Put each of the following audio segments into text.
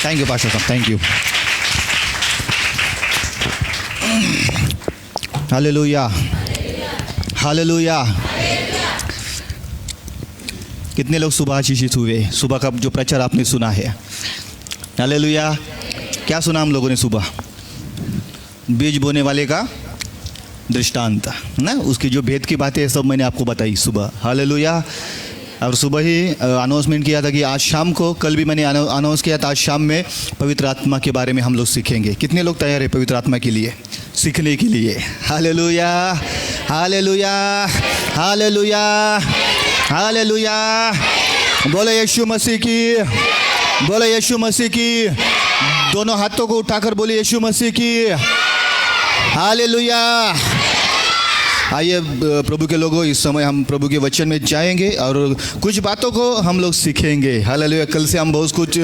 Thank you pastor साहब, thank you. Hallelujah, hallelujah. कितने लोग सुबह आशीषित हुए? सुबह का जो प्रचार आपने सुना है, हालेलुया। क्या सुना हम लोगों ने सुबह? बीज बोने वाले का दृष्टांत ना, उसकी जो भेद की बातें सब मैंने आपको बताई सुबह, हालेलुया। और सुबह ही अनाउंसमेंट किया था कि आज शाम को, कल भी मैंने अनाउंस किया था, आज शाम में पवित्र आत्मा के बारे में हम लोग सीखेंगे। कितने लोग तैयार है पवित्र आत्मा के लिए, सीखने के लिए? Hallelujah, hallelujah, hallelujah, hallelujah. बोलो यीशु मसीह की, बोलो यीशु मसीह की। दोनों हाथों को उठाकर बोलिए यीशु मसीह की, हालेलुया। आइए प्रभु के लोगों, इस समय हम प्रभु के वचन में जाएंगे और कुछ बातों को हम लोग सीखेंगे, हालेलुया। कल से हम बहुत कुछ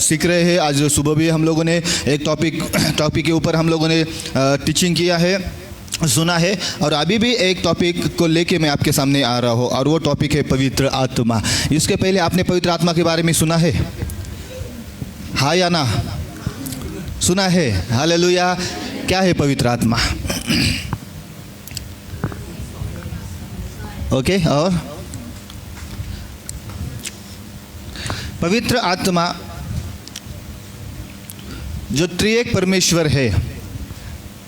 सीख रहे हैं। आज सुबह भी हम लोगों ने एक टॉपिक के ऊपर हम लोगों ने टीचिंग किया है, सुना है, और अभी भी एक टॉपिक को लेके मैं आपके सामने आ रहा हूँ, और वो टॉपिक है पवित्र आत्मा। इसके पहले आपने पवित्र आत्मा के बारे में सुना है, हाँ या ना? सुना है, हालेलुया। क्या है पवित्र आत्मा? ओके, और पवित्र आत्मा जो त्रिएक परमेश्वर है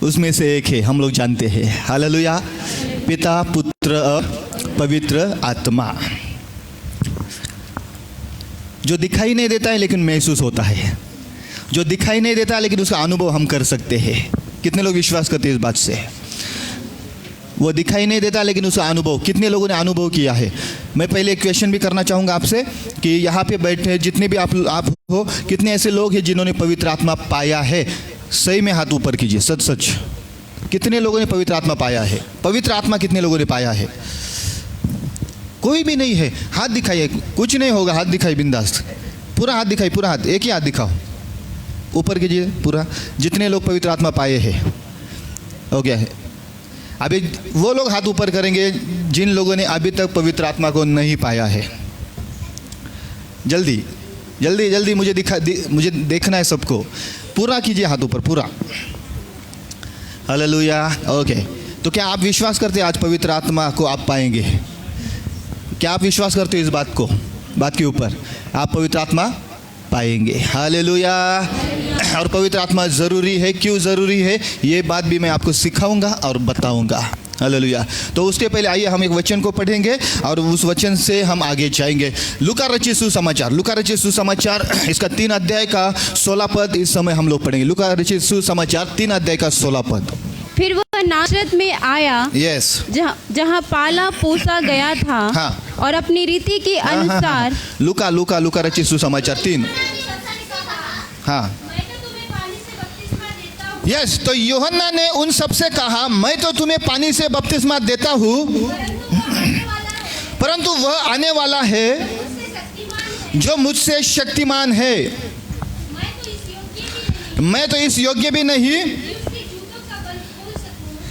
उसमें से एक है, हम लोग जानते हैं, हालेलुया। पिता, पुत्र और पवित्र आत्मा, जो दिखाई नहीं देता है लेकिन महसूस होता है, जो दिखाई नहीं देता लेकिन उसका अनुभव हम कर सकते हैं। कितने लोग विश्वास करते हैं इस बात से? वो दिखाई नहीं देता लेकिन उसका अनुभव, कितने लोगों ने अनुभव किया है? मैं पहले एक क्वेश्चन भी करना चाहूँगा आपसे कि यहाँ पे बैठे जितने भी आप हो, कितने ऐसे लोग हैं जिन्होंने पवित्र आत्मा पाया है? सही में हाथ ऊपर कीजिए, सच सच। कितने लोगों ने पवित्र आत्मा पाया है? पवित्र आत्मा कितने लोगों ने पाया है? कोई भी नहीं है? हाथ दिखाइए, कुछ नहीं होगा, हाथ दिखाई बिंदास, पूरा हाथ दिखाई, पूरा हाथ, एक ही हाथ दिखाओ, ऊपर कीजिए पूरा। जितने लोग पवित्र आत्मा पाए हैं, हो गया है। अभी वो लोग हाथ ऊपर करेंगे जिन लोगों ने अभी तक पवित्र आत्मा को नहीं पाया है। जल्दी जल्दी जल्दी, मुझे देखना है सबको। पूरा कीजिए हाथ ऊपर, पूरा, हालेलुया। ओके, तो क्या आप विश्वास करते हैं आज पवित्र आत्मा को आप पाएंगे? क्या आप विश्वास करते हो इस बात के ऊपर आप पवित्र आत्मा पाएंगे? हालेलुया। और पवित्र आत्मा ज़रूरी है, क्यों ज़रूरी है ये बात भी मैं आपको सिखाऊंगा और बताऊंगा, हालेलुया। तो उसके पहले आइए हम एक वचन को पढ़ेंगे और उस वचन से हम आगे जाएंगे। लूका रचित सुसमाचार इसका 3 अध्याय का 16 पद इस समय हम लोग पढ़ेंगे। लूका रचित सुसमाचार 3 अध्याय का 16 पद। फिर वह नासरत में आया, यस, जहाँ पाला पोसा गया था, हाँ, और अपनी रीति के अनुसार। लूका रचित सुसमाचार 3, हाँ, यस। तो यूहन्ना ने उन सबसे कहा, मैं तो तुम्हें पानी से बपतिस्मा देता हूँ, परंतु वह आने वाला है जो मुझसे शक्तिमान है, मैं तो इस योग्य भी नहीं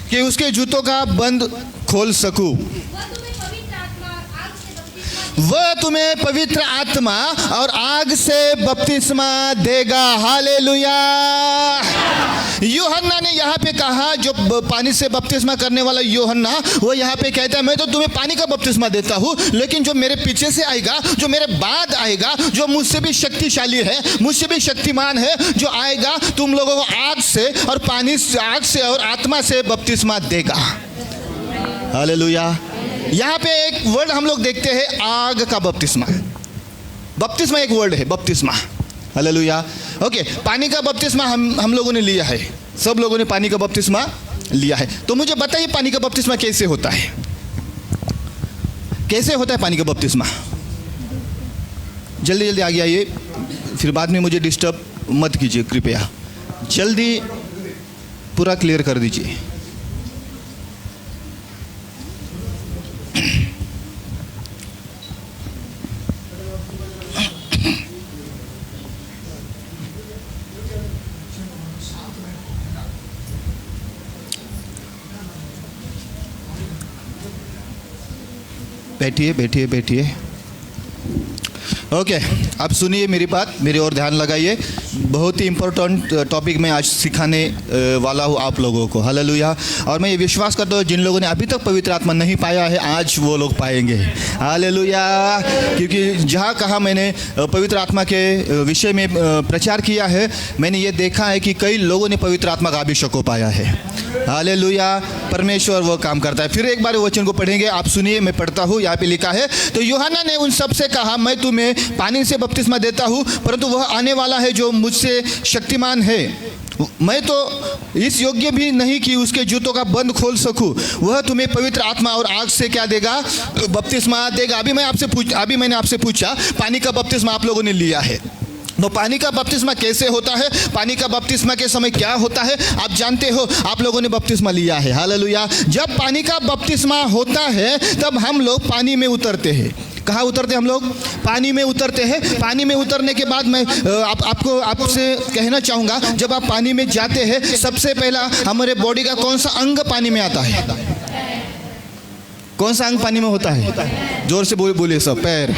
कि उसके जूतों का बंद खोल सकूं। वह तुम्हें पवित्र आत्मा और आग से बपतिस्मा देगा, हालेलुया। यूहन्ना ने यहाँ पे कहा, जो पानी से बपतिस्मा करने वाला यूहन्ना, वो यहाँ पे कहता है मैं तो तुम्हें पानी का बपतिस्मा देता हूँ, लेकिन जो मेरे पीछे से आएगा, जो मेरे बाद आएगा, जो मुझसे भी शक्तिशाली है, मुझसे भी शक्तिमान है, जो आएगा तुम लोगों को आग से और पानी से, आग से और आत्मा से बपतिस्मा देगा, हालेलुया। यहाँ पे एक वर्ड हम लोग देखते हैं, आग का बपतिस्मा। बपतिस्मा एक वर्ड है, बपतिस्मा, हालेलुया। ओके, पानी का बपतिस्मा हम लोगों ने लिया है, सब लोगों ने पानी का बपतिस्मा लिया है। तो मुझे बताइए पानी का बपतिस्मा कैसे होता है? कैसे होता है पानी का बपतिस्मा? जल्दी जल्दी आगे आइए, फिर बाद में मुझे डिस्टर्ब मत कीजिए कृपया, जल्दी पूरा क्लियर कर दीजिए। बैठिए बैठिए बैठिए। ओके, अब सुनिए मेरी बात, मेरी ओर ध्यान लगाइए। बहुत ही इम्पोर्टेंट टॉपिक मैं आज सिखाने वाला हूँ आप लोगों को। हालेलुया। और मैं ये विश्वास करता हूँ जिन लोगों ने अभी तक पवित्र आत्मा नहीं पाया है, आज वो लोग पाएंगे। हालेलुया। क्योंकि जहाँ कहाँ मैंने पवित्र आत्मा के विषय में प्रचार किया है, मैंने ये देखा है कि कई लोगों ने पवित्र आत्मा का अभिषेक को पाया है। हालेलुया। परमेश्वर वो काम करता है। फिर एक बार वचन को पढ़ेंगे, आप सुनिए, मैं पढ़ता हूँ। यहाँ पे लिखा है, तो यूहन्ना ने उन सबसे कहा, मैं तुम्हें पानी से बपतिस्मा देता हूँ, परंतु वह आने वाला है जो मुझसे शक्तिमान है, मैं तो इस योग्य भी नहीं कि उसके जूतों का बंद खोल सकूं। वह तुम्हें पवित्र आत्मा और आग से क्या देगा? बपतिस्मा देगा। अभी मैंने आपसे पूछा पानी का बपतिस्मा आप लोगों ने लिया है, तो पानी का बपतिस्मा कैसे होता है? पानी का बपतिस्मा के समय क्या होता है आप जानते हो? आप लोगों ने बपतिस्मा लिया है। हालेलुया। जब पानी का बपतिस्मा होता है तब हम लोग पानी में उतरते हैं। कहाँ उतरते हम लोग? पानी में उतरते हैं। पानी में उतरने के बाद मैं आपसे कहना चाहूँगा, जब आप पानी में जाते हैं, सबसे पहला हमारे बॉडी का कौन सा अंग पानी में आता है? कौन सा अंग पानी में होता है? जोर से बोलिए सब। पैर।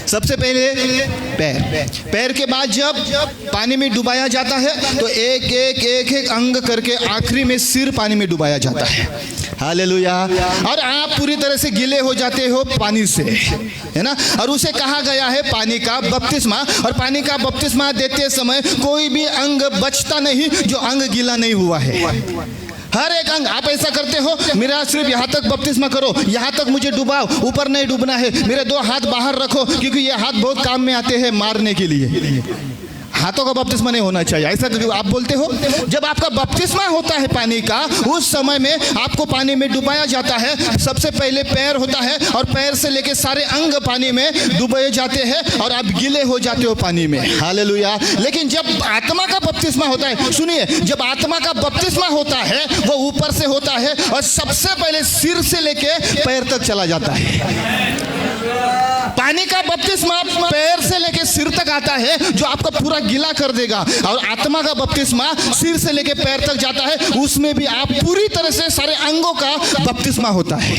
सबसे पहले पैर के बाद जब पानी में डुबाया जाता है तो एक अंग करके आखिरी में सिर पानी में डुबाया जाता है। हालेलुया। और आप पूरी तरह से गीले हो जाते हो पानी से, है ना? और उसे कहा गया है पानी का बपतिस्मा। और पानी का बपतिस्मा देते समय कोई भी अंग बचता नहीं जो अंग गीला नहीं हुआ है। हर एक अंग। आप ऐसा करते हो, मेरा सिर्फ यहाँ तक बपतिस्मा करो, यहाँ तक मुझे डुबाओ, ऊपर नहीं डूबना है, मेरे 2 हाथ बाहर रखो, क्योंकि ये हाथ बहुत काम में आते हैं मारने के लिए। हाथों का बपतिस्मा नहीं होना चाहिए, ऐसा आप बोलते हो। जब आपका बपतिस्मा होता है पानी का, उस समय में आपको पानी में डुबाया जाता है। सबसे पहले पैर होता है और पैर से लेके सारे अंग पानी में डुबाए जाते हैं और आप गीले हो जाते हो पानी में। हालेलुया। लेकिन जब आत्मा का बपतिस्मा होता है, सुनिए, जब आत्मा का बपतिस्मा होता है वो ऊपर से होता है और सबसे पहले सिर से लेके पैर तक चला जाता है। पानी का बपतिस्मा पैर से लेके सिर तक आता है जो आपको पूरा गीला कर देगा, और आत्मा का बपतिस्मा सिर से लेके पैर तक जाता है, उसमें भी आप पूरी तरह से सारे अंगों का बपतिस्मा होता है।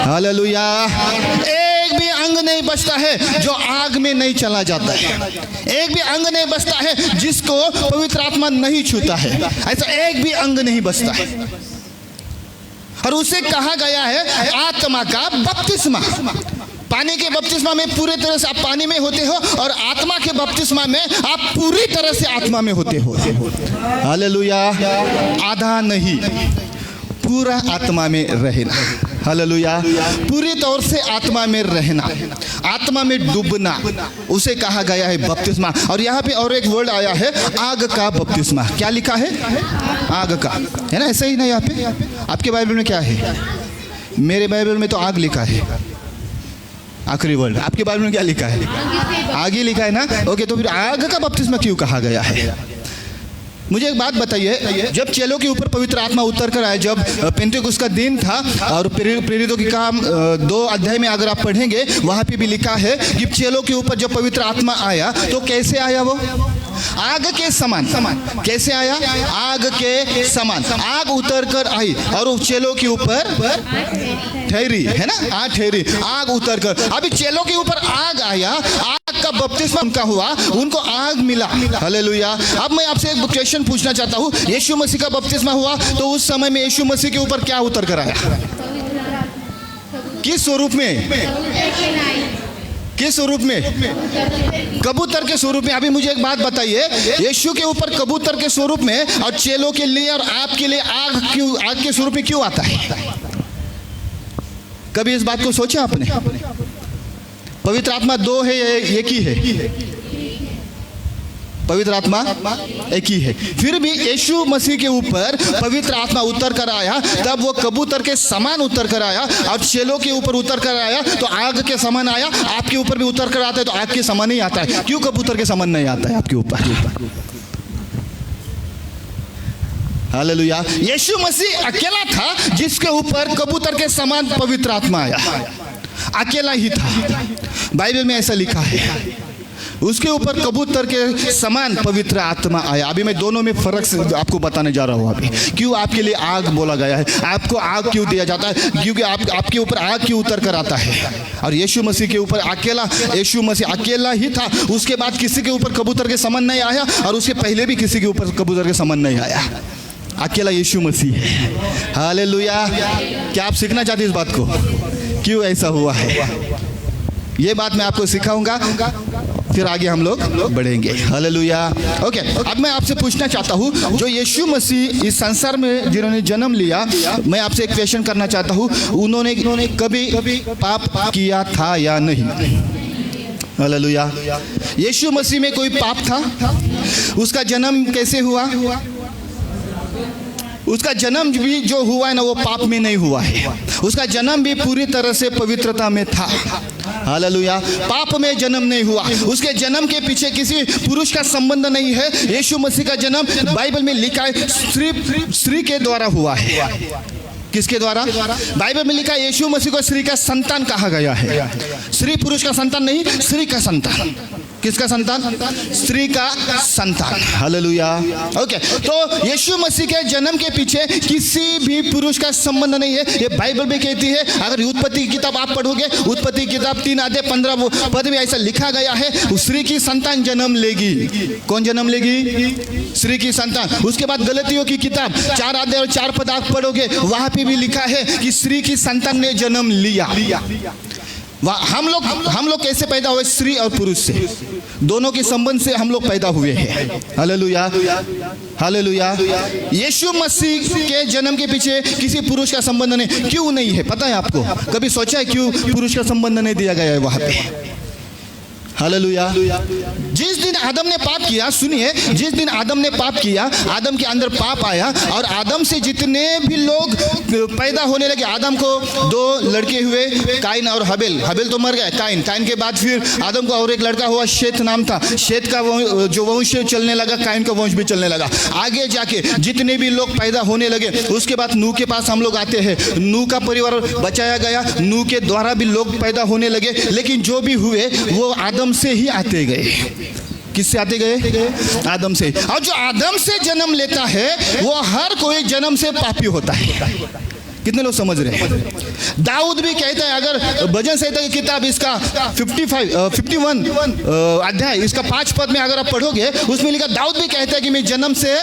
हालेलुया। एक भी अंग नहीं बचता है जो आग में नहीं चला जाता है। एक भी अंग नहीं बचता है जिसको पवित्र आत्मा नहीं छूता है। ऐसा एक भी अंग नहीं बचता है। और उसे कहा गया है आत्मा का बपतिस्मा। पानी के बपतिस्मा में पूरी तरह से आप पानी में होते हो, और आत्मा के बपतिस्मा में आप पूरी तरह से आत्मा में होते हो। हालेलुया। आधा नहीं, पूरा आत्मा में रहना। हालेलुया। पूरी तौर से आत्मा में रहना, आत्मा में डूबना, उसे कहा गया है बपतिस्मा। और यहाँ पे और एक वर्ड आया है, आग का बपतिस्मा। क्या लिखा है? आग का, है ना? ऐसा ही ना? यहाँ पे आपके बाइबल में क्या है? मेरे बाइबल में तो आग लिखा है, आखिरी वर्ड। आपके बाइबल में क्या लिखा है? आग ही लिखा है ना? ओके, तो फिर आग का बपतिस्मा क्यों कहा गया है? मुझे एक बात बताइए, जब चेलों के ऊपर पवित्र आत्मा उतर कर आया, जब पेंटेकोस्त का दिन था, और प्रेरितों की काम 2 अध्याय में अगर आप पढ़ेंगे, वहाँ पे भी लिखा है कि चेलों के ऊपर जब पवित्र आत्मा आया तो कैसे आया? वो आग के समान। कैसे आया? आग के समान। आग उतर कर आई और वो चेलों के ऊपर ठहरी, है ना? आग ठहरी, आग उतर कर। अभी चेलों के ऊपर आग आया, आग का बपतिस्मा उनका हुआ, उनको आग मिला। हालेलुया। अब मैं आपसे एक क्वेश्चन पूछना चाहता हूँ, यीशु मसीह का बपतिस्मा हुआ तो उस समय में यीशु मसीह के ऊपर क्या उतर कर आया? किस स्वरूप में? किस स्वरूप में? कबूतर के स्वरूप में। अभी मुझे एक बात बताइए, यीशु के ऊपर कबूतर के स्वरूप में और चेलों के लिए और आपके लिए आग के स्वरूप में क्यों आता है? कभी इस बात को सोचा आपने? पवित्र आत्मा 2 है, एक ही है। पवित्र आत्मा एक ही है। फिर भी यीशु मसीह के ऊपर पवित्र आत्मा उतर कर आया, तब वो कबूतर के समान उतर कर आया, और चेलों के ऊपर उतर कर आया तो आग के समान आया। आपके ऊपर भी उतर कर आता है तो आग के समान ही आता है। क्यों कबूतर के समान नहीं आता है आपके ऊपर? हालेलुया। यीशु मसीह अकेला था जिसके ऊपर कबूतर के समान पवित्र आत्मा आया, अकेला ही था। बाइबल में ऐसा लिखा है। उसके ऊपर कबूतर के समान पवित्र आत्मा आया। अभी मैं दोनों में फर्क से आपको बताने जा रहा हूँ। अभी क्यों आपके लिए आग बोला गया है, आपको आग क्यों दिया जाता है, क्योंकि आपके ऊपर आग क्यों उतर कर आता है। और यीशु मसीह के ऊपर अकेला, यीशु मसीह अकेला ही था, उसके बाद किसी के ऊपर कबूतर के समान नहीं आया, और उसके पहले भी किसी के ऊपर कबूतर के समान नहीं आया। अकेला यीशु मसीह है। हालेलुया। क्या आप सीखना चाहते हैं इस बात को, क्यों ऐसा हुआ है? ये बात मैं आपको सिखाऊंगा, फिर आगे हम लोग बढ़ेंगे। हालेलुया। ओके, अब मैं आपसे पूछना चाहता हूँ, जो यीशु मसीह इस संसार में जिन्होंने जन्म लिया, मैं आपसे एक क्वेश्चन करना चाहता हूँ, उन्होंने कभी पाप किया था या नहीं? हालेलुया। यीशु मसीह में कोई पाप था? उसका जन्म कैसे हुआ? उसका जन्म भी जो हुआ है ना, वो पाप में नहीं हुआ है। उसका जन्म भी पूरी तरह से पवित्रता में था। हालेलुया। पाप में जन्म नहीं हुआ। उसके जन्म के पीछे किसी पुरुष का संबंध नहीं है। यीशु मसीह का जन्म बाइबल में लिखा है स्त्री के द्वारा हुआ है। किसके द्वारा? बाइबल में लिखा है यीशु मसीह को स्त्री का संतान कहा गया है। स्त्री पुरुष का संतान नहीं, स्त्री का संतान। किसका संतान? स्त्री का संतान। हालेलुया। ओके, तो यीशु मसीह के जन्म के पीछे किसी भी पुरुष का संबंध नहीं है, ये बाइबल में कहती है। अगर उत्पत्ति की किताब आप पढ़ोगे, उत्पत्ति की किताब 3 अध्याय 15 पद में ऐसा लिखा गया है, स्त्री की संतान जन्म लेगी। कौन जन्म लेगी? स्त्री की संतान। उसके बाद गलतियों की किताब 4 अध्याय और 4 पद आप पढ़ोगे, वहां पे भी लिखा है कि स्त्री की संतान ने जन्म लिया। हम लोग कैसे पैदा हुए? स्त्री और पुरुष से, दोनों के संबंध से हम लोग पैदा हुए हैं। हालेलुया। हालेलुया। यीशु मसीह के जन्म के पीछे किसी पुरुष का संबंध नहीं। क्यों नहीं है पता है आपको? कभी सोचा है क्यों पुरुष का संबंध नहीं दिया गया है वहां पे? हालेलुया। जिस दिन आदम ने पाप किया, सुनिए, जिस दिन आदम ने पाप किया, आदम के अंदर पाप आया, और आदम से जितने भी लोग पैदा होने लगे, आदम को 2 लड़के हुए, काइन और हबेल। हबेल तो मर गए, काइन के बाद फिर आदम को और एक लड़का हुआ, शेत नाम था। शेत का जो वंश चलने लगा, काइन का वंश भी चलने लगा। आगे जाके जितने भी लोग पैदा होने लगे, उसके बाद नूह के पास हम लोग आते हैं। नूह का परिवार बचाया गया, नूह के द्वारा भी लोग पैदा होने लगे, लेकिन जो भी हुए वो आदम से ही आते गए। किससे आते गए? आदम से। और जो आदम से जन्म लेता है, वो हर कोई जन्म से पापी होता है। कितने लोग समझ रहे हैं? दाऊद भी कहता है, अगर भजन संहिता की किताब इसका 51 अध्याय इसका 5 पद में अगर आप पढ़ोगे, उसमें लिखा, दाऊद भी कहता है कि मैं जन्म से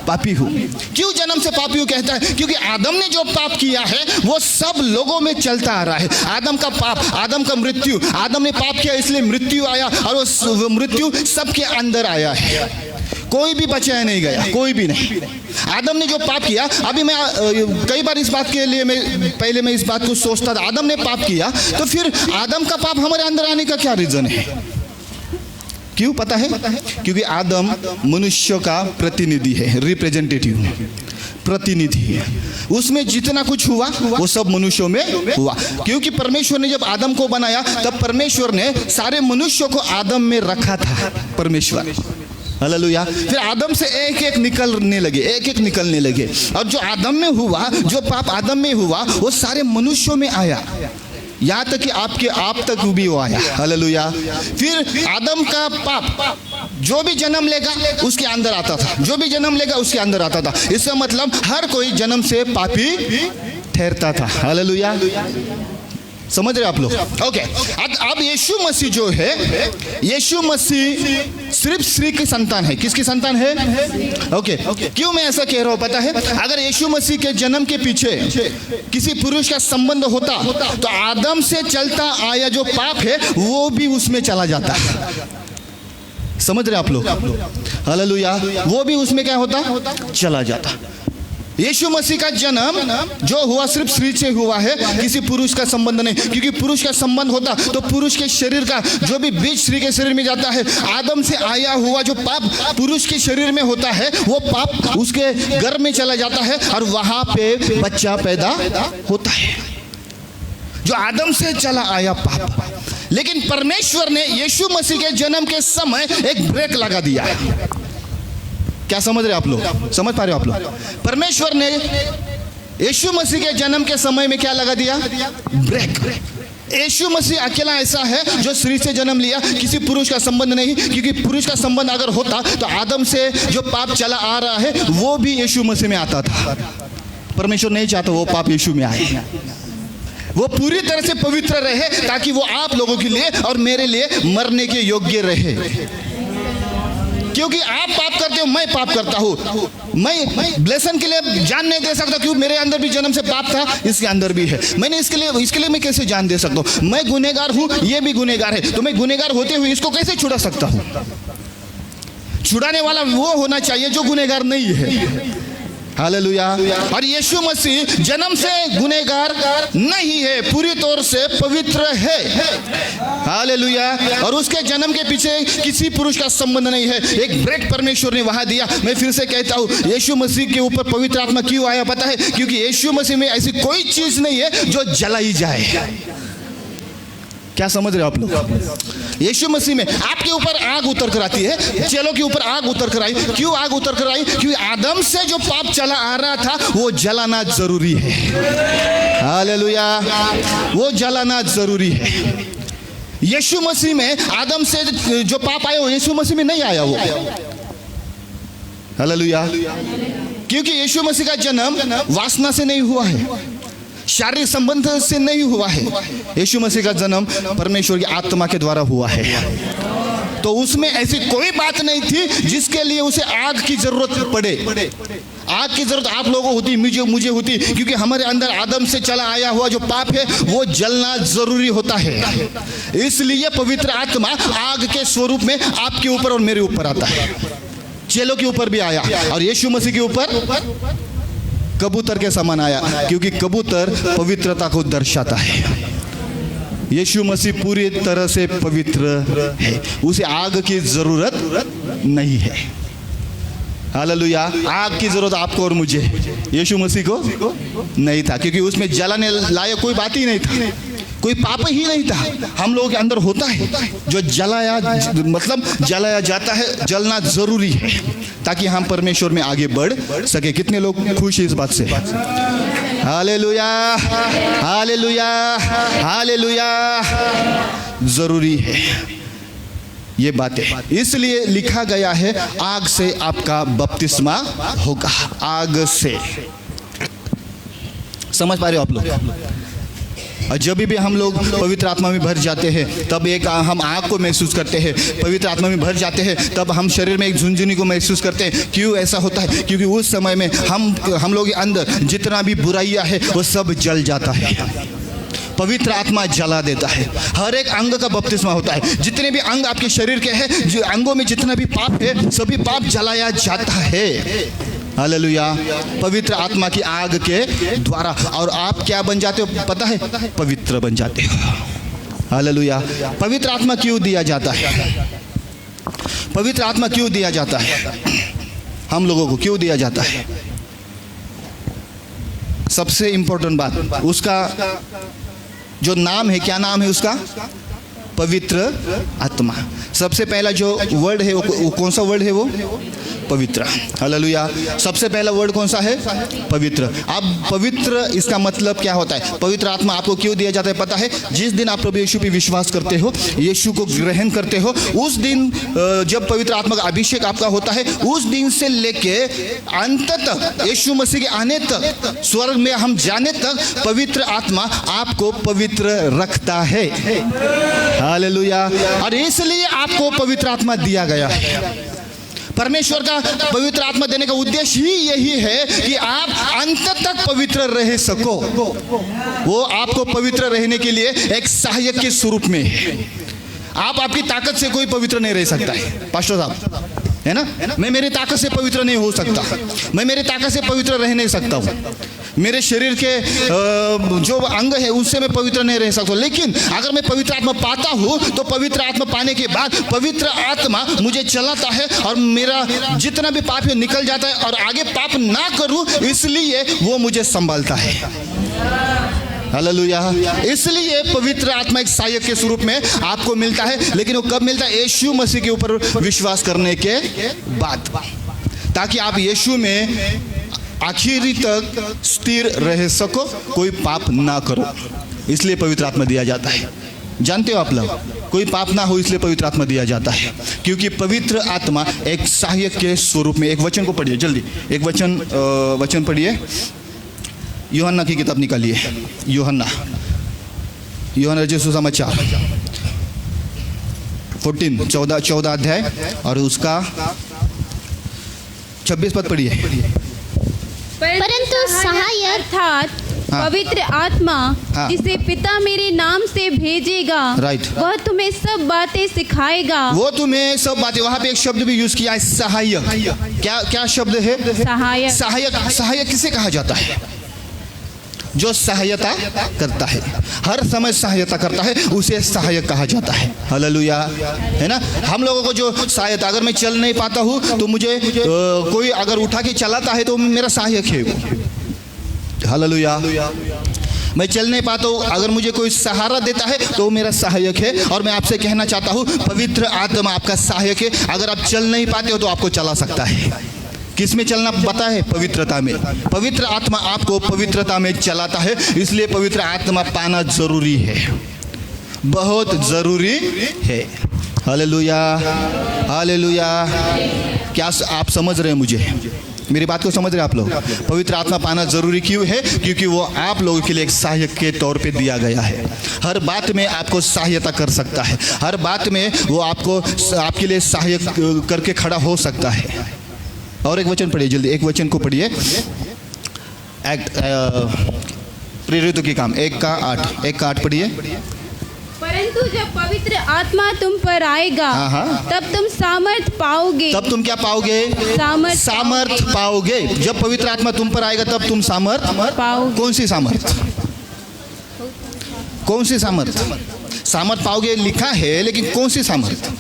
पापी हूँ। क्यों जन्म से पापी हूँ कहता है? क्योंकि आदम ने जो पाप किया है वो सब लोगों में चलता आ रहा है। आदम का पाप, आदम का मृत्यु, आदम ने पाप किया इसलिए मृत्यु आया, और वो मृत्यु सबके अंदर आया है। कोई भी बचाया नहीं गया, कोई भी नहीं। आदम ने जो पाप किया, अभी मैं कई बार इस बात के लिए पहले मैं इस बात को सोचता था, आदम ने पाप किया तो फिर आदम का पाप हमारे अंदर आने का क्या रीजन है? क्यों पता है? क्योंकि आदम मनुष्य का प्रतिनिधि है, रिप्रेजेंटेटिव, प्रतिनिधि है। उसमें जितना कुछ हुआ वो सब मनुष्यों में हुआ। क्योंकि परमेश्वर ने जब आदम को बनाया, तब परमेश्वर ने सारे मनुष्यों को आदम में रखा था। परमेश्वर, हालेलुया। फिर आदम से एक एक निकलने लगे, और जो आदम में हुआ, जो पाप आदम में हुआ, वो सारे मनुष्यों में आया, यहाँ तक कि आप तक भी वो आया। हालेलुया। फिर आदम का पाप जो भी जन्म लेगा उसके अंदर आता था, जो भी जन्म लेगा उसके अंदर आता था। इसका मतलब हर कोई जन्म से पापी ठहरता था। हालेलुया। समझ रहे आप लोग? ओके, अब यीशु मसीह जो है, यीशु मसीह सिर्फ स्त्री की संतान है। किसकी संतान है? ओके, क्यों मैं ऐसा कह रहा हूं पता है? अगर यीशु मसीह के जन्म के पीछे किसी पुरुष का संबंध होता तो आदम से चलता आया जो पाप है वो भी उसमें चला जाता। समझ रहे आप लोग? हालेलुया। वो भी उसमें क्या होता? चला जाता। यीशु मसीह का जन्म जो हुआ सिर्फ स्त्री से हुआ है, किसी पुरुष का संबंध नहीं। क्योंकि पुरुष का संबंध होता तो पुरुष के शरीर का जो भी बीज स्त्री के शरीर में जाता है, आदम से आया हुआ जो पाप पुरुष के शरीर में होता है, वो पाप उसके गर्भ में चला जाता है और वहां पे बच्चा पैदा होता है, जो आदम से चला आया पाप। लेकिन परमेश्वर ने यीशु मसीह के जन्म के समय एक ब्रेक लगा दिया। क्या समझ रहे आप लोग? समझ पा रहे हो आप लोग? परमेश्वर ने यीशु मसीह के जन्म के समय में क्या लगा दिया? ब्रेक। यीशु मसीह अकेला ऐसा है जो स्त्री से जन्म लिया, किसी पुरुष का संबंध नहीं, क्योंकि पुरुष का संबंध अगर होता तो आदम से जो पाप चला आ रहा है वो भी यीशु मसीह में आता था। परमेश्वर नहीं चाहता वो पाप यीशु में आए, वो पूरी तरह से पवित्र रहे ताकि वो आप लोगों के लिए और मेरे लिए मरने के योग्य रहे। क्योंकि आप पाप करते हो, मैं पाप करता हूँ, मैं ब्लेसन के लिए जान नहीं दे सकता क्योंकि मेरे अंदर भी जन्म से पाप था, इसके अंदर भी है। मैंने इसके लिए मैं कैसे जान दे सकता हूँ? मैं गुनहगार हूँ, ये भी गुनहगार है, तो मैं गुनहगार होते हुए इसको कैसे छुड़ा सकता हूँ? छुड़ाने वाला वो होना चाहिए जो गुनहगार नहीं है। हालेलुया। और यीशु मसीह जन्म से गुनहगार नहीं है, पूरी तौर से पवित्र है। हालेलुया। और उसके जन्म के पीछे किसी पुरुष का संबंध नहीं है, एक ब्रेक परमेश्वर ने वहां दिया। मैं फिर से कहता हूं, यीशु मसीह के ऊपर पवित्र आत्मा क्यों आया पता है? क्योंकि यीशु मसीह में ऐसी कोई चीज नहीं है जो जलाई जाए। क्या समझ रहे हो आप लोग? यीशु मसीह में आपके ऊपर आग उतर कर आती है, चेलों के ऊपर आग उतर कर आई। क्यों आग उतर कर आई? क्योंकि आदम से जो पाप चला आ रहा था वो जलाना जरूरी है। हालेलुया। वो जलाना जरूरी है। यीशु मसीह में आदम से जो पाप आया वो यीशु मसीह में नहीं आया वो। हालेलुया। क्योंकि यीशु मसीह का जन्म वासना से नहीं हुआ है, शारीरिक संबंध से नहीं हुआ है। यीशु मसीह का जन्म परमेश्वर की आत्मा के द्वारा हुआ है। तो उसमें ऐसी कोई बात नहीं थी जिसके लिए उसे आग की जरूरत पड़े। आग की जरूरत आप लोगों को होती, मुझे होती, क्योंकि हमारे अंदर आदम से चला आया हुआ जो पाप है वो जलना जरूरी होता है। इसलिए पवित्र आत्मा आग के स्वरूप में आपके ऊपर और मेरे ऊपर आता है। चेलों के ऊपर भी आया और यीशु मसीह के ऊपर कबूतर के समान आया, क्योंकि कबूतर पवित्रता को दर्शाता है। यीशु मसीह पूरी तरह से पवित्र है, उसे आग की जरूरत नहीं है। हालेलुया। आग की जरूरत आपको और मुझे, यीशु मसीह को नहीं था, क्योंकि उसमें जलाने लायक कोई बात ही नहीं था, कोई पाप ही नहीं था। हम लोगों के अंदर होता है जो जलाया जाता है, जलना जरूरी है ताकि हम परमेश्वर में आगे बढ़ सके। कितने लोग खुश हैं इस बात से? Hallelujah, hallelujah, hallelujah. जरूरी है ये बातें, इसलिए लिखा गया है आग से आपका बपतिस्मा होगा। आग से, समझ पा रहे हो आप लोग? और जब भी हम लोग पवित्र आत्मा में भर जाते हैं तब एक हम आग को महसूस करते हैं। पवित्र आत्मा में भर जाते हैं तब हम शरीर में एक झुनझुनी को महसूस करते हैं। क्यों ऐसा होता है? क्योंकि उस समय में हम लोग के अंदर जितना भी बुराइयां है वो सब जल जाता है। पवित्र आत्मा जला देता है। हर एक अंग का बपतिस्मा होता है। जितने भी अंग आपके शरीर के हैं, अंगों में जितना भी पाप है सभी पाप जलाया जाता है। हालेलुया। पवित्र आत्मा की आग के द्वारा। और आप क्या बन जाते हो पता है? पवित्र बन जाते हो। हालेलुया। पवित्र आत्मा क्यों दिया जाता है? पवित्र आत्मा क्यों दिया जाता है? हम लोगों को क्यों दिया जाता है? सबसे इंपॉर्टेंट बात, उसका जो नाम है, क्या नाम है उसका? पवित्र आत्मा। सबसे पहला जो वर्ड है वो कौन सा वर्ड है? वो पवित्र। हालेलुया। सबसे पहला वर्ड कौन सा है? पवित्र। अब पवित्र इसका मतलब क्या होता है? पवित्र आत्मा आपको क्यों दिया जाता है पता है? जिस दिन आप प्रभु यीशु पे विश्वास करते हो, यीशु को ग्रहण करते हो, उस दिन जब पवित्र आत्मा का अभिषेक आपका होता है, उस दिन से लेके अंत तक, यीशु मसीह के आने तक, स्वर्ग में हम जाने तक, पवित्र आत्मा आपको पवित्र रखता है। हालेलुया। और इसलिए आपको पवित्र आत्मा दिया गया है। परमेश्वर का पवित्र आत्मा देने का उद्देश्य ही यही है कि आप अंत तक पवित्र रह सको। वो आपको पवित्र रहने के लिए एक सहायक के स्वरूप में है। आप आपकी ताकत से कोई पवित्र नहीं रह सकता है। पास्टर साहब, है ना? मैं मेरी ताकत से पवित्र नहीं हो सकता, मैं मेरी ताकत से पवित्र रह नहीं सकता हूँ। मेरे शरीर के जो अंग है उससे मैं पवित्र नहीं रह सकता। लेकिन अगर मैं पवित्र आत्मा पाता हूँ तो पवित्र आत्मा पाने के बाद पवित्र आत्मा मुझे चलाता है और मेरा जितना भी पाप है निकल जाता है और आगे पाप ना करूँ, इसलिए वो मुझे संभालता है। हालेलुया। इसलिए पवित्र आत्मा एक सहायक के स्वरूप में आपको मिलता है। लेकिन वो कब मिलता है? यीशु मसीह के ऊपर विश्वास करने के बाद, ताकि आप यीशु में आखिरी तक स्थिर रह सको, कोई पाप ना करो। इसलिए पवित्र आत्मा दिया जाता है। जानते हो आप लोग, कोई पाप ना हो इसलिए पवित्र आत्मा दिया जाता है, क्योंकि पवित्र आत्मा एक सहायक के स्वरूप में। एक वचन को पढ़िए जल्दी, एक वचन पढ़िए। यूहन्ना की किताब निकालिए, यूहन्ना रचित सुसमाचार 14 अध्याय और उसका 26 पद पढ़िए। परंतु सहायक अर्थात हाँ। पवित्र आत्मा हाँ। जिसे पिता मेरे नाम से भेजेगा, राइट। वह तुम्हें सब बातें सिखाएगा। वो तुम्हें सब बातें, वहां पे एक शब्द भी यूज किया है, सहायक। क्या शब्द है? सहायक किसे कहा जाता है? जो सहायता करता है, हर समय सहायता करता है, उसे सहायक कहा जाता है। हालेलुया, है ना। हम लोगों को जो सहायता, अगर मैं चल नहीं पाता हूँ तो मुझे कोई अगर उठा के चलाता है तो मेरा सहायक है वो। हालेलुया। मैं चल नहीं पाता हूँ, अगर मुझे कोई सहारा देता है तो मेरा सहायक है। और मैं आपसे कहना चाहता हूँ, पवित्र आत्मा आपका सहायक है। अगर आप चल नहीं पाते हो तो आपको चला सकता है। किस में चलना पता है? पवित्रता में। पवित्र आत्मा आपको पवित्रता में चलाता है, इसलिए पवित्र आत्मा पाना जरूरी है, बहुत जरूरी है। Hallelujah, hallelujah. क्या आप समझ रहे हैं? मुझे मेरी बात को समझ रहे हैं आप लोग? पवित्र आत्मा पाना जरूरी क्यों है? क्योंकि वो आप लोगों के लिए एक सहायक के तौर पे दिया गया है। हर बात में आपको सहायता कर सकता है, हर बात में वो आपके लिए सहायक करके खड़ा हो सकता है। और एक वचन पढ़िए जल्दी, एक वचन को पढ़िए। प्रेरितों के काम 1:8 पढ़िए। परंतु जब पवित्र आत्मा तुम पर आएगा, हाँ। तब तुम सामर्थ पाओगे। तब तुम क्या पाओगे? सामर्थ पाओगे। जब पवित्र आत्मा तुम पर आएगा तब तुम सामर्थ पाओगे। कौन सी सामर्थ? कौन सी सामर्थ? सामर्थ पाओगे लिखा है, लेकिन कौन सी सामर्थ?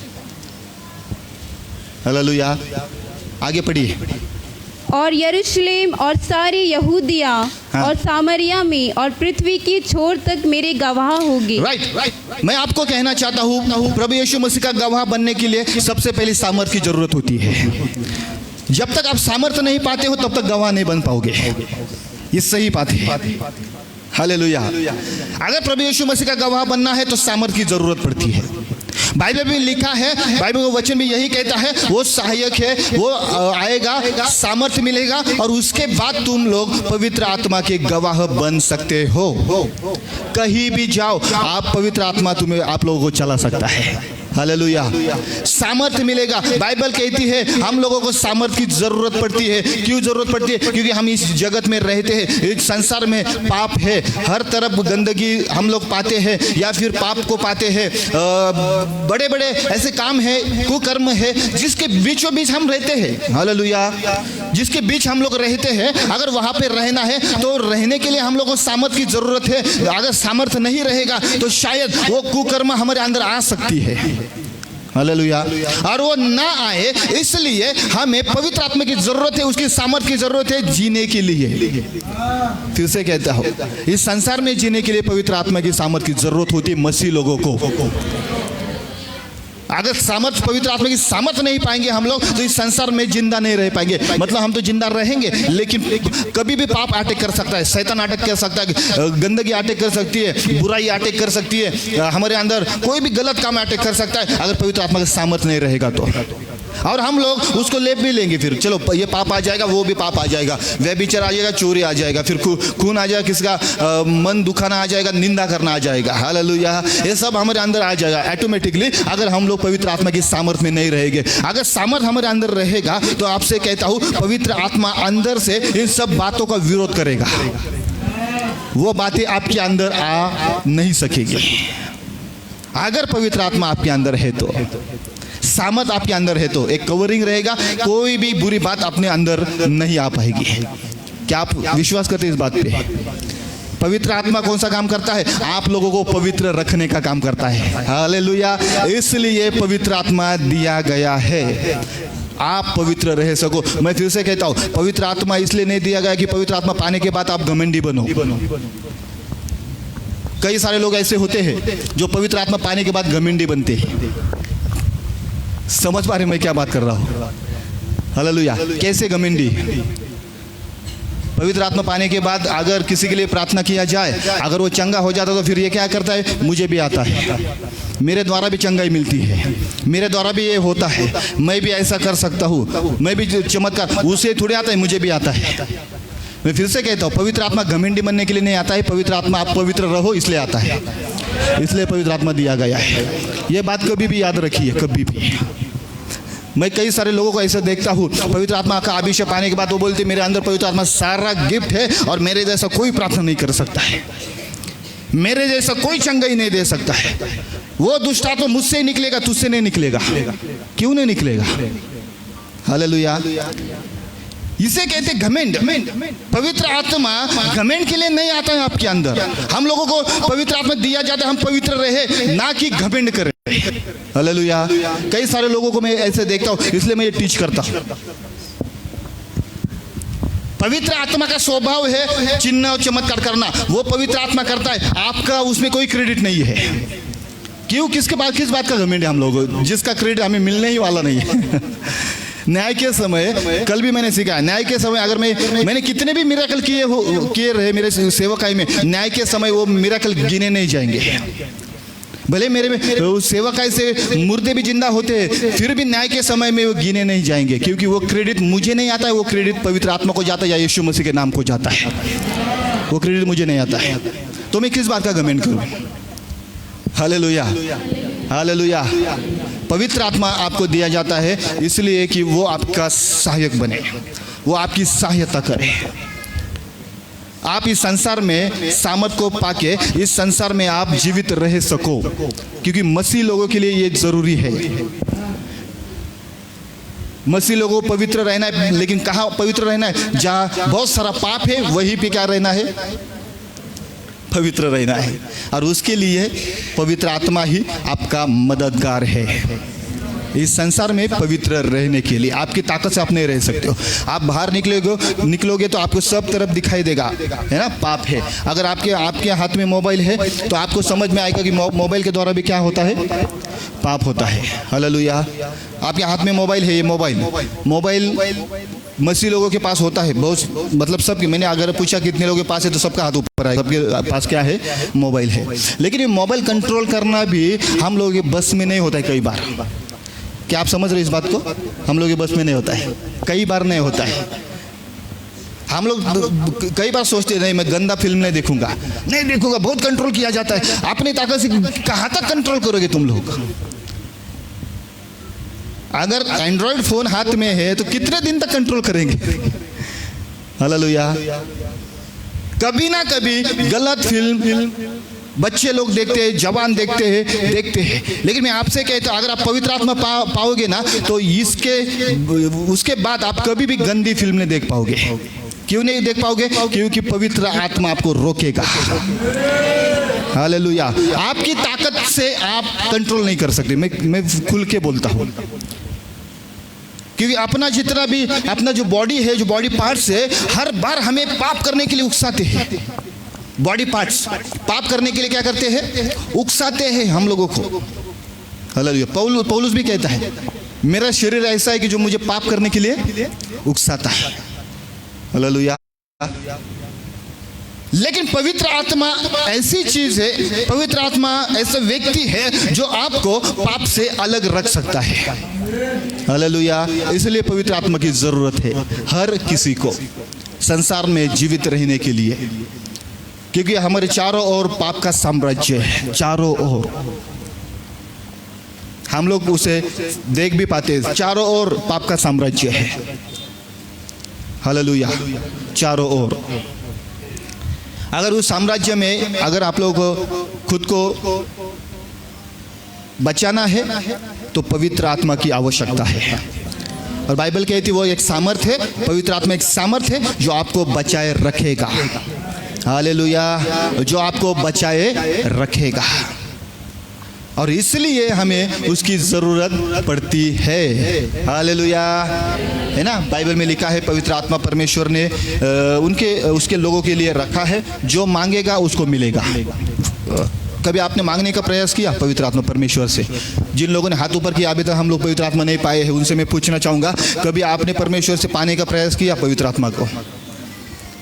हालेलुया। आगे पढ़िए। और यरूशलेम और सारी यहूदिया हाँ। और सामरिया में और पृथ्वी की छोर तक मेरे गवाह होगे। राइट। मैं आपको कहना चाहता हूँ, प्रभु यीशु मसीह का गवाह बनने के लिए सबसे पहले सामर्थ की जरूरत होती है। जब तक आप सामर्थ नहीं पाते हो तब तक गवाह नहीं बन पाओगे। ये सही बात है। हालेलुया। अगर प्रभु यीशु मसीह का गवाह बनना है तो सामर्थ की जरूरत पड़ती है। बाइबल में लिखा है, बाइबल का वचन भी यही कहता है, वो सहायक है, वो आएगा, सामर्थ्य मिलेगा और उसके बाद तुम लोग पवित्र आत्मा के गवाह बन सकते हो। कहीं भी जाओ आप, पवित्र आत्मा तुम्हें आप लोगों को चला सकता है। हालेलुया। सामर्थ्य मिलेगा। बाइबल कहती है हम लोगों को सामर्थ्य की जरूरत पड़ती है। क्यों जरूरत पड़ती है? क्योंकि हम इस जगत में रहते हैं, इस संसार में पाप है, हर तरफ गंदगी हम लोग पाते हैं या फिर पाप को पाते हैं। बड़े बड़े ऐसे काम है, कुकर्म है, जिसके बीचों बीच हम रहते हैं। हालेलुया। जिसके बीच हम लोग रहते हैं, अगर वहां पे रहना है तो रहने के लिए हम लोग को सामर्थ्य की जरूरत है। अगर सामर्थ्य नहीं रहेगा तो शायद वो कुकर्म हमारे अंदर आ सकती है। हालेलुया। और वो ना आए इसलिए हमें पवित्र आत्मा की जरूरत है, उसकी सामर्थ्य की जरूरत है जीने के लिए। फिर से कहता हूं, इस संसार में जीने के लिए पवित्र आत्मा की सामर्थ्य की जरूरत होती है मसीह लोगों को। अगर सामर्थ, पवित्र आत्मा की सामर्थ नहीं पाएंगे हम लोग तो इस संसार में जिंदा नहीं रह पाएंगे। मतलब हम तो जिंदा रहेंगे लेकिन कभी भी पाप अटैक कर सकता है, शैतान अटैक कर सकता है, गंदगी अटैक कर सकती है, बुराई अटैक कर सकती है, हमारे अंदर कोई भी गलत काम अटैक कर सकता है अगर पवित्र आत्मा का सामर्थ नहीं रहेगा तो। और हम लोग उसको ले भी लेंगे, फिर चलो ये पाप आ जाएगा, वो भी पाप आ जाएगा, व्यभिचार आ जाएगा, चोरी आ जाएगा, फिर खून आ जाएगा, किसका मन दुखाना आ जाएगा, निंदा करना आ जाएगा। हालेलुया। ये सब हमारे अंदर आ जाएगा ऑटोमेटिकली अगर हम लोग पवित्र आत्मा की सामर्थ्य में नहीं रहेंगे। अगर सामर्थ्य हमारे अंदर रहेगा तो आपसे कहता हूँ, पवित्र आत्मा अंदर से इन सब बातों का विरोध करेगा। वो बातें आपके अंदर आ नहीं सकेगी। अगर पवित्र आत्मा आपके अंदर है तो, सामर्थ आपके अंदर है तो एक कवरिंग रहेगा, कोई भी बुरी बात अपने अंदर नहीं आ पाएगी। क्या आप विश्वास करते हैं इस बात पे? पवित्र आत्मा कौन सा काम करता है? आप लोगों को पवित्र रखने का काम करता है। हालेलुया। इसलिए पवित्र आत्मा दिया गया है, आप पवित्र रह सको। मैं फिर से कहता हूं, पवित्र आत्मा इसलिए नहीं दिया गया कि पवित्र आत्मा पाने के बाद आप घमंडी बनो। कई सारे लोग ऐसे होते हैं जो पवित्र आत्मा पाने के बाद घमंडी बनते हैं। समझ पा रहे मैं क्या बात कर रहा हूं? हालेलुया। कैसे घमंडी? पवित्र आत्मा पाने के बाद अगर किसी के लिए प्रार्थना किया जाए, अगर वो चंगा हो जाता तो फिर ये क्या करता है, मुझे भी आता है, मेरे द्वारा भी चंगाई मिलती है, मेरे द्वारा भी ये होता है, मैं भी ऐसा कर सकता हूँ, मैं भी चमत्कार, उसे थोड़े आता है, मुझे भी आता है। मैं फिर से कहता हूँ, पवित्र आत्मा घमंडी बनने के लिए नहीं आता है, पवित्र आत्मा आप पवित्र रहो इसलिए आता है, इसलिए पवित्र आत्मा दिया गया है। ये बात कभी भी याद रखिए, कभी भी। मैं कई सारे लोगों को ऐसा देखता हूँ, पवित्र आत्मा का अभिषेक पाने के बाद वो बोलते मेरे अंदर पवित्र आत्मा सारा गिफ्ट है और मेरे जैसा कोई प्रार्थना नहीं कर सकता है, मेरे जैसा कोई चंगाई नहीं दे सकता है, वो दुष्ट आत्मा मुझसे ही निकलेगा, तुझसे नहीं निकलेगा। क्यों नहीं निकलेगा? हालेलुया। इसे कहते घमंड। पवित्र आत्मा घमंड के लिए नहीं आता है आपके अंदर। हम लोगों को पवित्र आत्मा दिया जाता है हम पवित्र रहे, ना कि घमंड करें। हालेलुया। कई सारे लोगों को मैं ऐसे देखता हूँ, इसलिए मैं ये टीच करता हूँ। पवित्र आत्मा का स्वभाव है चिन्ह और चमत्कार करना, वो पवित्र आत्मा करता है, आपका उसमें कोई क्रेडिट नहीं है। क्यों? किसके पास किस बात का घमंड है हम लोग, जिसका क्रेडिट हमें मिलने ही वाला नहीं है। न्याय के समय, कल भी मैंने सीखा, न्याय के समय अगर मैंने कितने भी मिराकल किए रहे मेरे सेवकाई में, न्याय के समय वो मिराकल गिने नहीं जाएंगे। भले मेरे में सेवकाई से मुर्दे भी जिंदा होते हैं, फिर भी न्याय के समय में वो गिने नहीं जाएंगे, क्योंकि वो क्रेडिट मुझे नहीं आता है, वो क्रेडिट पवित्र आत्मा को जाता है या यीशु मसीह के नाम को जाता है। वो क्रेडिट मुझे नहीं आता है, तो मैं किस बात का घमंड करूं? Hallelujah, hallelujah. पवित्र आत्मा आपको दिया जाता है इसलिए कि वो आपका सहायक बने, वो आपकी सहायता करे। आप इस संसार में सामर्थ को पाके इस संसार में आप जीवित रह सको, क्योंकि मसीह लोगों के लिए ये जरूरी है। मसीह लोगों को पवित्र रहना है, लेकिन कहाँ पवित्र रहना है? जहाँ बहुत सारा पाप है वहीं पे क्या रहना है? पवित्र रहना है। और उसके लिए पवित्र आत्मा ही आपका मददगार है। इस संसार में पवित्र रहने के लिए आपकी ताकत से आप नहीं रह सकते हो। आप बाहर निकलोगे तो आपको सब तरफ दिखाई देगा, है ना, पाप है। अगर आपके हाथ में मोबाइल है तो आपको समझ में आएगा कि मोबाइल के द्वारा भी क्या होता है? पाप होता है। हालेलुया। आपके हाथ में मोबाइल है, ये मोबाइल मसीह लोगों के पास होता है, बहुत मतलब सबके। मैंने अगर पूछा कितने लोगों के पास है तो सबका हाथ ऊपर आएगा, सबके पास क्या है? मोबाइल है। लेकिन ये मोबाइल कंट्रोल करना भी हम लोगों के बस में नहीं होता है कई बार। क्या आप समझ रहे इस बात को? हम लोग के बस में नहीं होता है, कई बार नहीं होता है। हम लोग कई बार सोचते नहीं, मैं गंदा फिल्म नहीं देखूंगा, बहुत कंट्रोल किया जाता है। अपनी ताकत से कहाँ तक कंट्रोल करोगे तुम लोग? अगर एंड्रॉइड फोन हाथ में है तो कितने दिन तक कंट्रोल करेंगे? हालेलुया। कभी ना कभी गलत फिल्म बच्चे लोग देखते हैं, जवान देखते हैं। लेकिन मैं आपसे कहता हूं, अगर आप पवित्र आत्मा पाओगे ना तो उसके बाद आप कभी भी गंदी फिल्म नहीं देख पाओगे। क्यों नहीं देख पाओगे? क्योंकि पवित्र आत्मा आपको रोकेगा। हालेलुया। आपकी ताकत से आप कंट्रोल नहीं कर सकते। मैं खुल के बोलता हूं, क्योंकि अपना जो बॉडी है, जो बॉडी पार्ट्स है, हर बार हमें पाप करने के लिए उकसाते हैं। बॉडी पार्ट्स पाप करने के लिए क्या करते हैं? उकसाते हैं हम लोगों को। हालेलुया। पौलुस भी कहता है, मेरा शरीर ऐसा है कि जो मुझे पाप करने के लिए उकसाता है। हालेलुया। लेकिन पवित्र आत्मा ऐसी चीज है, पवित्र आत्मा ऐसा व्यक्ति है जो आपको पाप से अलग रख सकता है। हालेलुया। इसलिए पवित्र आत्मा की जरूरत है हर किसी को संसार में जीवित रहने के लिए, क्योंकि हमारे चारों ओर पाप का साम्राज्य है। चारों ओर हम लोग उसे देख भी पाते हैं, चारों ओर पाप का साम्राज्य है। हालेलुया। चारों ओर। अगर उस साम्राज्य में अगर आप लोग को खुद को बचाना है तो पवित्र आत्मा की आवश्यकता है। और बाइबल कहती है वो एक सामर्थ है, पवित्र आत्मा एक सामर्थ है जो आपको बचाए रखेगा। हालेलुया। जो आपको बचाए रखेगा, और इसलिए हमें उसकी जरूरत पड़ती है। हालेलुया। है ना, बाइबल में लिखा है पवित्र आत्मा परमेश्वर ने उसके लोगों के लिए रखा है, जो मांगेगा उसको मिलेगा। कभी आपने मांगने का प्रयास किया पवित्र आत्मा परमेश्वर से? जिन लोगों ने हाथ ऊपर किया, अभी तक हम लोग पवित्र आत्मा नहीं पाए हैं, उनसे मैं पूछना चाहूँगा, कभी आपने परमेश्वर से पाने का प्रयास किया पवित्र आत्मा को?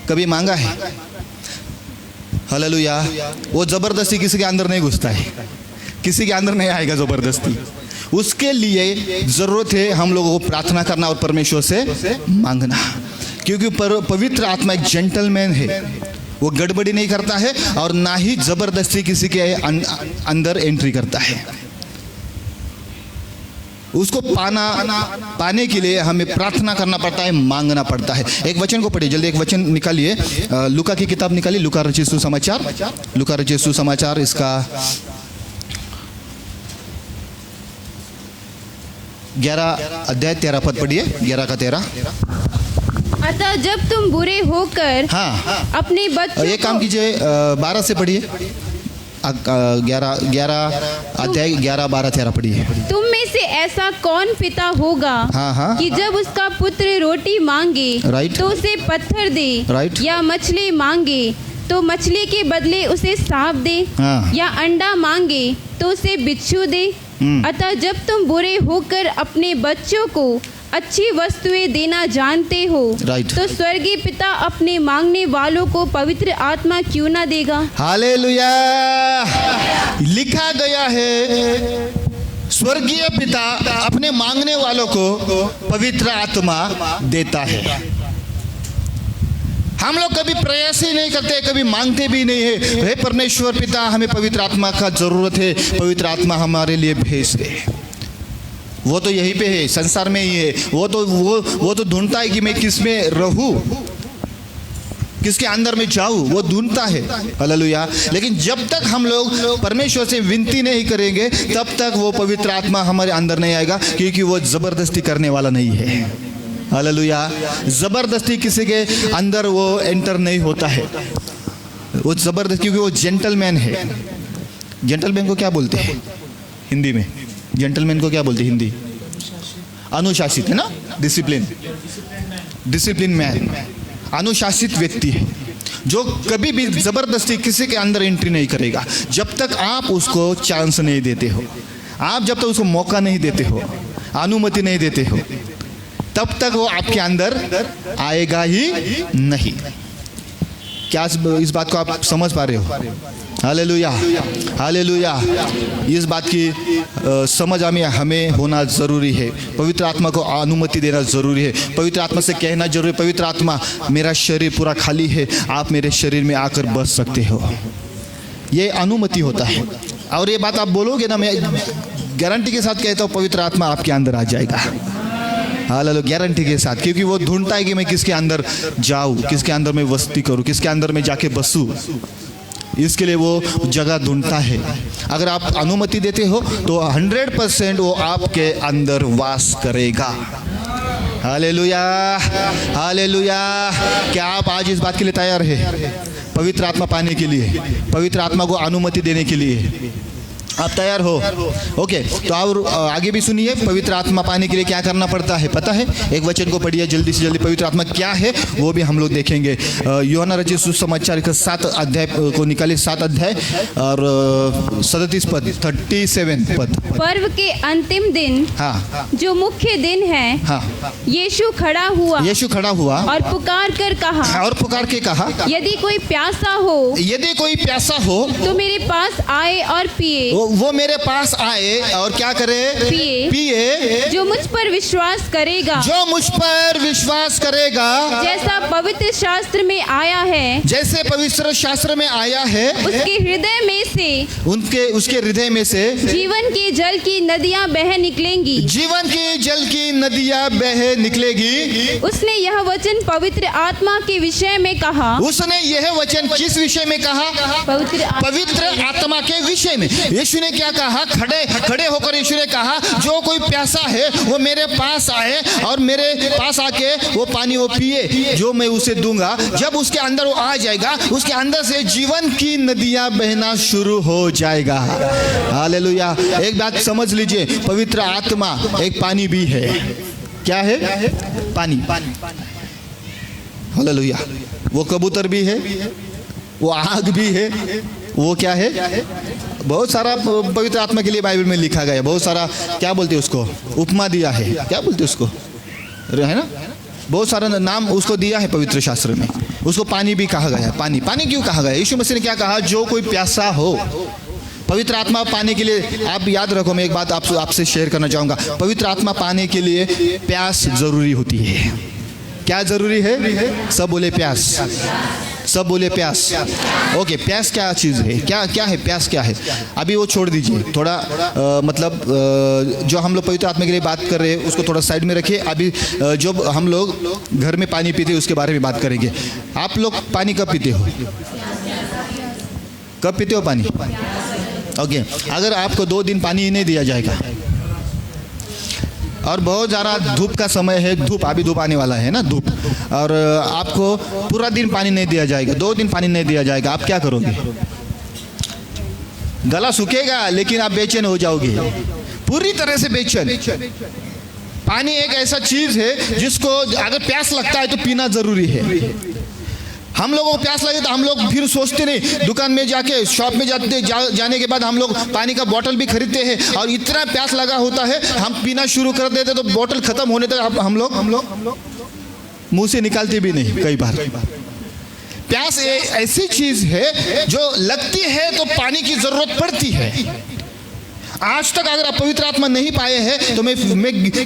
कभी मांगा है? हालेलुया। वो जबरदस्ती किसी के अंदर नहीं घुसता है, किसी के अंदर नहीं आएगा जबरदस्ती। उसके लिए जरूरत है हम लोगों को प्रार्थना करना और परमेश्वर से मांगना, क्योंकि पवित्र आत्मा एक जेंटलमैन है। वो गड़बड़ी नहीं करता है और ना ही जबरदस्ती किसी के अंदर एंट्री करता है। उसको पाने के लिए हमें प्रार्थना करना पड़ता है, मांगना पड़ता है। एक वचन को पढ़िए जल्दी, एक वचन निकालिए, लूका की किताब निकालिए, लूका रचित सुसमाचार, लूका रचित सुसमाचार, इसका 11 अध्याय 13 पद पढ़िए, 11 का 13। अतः जब तुम बुरे होकर हाँ, अपने बच्चों ये काम कीजिए, 12 से पढ़िए, 11 अध्याय 11, 12, 13 पढ़िए। तुम में से ऐसा कौन पिता होगा हाँ। कि जब उसका पुत्र रोटी मांगे राइट। तो उसे पत्थर दे, राइट। या मछली मांगे तो मछली के बदले उसे सांप दे, हाँ। या अंडा मांगे तो उसे बिच्छू दे। अतः जब तुम बुरे होकर अपने बच्चों को अच्छी वस्तुएं देना जानते हो, राइट। तो स्वर्गीय पिता अपने मांगने वालों को पवित्र आत्मा क्यों ना देगा। हालेलुया। लिखा गया है स्वर्गीय पिता अपने मांगने वालों को पवित्र आत्मा देता है। हम लोग कभी प्रयास ही नहीं करते, कभी मांगते भी नहीं है, हे परमेश्वर पिता हमें पवित्र आत्मा का जरूरत है, पवित्र आत्मा हमारे लिए भेज दे। वो तो यहीं पे है, संसार में ही है। वो तो ढूंढता है कि मैं किस में रहूं, किसके अंदर में जाऊं, वो ढूंढता है। हालेलुया। लेकिन जब तक हम लोग परमेश्वर से विनती नहीं करेंगे तब तक वो पवित्र आत्मा हमारे अंदर नहीं आएगा, क्योंकि वो जबरदस्ती करने वाला नहीं है। हालेलुया। जबरदस्ती किसी के अंदर वो एंटर नहीं होता है, वो जबरदस्ती, क्योंकि वो जेंटलमैन है। जेंटलमैन को क्या बोलते हैं हिंदी में? जेंटलमैन को क्या बोलते हैं हिंदी? अनुशासित है ना, डिसिप्लिन मैन, अनुशासित व्यक्ति है जो कभी भी जबरदस्ती किसी के अंदर एंट्री नहीं करेगा। जब तक आप उसको चांस नहीं देते हो, आप जब तक उसको मौका नहीं देते हो, अनुमति नहीं देते हो, तब तक वो आपके अंदर आएगा ही नहीं। क्या इस बात को आप समझ पा रहे हो? Hallelujah, hallelujah. इस बात की समझ हमें होना ज़रूरी है। पवित्र आत्मा को अनुमति देना ज़रूरी है। पवित्र आत्मा से कहना जरूरी है, पवित्र आत्मा मेरा शरीर पूरा खाली है, आप मेरे शरीर में आकर बस सकते हो। ये अनुमति होता है। और ये बात आप बोलोगे ना, मैं गारंटी के साथ कहता हूँ पवित्र आत्मा आपके अंदर आ जाएगा। हालेलुया, गारंटी के साथ, क्योंकि वो ढूंढता है कि मैं किसके अंदर जाऊँ, किसके अंदर मैं वस्ती करूँ, किसके अंदर मैं जाके बसूँ। इसके लिए वो जगह ढूंढता है। अगर आप अनुमति देते हो तो 100% वो आपके अंदर वास करेगा। Hallelujah, hallelujah. क्या आप आज इस बात के लिए तैयार है? पवित्र आत्मा पाने के लिए, पवित्र आत्मा को अनुमति देने के लिए आप तैयार हो? ओके, तो और आगे भी सुनिए, पवित्र आत्मा पाने के लिए क्या करना पड़ता है पता है? एक वचन को पढ़िए जल्दी से जल्दी। पवित्र आत्मा क्या है वो भी हम लोग देखेंगे। यूहन्ना रचित सुसमाचार का 7 अध्याय को निकालिए, 7 अध्याय और 37 पद, 37 पद। पर्व के अंतिम दिन, हाँ, जो मुख्य दिन है, हाँ, यीशु खड़ा हुआ और पुकार कर कहा, पुकार के कहा, यदि कोई प्यासा हो तो मेरे पास आए और पिए। वो मेरे पास आए और क्या करे? पिए। जो मुझ पर विश्वास करेगा, जैसा पवित्र शास्त्र में आया है, जैसे पवित्र शास्त्र में आया है, उसके हृदय में से जीवन के जल की नदियां बह निकलेंगी। जीवन की जल की नदियां बह निकलेगी। उसने यह वचन पवित्र आत्मा के विषय में कहा। उसने यह वचन किस विषय में कहा? पवित्र आत्मा के विषय में। यीशु ने क्या कहा? खड़े होकर यीशु ने कहा, जो कोई प्यासा है वो मेरे पास आए और मेरे पास आके वो पानी वो पिए, जो मैं उसे दूंगा। जब उसके अंदर वो आ जाएगा, उसके अंदर से जीवन की नदियां बहना शुरू हो जाएगा। हालेलुया। एक बात समझ लीजिए, पवित्र आत्मा एक पानी भी है। क्या है? पानी। हालेलुया। वो कबूतर भी है, वो आग भी है, वो क्या है? बहुत सारा पवित्र आत्मा के लिए बाइबल में लिखा गया है। बहुत सारा क्या बोलते हैं उसको? उपमा दिया है। क्या बोलते हैं उसको? है ना, बहुत सारा नाम उसको दिया है पवित्र शास्त्र में। उसको पानी भी कहा गया। पानी पानी क्यों कहा गया? यीशु मसीह ने क्या कहा? जो कोई प्यासा हो, पवित्र आत्मा पाने के लिए, आप याद रखो, मैं एक बात आपसे शेयर करना चाहूँगा। पवित्र आत्मा पाने के लिए प्यास जरूरी होती है। क्या जरूरी है? सब बोले प्यास, सब बोले प्यास। ओके, प्यास क्या चीज़ है? क्या है प्यास? क्या है? अभी वो छोड़ दीजिए थोड़ा, जो हम लोग पवित्र आत्मा के लिए बात कर रहे हैं उसको थोड़ा साइड में रखिए। अभी जो हम लोग घर में पानी पीते हैं उसके बारे में बात करेंगे। आप लोग पानी कब पीते हो? कब पीते हो पानी? ओके, अगर आपको 2 दिन पानी नहीं दिया जाएगा और बहुत ज़्यादा धूप का समय है, धूप अभी धूप आने वाला है ना, धूप, और आपको पूरा दिन पानी नहीं दिया जाएगा, 2 दिन पानी नहीं दिया जाएगा, आप क्या करोगे? गला सूखेगा, लेकिन आप बेचैन हो जाओगे, पूरी तरह से बेचैन। पानी एक ऐसा चीज़ है जिसको अगर प्यास लगता है तो पीना ज़रूरी है। हम लोगों को प्यास लगे तो हम लोग फिर सोचते नहीं, दुकान में जाके, शॉप में जाने के बाद हम लोग पानी का बोतल भी खरीदते हैं, और इतना प्यास लगा होता है हम पीना शुरू कर देते तो बोतल खत्म होने तक हम लोग मुंह से निकालते भी नहीं। कई बार प्यास ऐसी चीज है जो लगती है तो पानी की जरूरत पड़ती है। आज तक अगर आप पवित्र आत्मा नहीं पाए हैं तो मैं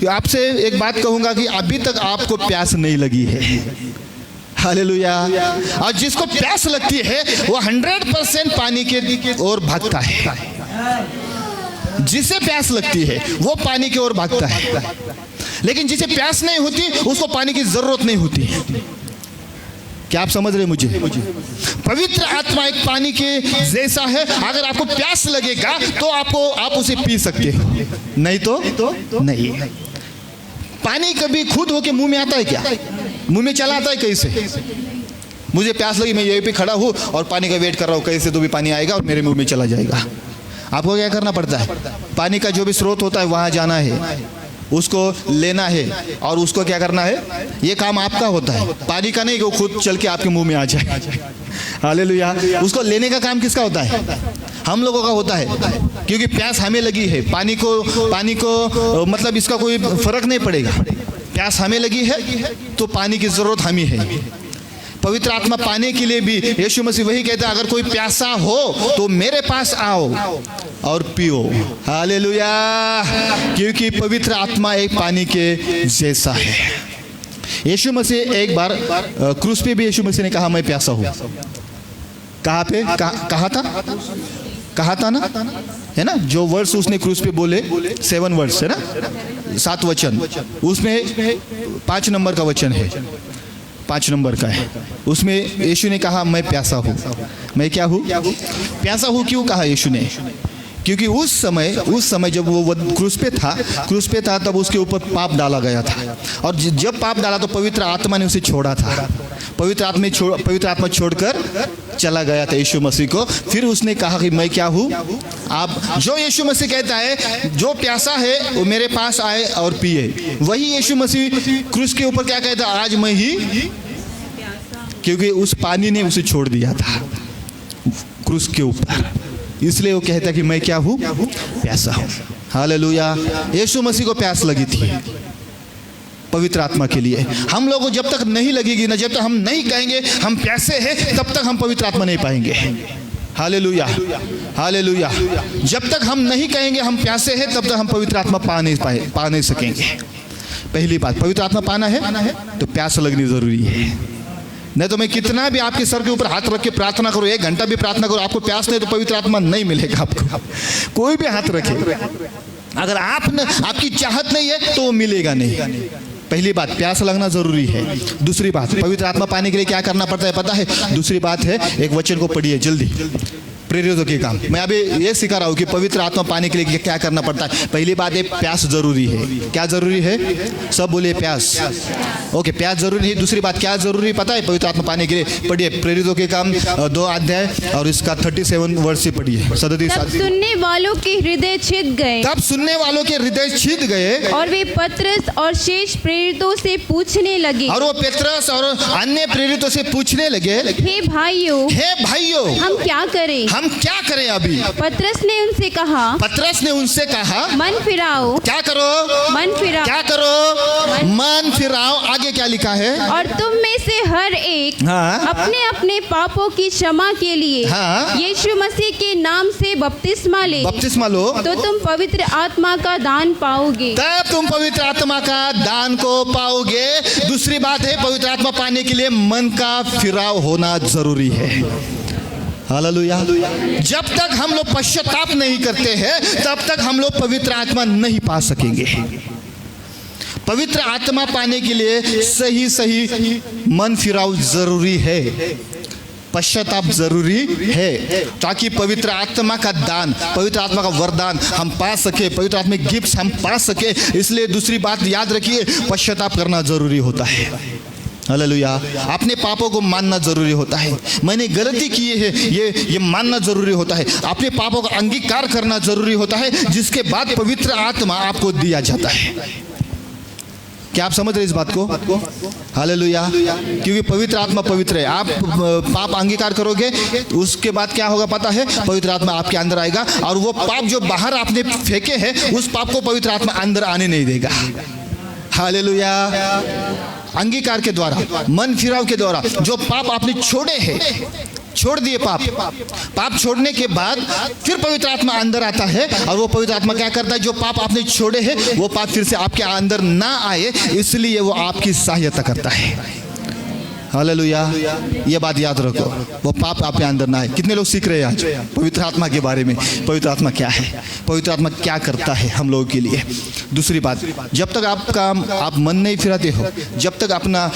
आपसे एक बात कहूंगा कि अभी तक आपको प्यास नहीं लगी है। हालेलुया। और जिसको प्यास लगती है वो 100% पानी के ओर भागता है। जिसे प्यास लगती है वो पानी की ओर भागता है, लेकिन जिसे प्यास नहीं होती उसको पानी की जरूरत नहीं होती। क्या आप समझ रहे मुझे? पवित्र आत्मा एक पानी के जैसा है। अगर आपको प्यास लगेगा तो आप उसे पी सकते हो, नहीं तो नहीं। पानी कभी खुद होके मुंह में आता है क्या? मुंह में चला आता है कैसे? मुझे प्यास लगी, मैं यहीं पे खड़ा हूँ और पानी का वेट कर रहा हूँ, कैसे तो भी पानी आएगा और मेरे मुंह में चला जाएगा। आपको क्या करना पड़ता है? पानी का जो भी स्रोत होता है वहाँ जाना है, उसको लेना है और उसको क्या करना है। ये काम आपका होता है, पानी का नहीं कि वो खुद चल के आपके मुंह में आ जाए। हालेलुया। उसको लेने का काम किसका होता है? हम लोगों का होता है, क्योंकि प्यास हमें लगी है। पानी को मतलब इसका कोई फर्क नहीं पड़ेगा। प्यास हमें लगी है तो पानी की जरूरत हमें है। पवित्र आत्मा पाने के लिए भी यीशु मसीह वही कहता है, अगर कोई प्यासा हो तो मेरे पास आओ और पियो। हालेलुया। क्योंकि पवित्र आत्मा एक पानी के जैसा है। यीशु मसीह एक बार क्रूस पे भी यीशु मसीह ने कहा मैं प्यासा हूँ। कहाँ पे कहा था ना, है ना? जो वर्ड्स उसने क्रूस पे बोले 7 वर्ड्स है ना, 7 वचन, उसमें 5 नंबर का वचन है, 5 नंबर का है। उसमें यीशु ने कहा मैं प्यासा हूँ। मैं क्या हूँ? प्यासा हूँ। क्यों कहा यीशु ने? क्योंकि उस समय जब वो क्रूस पे था तब उसके ऊपर पाप डाला गया था, और जब पाप डाला तो पवित्र आत्मा ने उसे छोड़ा था। पवित्र आत्मा छोड़कर चला गया था यीशु मसीह को। फिर उसने कहा कि मैं क्या हूँ? आप जो यीशु मसीह कहता है जो प्यासा है वो मेरे पास आए और पिए, वही यीशु मसीह क्रूस के ऊपर क्या कहता? आज मैं ही, क्योंकि उस पानी ने उसे छोड़ दिया था क्रूस के ऊपर, इसलिए वो कहता कि मैं क्या हूँ? प्यासा हूँ। हालेलुया। यीशु मसीह को प्यास लगी थी पवित्र आत्मा के लिए। हम लोगों को जब तक नहीं लगेगी ना, जब तक हम नहीं कहेंगे हम प्यासे हैं, तब तक हम पवित्र आत्मा नहीं पाएंगे। हालेलुया। हालेलुया। जब तक हम नहीं कहेंगे हम प्यासे हैं, तब तक हम पवित्र आत्मा पा नहीं सकेंगे। पहली बात, पवित्र आत्मा पाना है तो प्यास लगनी जरूरी है। नहीं तो मैं कितना भी आपके सर के ऊपर हाथ रख के प्रार्थना करूँ, 1 घंटा भी प्रार्थना करूँ, आपको प्यास नहीं तो पवित्र आत्मा नहीं मिलेगा आपको। कोई भी हाथ रखे, अगर आपकी चाहत नहीं है तो वो मिलेगा नहीं। पहली बात, प्यास लगना जरूरी है। दूसरी बात, पवित्र आत्मा पाने के लिए क्या करना पड़ता है पता है? दूसरी बात है, एक वचन को पढ़िए जल्दी, प्रेरितों के काम। मैं अभी ये सिखा रहा हूँ कि पवित्र आत्मा पाने के लिए क्या करना पड़ता है। पहली बात है, प्यास जरूरी है। क्या जरूरी है? सब बोलिए प्यास। ओके, प्यास जरूरी है। दूसरी बात क्या जरूरी पता है पवित्र आत्मा पाने के लिए? पढ़िए प्रेरितों के काम 2 अध्याय और इसका 37 वर्ष से पढ़िए। तब सुनने वालों के हृदय छिद गए, और वे पतरस और शेष प्रेरितों से पूछने लगे, और वो पतरस और अन्य प्रेरितों से पूछने लगे, हे भाइयों हम क्या करें अभी? पतरस ने उनसे कहा मन फिराओ। क्या करो? मन फिराओ। आगे क्या लिखा है? और तुम में से हर एक एक हाँ। अपने अपने पापों की क्षमा के लिए हाँ। यीशु मसीह के नाम से बपतिस्मा ले बपतिस्मा लो, तो तुम पवित्र आत्मा का दान पाओगे। तब तुम पवित्र आत्मा का दान को पाओगे। दूसरी बात है, पवित्र आत्मा पाने के लिए मन का फिराव होना जरूरी है। हालेलुया। जब तक हम लोग पश्चाताप नहीं करते हैं तब तक हम लोग पवित्र आत्मा नहीं पा सकेंगे। पवित्र आत्मा पाने के लिए सही सही मन फिराव जरूरी है, पश्चाताप जरूरी है, ताकि पवित्र आत्मा का दान, पवित्र आत्मा का वरदान हम पा सके, पवित्र आत्मा गिफ्ट्स हम पा सके। इसलिए दूसरी बात याद रखिए, पश्चाताप करना जरूरी होता है। हालेलुया। अपने पापों को मानना जरूरी होता है। मैंने गलती की है ये मानना जरूरी होता है। अपने पापों का अंगीकार करना जरूरी होता है, जिसके बाद पवित्र आत्मा आपको दिया जाता है। क्या आप समझ रहे इस बात को? हालेलुया। क्योंकि पवित्र आत्मा पवित्र है। आप पाप अंगीकार करोगे, उसके बाद क्या होगा पता है? पवित्र आत्मा आपके अंदर आएगा और वो पाप जो बाहर आपने फेंके हैं उस पाप को पवित्र आत्मा अंदर आने नहीं देगा। हालेलुया। अंगीकार के द्वारा, मन फिराव के द्वारा जो पाप आपने छोड़े हैं, छोड़ दिए पाप छोड़ने के बाद फिर पवित्र आत्मा अंदर आता है और वो पवित्र आत्मा क्या करता है? जो पाप आपने छोड़े हैं वो पाप फिर से आपके अंदर ना आए, इसलिए वो आपकी सहायता करता है। हालेलुया। ये बात याद रखो, वो पाप आपके अंदर ना आए। कितने लोग सीख रहे हैं आज पवित्र आत्मा के बारे में? पवित्र आत्मा क्या है, पवित्र आत्मा क्या करता है हम लोगों के लिए। दूसरी बात, जब तक आप मन नहीं फिराते हो, जब तक अपना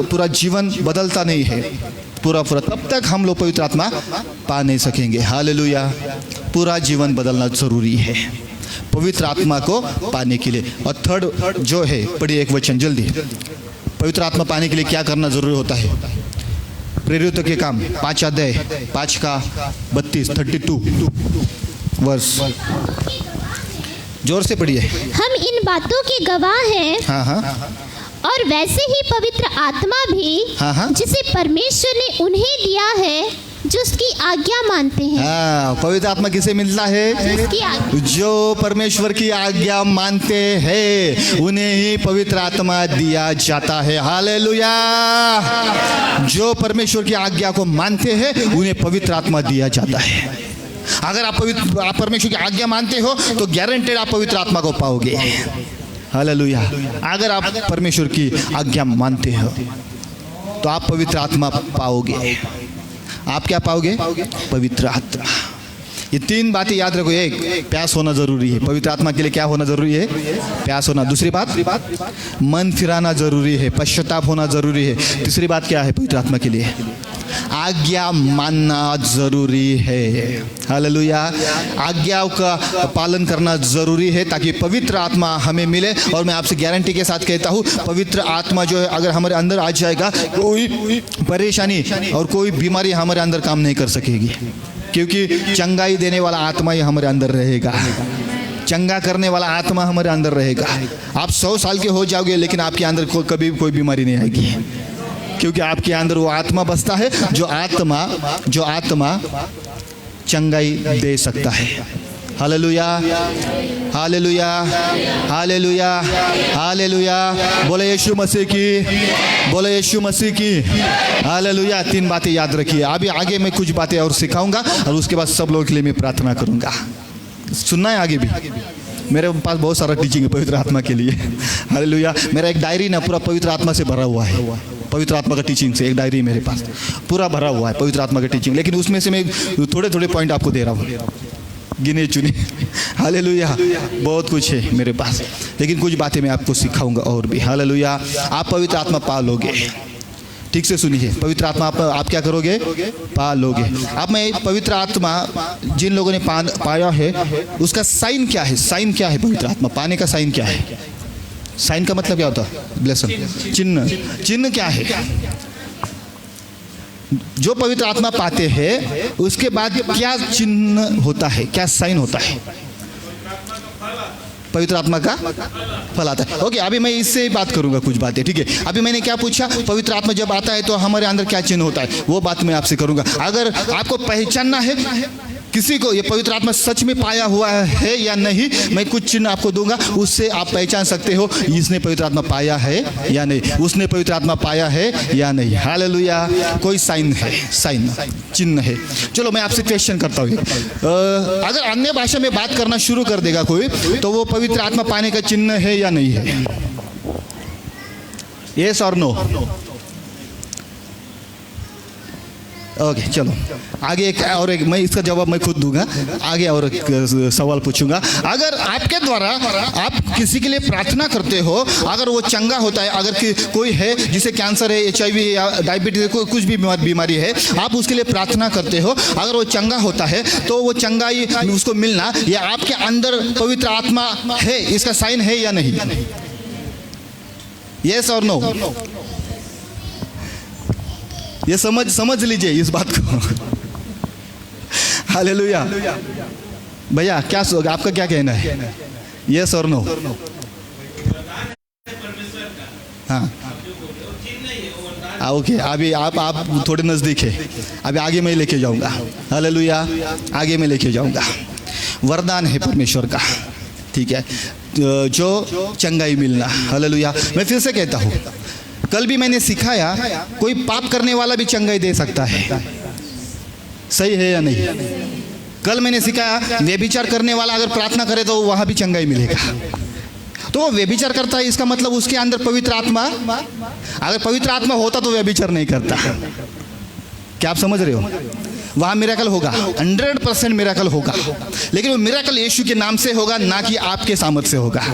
पूरा जीवन बदलता नहीं है पूरा, तब तक हम लोग पवित्र आत्मा पा नहीं सकेंगे। हालेलुया। पूरा जीवन बदलना जरूरी है पवित्र आत्मा को पाने के लिए। और थर्ड जो है, पढ़िए एक वचन जल्दी। पवित्र आत्मा पाने के लिए क्या करना जरूरी होता है? प्रेरितों के काम 5 अध्याय 5:32 वर्ष। जोर से पढ़िए। हम इन बातों के गवाह हैं। हाँ हाँ। और वैसे ही पवित्र आत्मा भी, हाँ हाँ, जिसे परमेश्वर ने उन्हें दिया है जो उसकी आज्ञा मानते हैं। हाँ, पवित्र आत्मा किसे मिलता है? उसकी आज्ञा। जो परमेश्वर की आज्ञा मानते हैं उन्हें ही पवित्र आत्मा दिया जाता है। हालेलुया। जो परमेश्वर की आज्ञा को मानते हैं उन्हें पवित्र आत्मा दिया जाता है। अगर आप परमेश्वर की आज्ञा मानते हो तो गारंटेड आप पवित्र आत्मा को पाओगे। हालेलुया। अगर आप परमेश्वर की आज्ञा मानते हो तो आप पवित्र आत्मा पाओगे। आप क्या पाओगे? पवित्र आत्मा। ये 3 बातें याद रखो। एक, प्यास होना जरूरी है। पवित्र आत्मा के लिए क्या होना जरूरी है? प्यास होना। दूसरी बात, मन फिराना जरूरी है, पश्चाताप होना जरूरी है। तीसरी बात क्या है पवित्र आत्मा के लिए? आज्ञा मानना जरूरी है। हालेलुया। आज्ञा का पालन करना जरूरी है ताकि पवित्र आत्मा हमें मिले। और मैं आपसे गारंटी के साथ कहता हूँ, पवित्र आत्मा जो है अगर हमारे अंदर आ जाएगा, कोई परेशानी और कोई बीमारी हमारे अंदर काम नहीं कर सकेगी, क्योंकि चंगाई देने वाला आत्मा ही हमारे अंदर रहेगा, चंगा करने वाला आत्मा हमारे अंदर रहेगा। आप 100 साल के हो जाओगे लेकिन आपके अंदर कभी कोई बीमारी नहीं आएगी, क्योंकि आपके अंदर वो आत्मा बसता है जो आत्मा चंगाई दे सकता है। हालेलुया। हालेलुया। हालेलुया। हालेलुया। बोले यीशु मसीह की, बोले यीशु मसीह की। हालेलुया। 3 बातें याद रखिए। अभी आगे मैं कुछ बातें और सिखाऊंगा और उसके बाद सब लोगों के लिए मैं प्रार्थना करूंगा। सुनना है आगे भी? मेरे पास बहुत सारा टीचिंग है पवित्र आत्मा के लिए। हालेलुया। मेरा एक डायरी ना पूरा पवित्र आत्मा से भरा हुआ है। पवित्र आत्मा का टीचिंग से एक डायरी मेरे पास पूरा भरा हुआ है पवित्र आत्मा का टीचिंग। लेकिन उसमें से मैं थोड़े पॉइंट आपको दे रहा हूँ, गिने चुने। हालेलुया। बहुत कुछ है मेरे पास, लेकिन कुछ बातें मैं आपको सिखाऊंगा और भी। हालेलुया। आप पवित्र आत्मा पा लोगे। ठीक से सुनिए, पवित्र आत्मा आप क्या करोगे? पा लोगे। अब मैं पवित्र आत्मा जिन लोगों ने पाया है उसका साइन क्या है? साइन क्या है पवित्र आत्मा पाने का? साइन क्या है? साइन का मतलब क्या होता है? ब्लेसन, चिन्ह। चिन्ह क्या है? जो पवित्र आत्मा पाते हैं उसके बाद क्या चिन्ह होता है, क्या साइन होता है? पवित्र आत्मा का फल आता है। ओके, अभी मैं इससे बात करूंगा कुछ बातें। ठीक है, अभी मैंने क्या पूछा? पवित्र आत्मा जब आता है तो हमारे अंदर क्या चिन्ह होता है, वो बात मैं आपसे करूंगा। अगर आपको पहचानना है किसी को ये पवित्र आत्मा सच में पाया हुआ है या नहीं, मैं कुछ चिन्ह आपको दूंगा, उससे आप पहचान सकते हो इसने पवित्र आत्मा पाया है या नहीं, उसने पवित्र आत्मा पाया है या नहीं। हालेलुया। कोई साइन है, साइन चिन्ह है। चलो मैं आपसे क्वेश्चन करता हूँ, अगर अन्य भाषा में बात करना शुरू कर देगा कोई, तो वो पवित्र आत्मा पाने का चिन्ह है या नहीं है? यस और नो? ओके चलो आगे एक मैं इसका जवाब मैं खुद दूंगा। आगे और एक सवाल पूछूंगा। अगर आपके द्वारा आप किसी के लिए प्रार्थना करते हो, अगर वो चंगा होता है, अगर कोई है जिसे कैंसर है, HIV या डायबिटीज कुछ भी बीमारी है, आप उसके लिए प्रार्थना करते हो, अगर वो चंगा होता है तो वो चंगाई उसको मिलना ये आपके अंदर पवित्र आत्मा है, इसका साइन है या नहीं? यस और नो? ये समझ लीजिए इस बात को। हालेलुया। भैया क्या आपका क्या कहना है? यस और नो? हाँ ओके, अभी आप थोड़े नज़दीक है, अभी आगे मैं लेके जाऊंगा। हालेलुया, आगे मैं लेके जाऊंगा। वरदान है परमेश्वर का, ठीक है, जो चंगाई मिलना। हालेलुया। मैं फिर से कहता हूँ, कल भी मैंने सिखाया कोई पाप करने वाला भी चंगाई दे सकता है, सही है या नहीं? कल मैंने सिखाया व्यभिचार करने वाला अगर प्रार्थना करे तो वहां भी चंगाई मिलेगा। तो वो व्यभिचार करता है, इसका मतलब उसके अंदर पवित्र आत्मा, अगर पवित्र आत्मा होता तो व्यभिचार नहीं करता। क्या आप समझ रहे हो? वहां मिरेकल होगा, 100% मिरेकल होगा, लेकिन वो मिरेकल यीशु के नाम से होगा, ना कि आपके सामर्थ्य से होगा।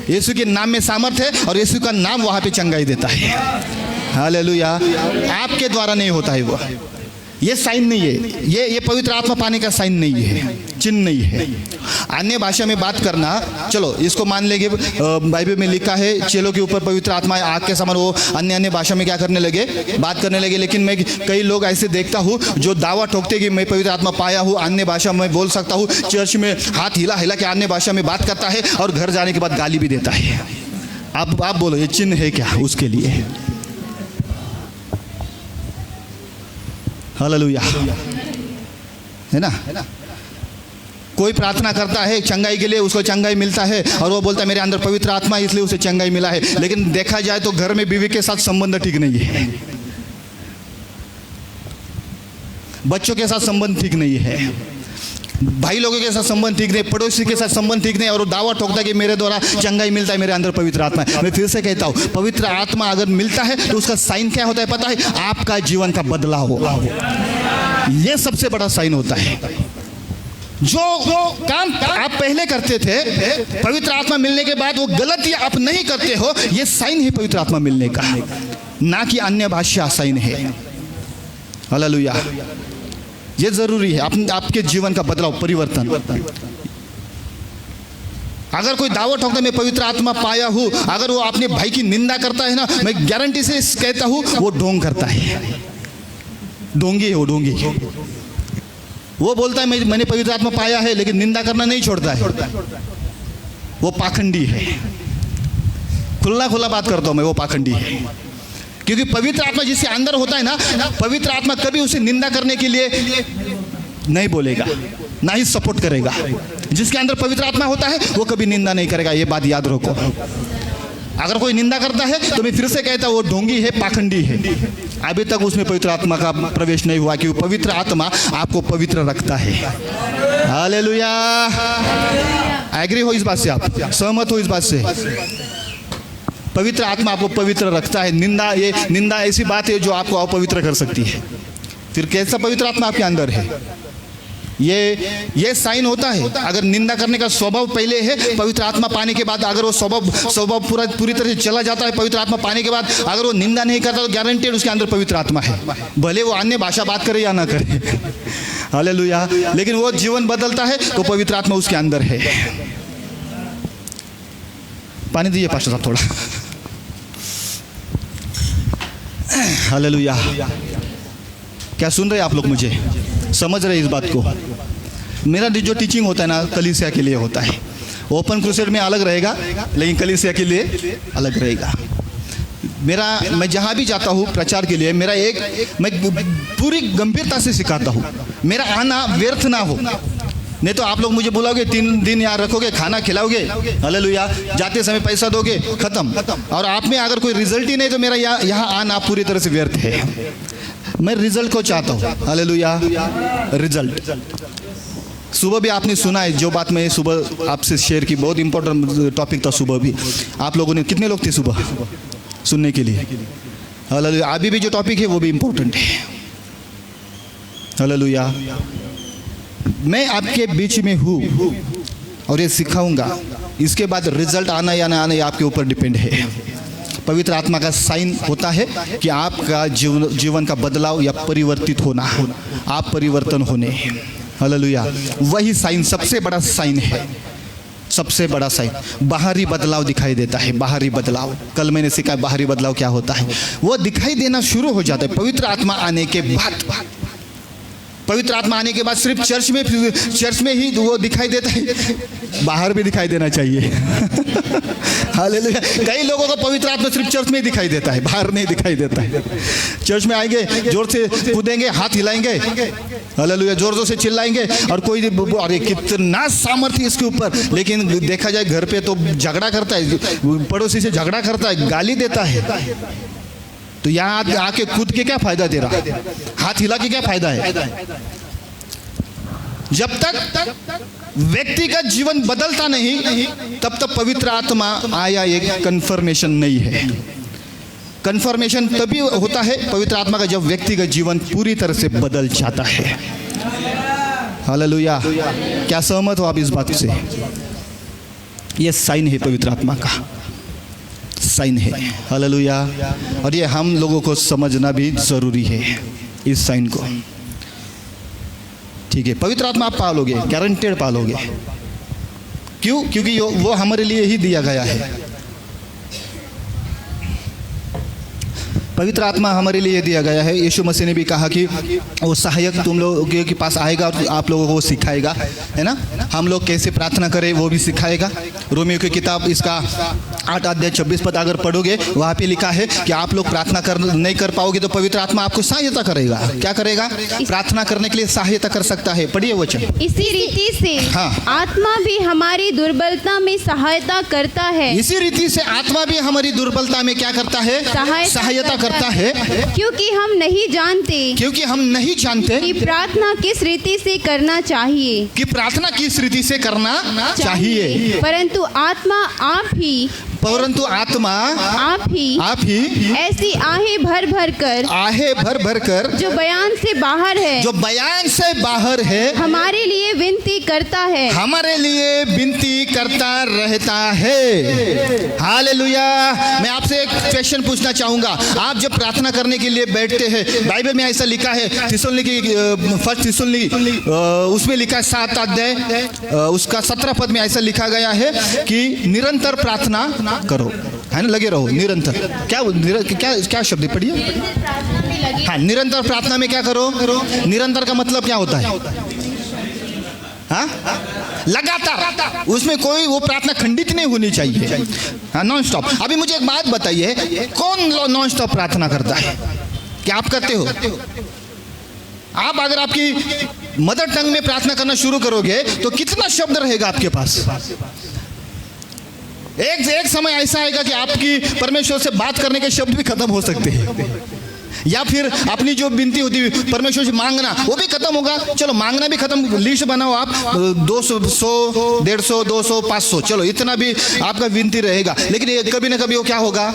यीशु के नाम में सामर्थ है और यीशु का नाम वहां पे चंगाई देता है। हालेलुया। आपके द्वारा नहीं होता है वो, ये साइन नहीं है, ये पवित्र आत्मा पाने का साइन नहीं है, चिन्ह नहीं है। अन्य भाषा में बात करना, चलो इसको मान लेंगे, बाइबल में लिखा है चेलों के ऊपर पवित्र आत्मा आग के समान, वो अन्य भाषा में क्या करने लगे, बात करने लगे। लेकिन मैं कई लोग ऐसे देखता हूँ जो दावा ठोकते कि मैं पवित्र आत्मा पाया हूँ, अन्य भाषा में बोल सकता हूँ, चर्च में हाथ हिला हिला के अन्य भाषा में बात करता है और घर जाने के बाद गाली भी देता है। आप बोलो ये चिन्ह है क्या उसके लिए? हालेलुया, है ना? कोई प्रार्थना करता है चंगाई के लिए, उसको चंगाई मिलता है और वो बोलता है मेरे अंदर पवित्र आत्मा इसलिए उसे चंगाई मिला है, लेकिन देखा जाए तो घर में बीवी के साथ संबंध ठीक नहीं है, बच्चों के साथ संबंध ठीक नहीं है, भाई लोगों के साथ संबंध ठीक नहीं, पड़ोसी के साथ संबंध ठीक नहीं, और वो दावा ठोकता है कि मेरे द्वारा चंगाई मिलता है, मेरे अंदर पवित्र आत्मा है। मैं फिर से कहता हूँ, पवित्र आत्मा अगर मिलता है तो उसका साइन क्या होता है पता है? आपका जीवन का बदलाव हो, ये सबसे बड़ा साइन होता है। जो काम आप पहले करते थे, पवित्र आत्मा मिलने के बाद वो गलती आप नहीं करते हो, ये साइन है पवित्र आत्मा मिलने का, ना कि अन्य भाषा साइन है। हालेलुया। ये जरूरी है, आपके जीवन का बदलाव, परिवर्तन। अगर कोई दावा ठोकता है मैं पवित्र आत्मा पाया हूं, अगर वो अपने भाई की निंदा करता है ना, मैं गारंटी से कहता हूं वो ढोंग करता है, ढोंगी है वो, ढोंगी। वो बोलता है मैंने पवित्र आत्मा पाया है, लेकिन निंदा करना नहीं छोड़ता है, वो पाखंडी है। खुला खुला बात करता हूं मैं, वो पाखंडी है। क्योंकि पवित्र आत्मा जिसके अंदर होता है ना, पवित्र आत्मा कभी उसे निंदा करने के लिए नहीं बोलेगा, ना ही सपोर्ट करेगा। जिसके अंदर पवित्र आत्मा होता है वो कभी निंदा नहीं करेगा, ये बात याद रखो। अगर कोई निंदा करता है तो मैं फिर से कहता हूँ वो ढोंगी है, पाखंडी है। अभी तक उसमें पवित्र आत्मा का प्रवेश नहीं हुआ, क्योंकि पवित्र आत्मा आपको पवित्र रखता है। हालेलुया। एग्री हो इस बात से? आप सहमत हो इस बात से? पवित्र आत्मा आपको पवित्र रखता है। निंदा ऐसी बात है जो आपको अपवित्र कर सकती है। फिर कैसा पवित्र आत्मा आपके अंदर है? ये साइन होता है। अगर निंदा करने का स्वभाव पहले है, पवित्र आत्मा पाने के बाद अगर वो स्वभाव पूरी तरह से चला जाता है, पवित्र आत्मा पाने के बाद अगर वो निंदा नहीं करता तो गारंटेड उसके अंदर पवित्र आत्मा है, भले वो अन्य भाषा बात करे या ना करे। हालेलुया। लेकिन वो जीवन बदलता है तो पवित्र आत्मा उसके अंदर है। पानी दीजिए पास्टर साहब थोड़ा। हालेलुया। क्या सुन रहे हैं आप लोग? मुझे समझ रहे इस बात को? मेरा जो टीचिंग होता है ना, कलीसिया के लिए होता है। ओपन क्रूसेड में अलग रहेगा, लेकिन कलीसिया के लिए अलग रहेगा। मैं जहाँ भी जाता हूँ प्रचार के लिए, मैं पूरी गंभीरता से सिखाता हूँ, मेरा आना व्यर्थ ना हो। नहीं तो आप लोग मुझे बुलाओगे, 3 दिन यहाँ रखोगे, खाना खिलाओगे, हालेलुया, जाते समय पैसा दोगे, खत्म, और आप में अगर कोई रिजल्ट ही नहीं तो मेरा यहाँ आना पूरी तरह से व्यर्थ है। मैं रिजल्ट को चाहता हूँ, हालेलुया, रिजल्ट। सुबह भी आपने सुना है जो बात मैं सुबह आपसे शेयर की, बहुत इंपॉर्टेंट टॉपिक था सुबह भी। आप लोगों ने, कितने लोग थे सुबह सुनने के लिए? हालेलुया। अभी भी जो टॉपिक है वो भी इंपॉर्टेंट है, हालेलुया। मैं आपके बीच में हूँ और ये सिखाऊंगा, इसके बाद रिजल्ट आना या ना आना ये आपके ऊपर डिपेंड है। पवित्र आत्मा का साइन होता है कि आपका जीवन का बदलाव या परिवर्तित होना, आप परिवर्तन होने, हालेलुया। वही साइन सबसे बड़ा साइन है, सबसे बड़ा साइन। बाहरी बदलाव दिखाई देता है, बाहरी बदलाव। कल मैंने सीखा बाहरी बदलाव क्या होता है, वो दिखाई देना शुरू हो जाता है पवित्र आत्मा आने के बाद। पवित्र आत्मा आने के बाद सिर्फ चर्च में ही वो दिखाई देता है, बाहर भी दिखाई देना चाहिए। हालेलुया। कई लोगों को पवित्र आत्मा सिर्फ चर्च में ही दिखाई देता है, बाहर नहीं दिखाई देता है। चर्च में आएंगे, जोर से कूदेंगे, हाथ हिलाएंगे, हालेलुया, जोर जोर से चिल्लाएंगे, और कोई अरे कितना सामर्थ्य इसके ऊपर, लेकिन देखा जाए घर पे तो झगड़ा करता है, पड़ोसी से झगड़ा करता है, गाली देता है। तो यहाँ आके कूद के क्या फायदा दे रहा, हाथ हिला के क्या फायदा है? जब तक व्यक्ति का जीवन बदलता नहीं तब तक पवित्र आत्मा आया एक कंफर्मेशन नहीं है। कंफर्मेशन तभी होता है पवित्र आत्मा का जब व्यक्ति का जीवन पूरी तरह से बदल जाता है। हालेलुया। क्या सहमत हो आप इस बात से? यह साइन है पवित्र आत्मा का, साइन है, हालेलुया। और ये हम लोगों को समझना भी जरूरी है इस साइन को, ठीक है। पवित्र आत्मा आप पालोगे, गारंटेड पालोगे। क्यों? क्योंकि वो हमारे लिए ही दिया गया है। पवित्र आत्मा हमारे लिए दिया गया है। यीशु मसीह ने भी कहा कि वो सहायक तुम लोगों के पास आएगा और आप लोगों को वो सिखाएगा, है ना। हम लोग कैसे प्रार्थना करें वो भी सिखाएगा। रोमियो की किताब इसका 8 अध्याय 26 पद अगर पढ़ोगे, वहाँ पे लिखा है कि आप लोग प्रार्थना नहीं कर पाओगे तो पवित्र आत्मा आपको सहायता करेगा। क्या करेगा? प्रार्थना करने के लिए सहायता कर सकता है। पढ़िए वचन। इसी रीति से आत्मा भी हमारी दुर्बलता में सहायता करता है। इसी रीति से आत्मा भी हमारी दुर्बलता में क्या करता है? सहायता करता है। क्योंकि हम नहीं जानते कि प्रार्थना किस रीति से करना चाहिए, परंतु आत्मा आप ही ऐसी आहें भर भर कर जो बयान से बाहर है हमारे लिए विनती करता रहता है। हालेलुया। मैं आपसे एक क्वेश्चन पूछना चाहूंगा। आप जब प्रार्थना करने के लिए बैठते हैं, बाइबल में ऐसा लिखा है, फर्स्ट थिस्सलुनीकी उसमें लिखा है 7 अध्याय उसका 17 पद में ऐसा लिखा गया है कि निरंतर प्रार्थना करो, है ना, लगे रहो निरंतर। क्या शब्द पढ़िए। हाँ, निरंतर प्रार्थना में क्या करो? निरंतर का मतलब क्या होता है? हाँ, लगातार, उसमें कोई वो प्रार्थना खंडित नहीं होनी चाहिए। हाँ, नॉन स्टॉप। अभी मुझे एक बात बताइए, कौन नॉन स्टॉप प्रार्थना करता है? क्या आप करते हो? आप अगर आपकी मदर टंग में प्रार्थना करना शुरू करोगे तो कितना शब्द रहेगा आपके पास? एक समय ऐसा आएगा कि आपकी परमेश्वर से बात करने के शब्द भी खत्म हो सकते हैं, या फिर अपनी जो विनती होती है परमेश्वर से मांगना वो भी खत्म होगा। चलो मांगना भी खत्म, लिस्ट बनाओ आप 200, 100, 150, 200, 500, चलो इतना भी आपका विनती रहेगा, लेकिन कभी ना कभी वो क्या होगा?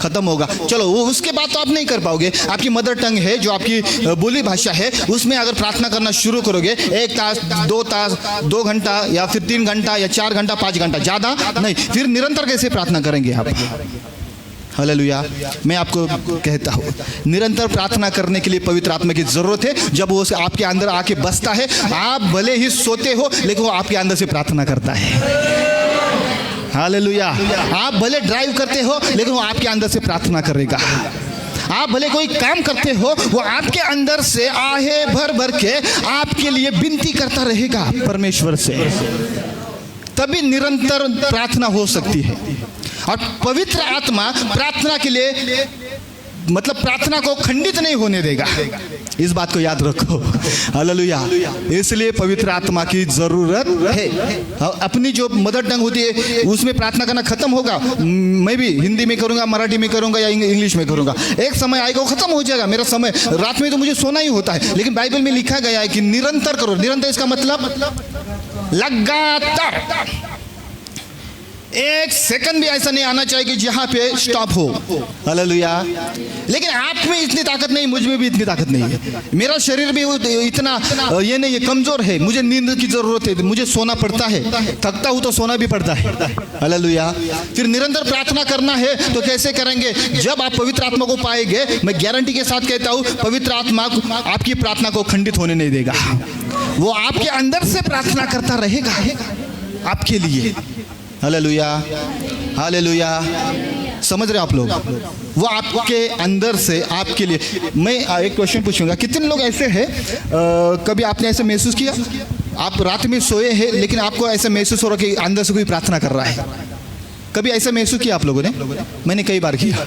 खत्म होगा। चलो वो उसके बाद तो आप नहीं कर पाओगे। आपकी मदर टंग है, जो आपकी बोली भाषा है, उसमें अगर प्रार्थना करना शुरू करोगे 1 तास, 2 तास, 2 घंटा या फिर 3 घंटा या 4 घंटा, 5 घंटा, ज़्यादा नहीं, फिर निरंतर कैसे प्रार्थना करेंगे आप? हालेलुया। मैं आपको कहता हूँ, निरंतर प्रार्थना करने के लिए पवित्र आत्मा की जरूरत है। जब वो आपके अंदर आके बसता है, आप भले ही सोते हो लेकिन वो आपके अंदर से प्रार्थना करता है। हालेलुया। आप भले ड्राइव करते हो लेकिन वो आपके अंदर से प्रार्थना करेगा। आप भले कोई काम करते हो, वो आपके अंदर से आहे भर भर के आपके लिए विनती करता रहेगा परमेश्वर से। तभी निरंतर प्रार्थना हो सकती है। और पवित्र आत्मा प्रार्थना के लिए मतलब प्रार्थना को खंडित नहीं होने देगा। इस बात को याद रखो। हालेलुया। इसलिए पवित्र आत्मा की जरूरत है। अपनी जो मदर टंग होती है उसमें प्रार्थना करना खत्म होगा। मैं भी हिंदी में करूंगा, मराठी में करूंगा या इंग्लिश में करूंगा, एक समय आएगा वो खत्म हो जाएगा मेरा समय। रात में तो मुझे सोना ही होता है, लेकिन बाइबल में लिखा गया है कि निरंतर करो। निरंतर इसका मतलब लगातार। एक सेकंड भी ऐसा नहीं आना चाहिए कि जहां पे स्टॉप हो। हालेलुया। लेकिन आप में इतनी ताकत नहीं, मुझ में भी इतनी ताकत नहीं है। मेरा शरीर भी इतना ये नहीं है, कमजोर है। मुझे नींद की जरूरत है, मुझे सोना पड़ता है, थकता हूं तो सोना भी पड़ता है। हालेलुया। फिर निरंतर प्रार्थना करना है तो कैसे करेंगे? जब आप पवित्र आत्मा को पाएंगे, मैं गारंटी के साथ कहता हूं, पवित्र आत्मा आपकी प्रार्थना को खंडित होने नहीं देगा। वो आपके अंदर से प्रार्थना करता रहेगा आपके लिए। Hallelujah, hallelujah. समझ रहे आप लोग? वो आपके अंदर से आपके लिए। मैं एक क्वेश्चन पूछूंगा, कितने लोग ऐसे हैं कभी आपने ऐसे महसूस किया, आप रात में सोए हैं लेकिन आपको ऐसा महसूस हो रहा कि अंदर से कोई प्रार्थना कर रहा है? कभी ऐसा महसूस किया आप लोगों ने? मैंने कई बार किया,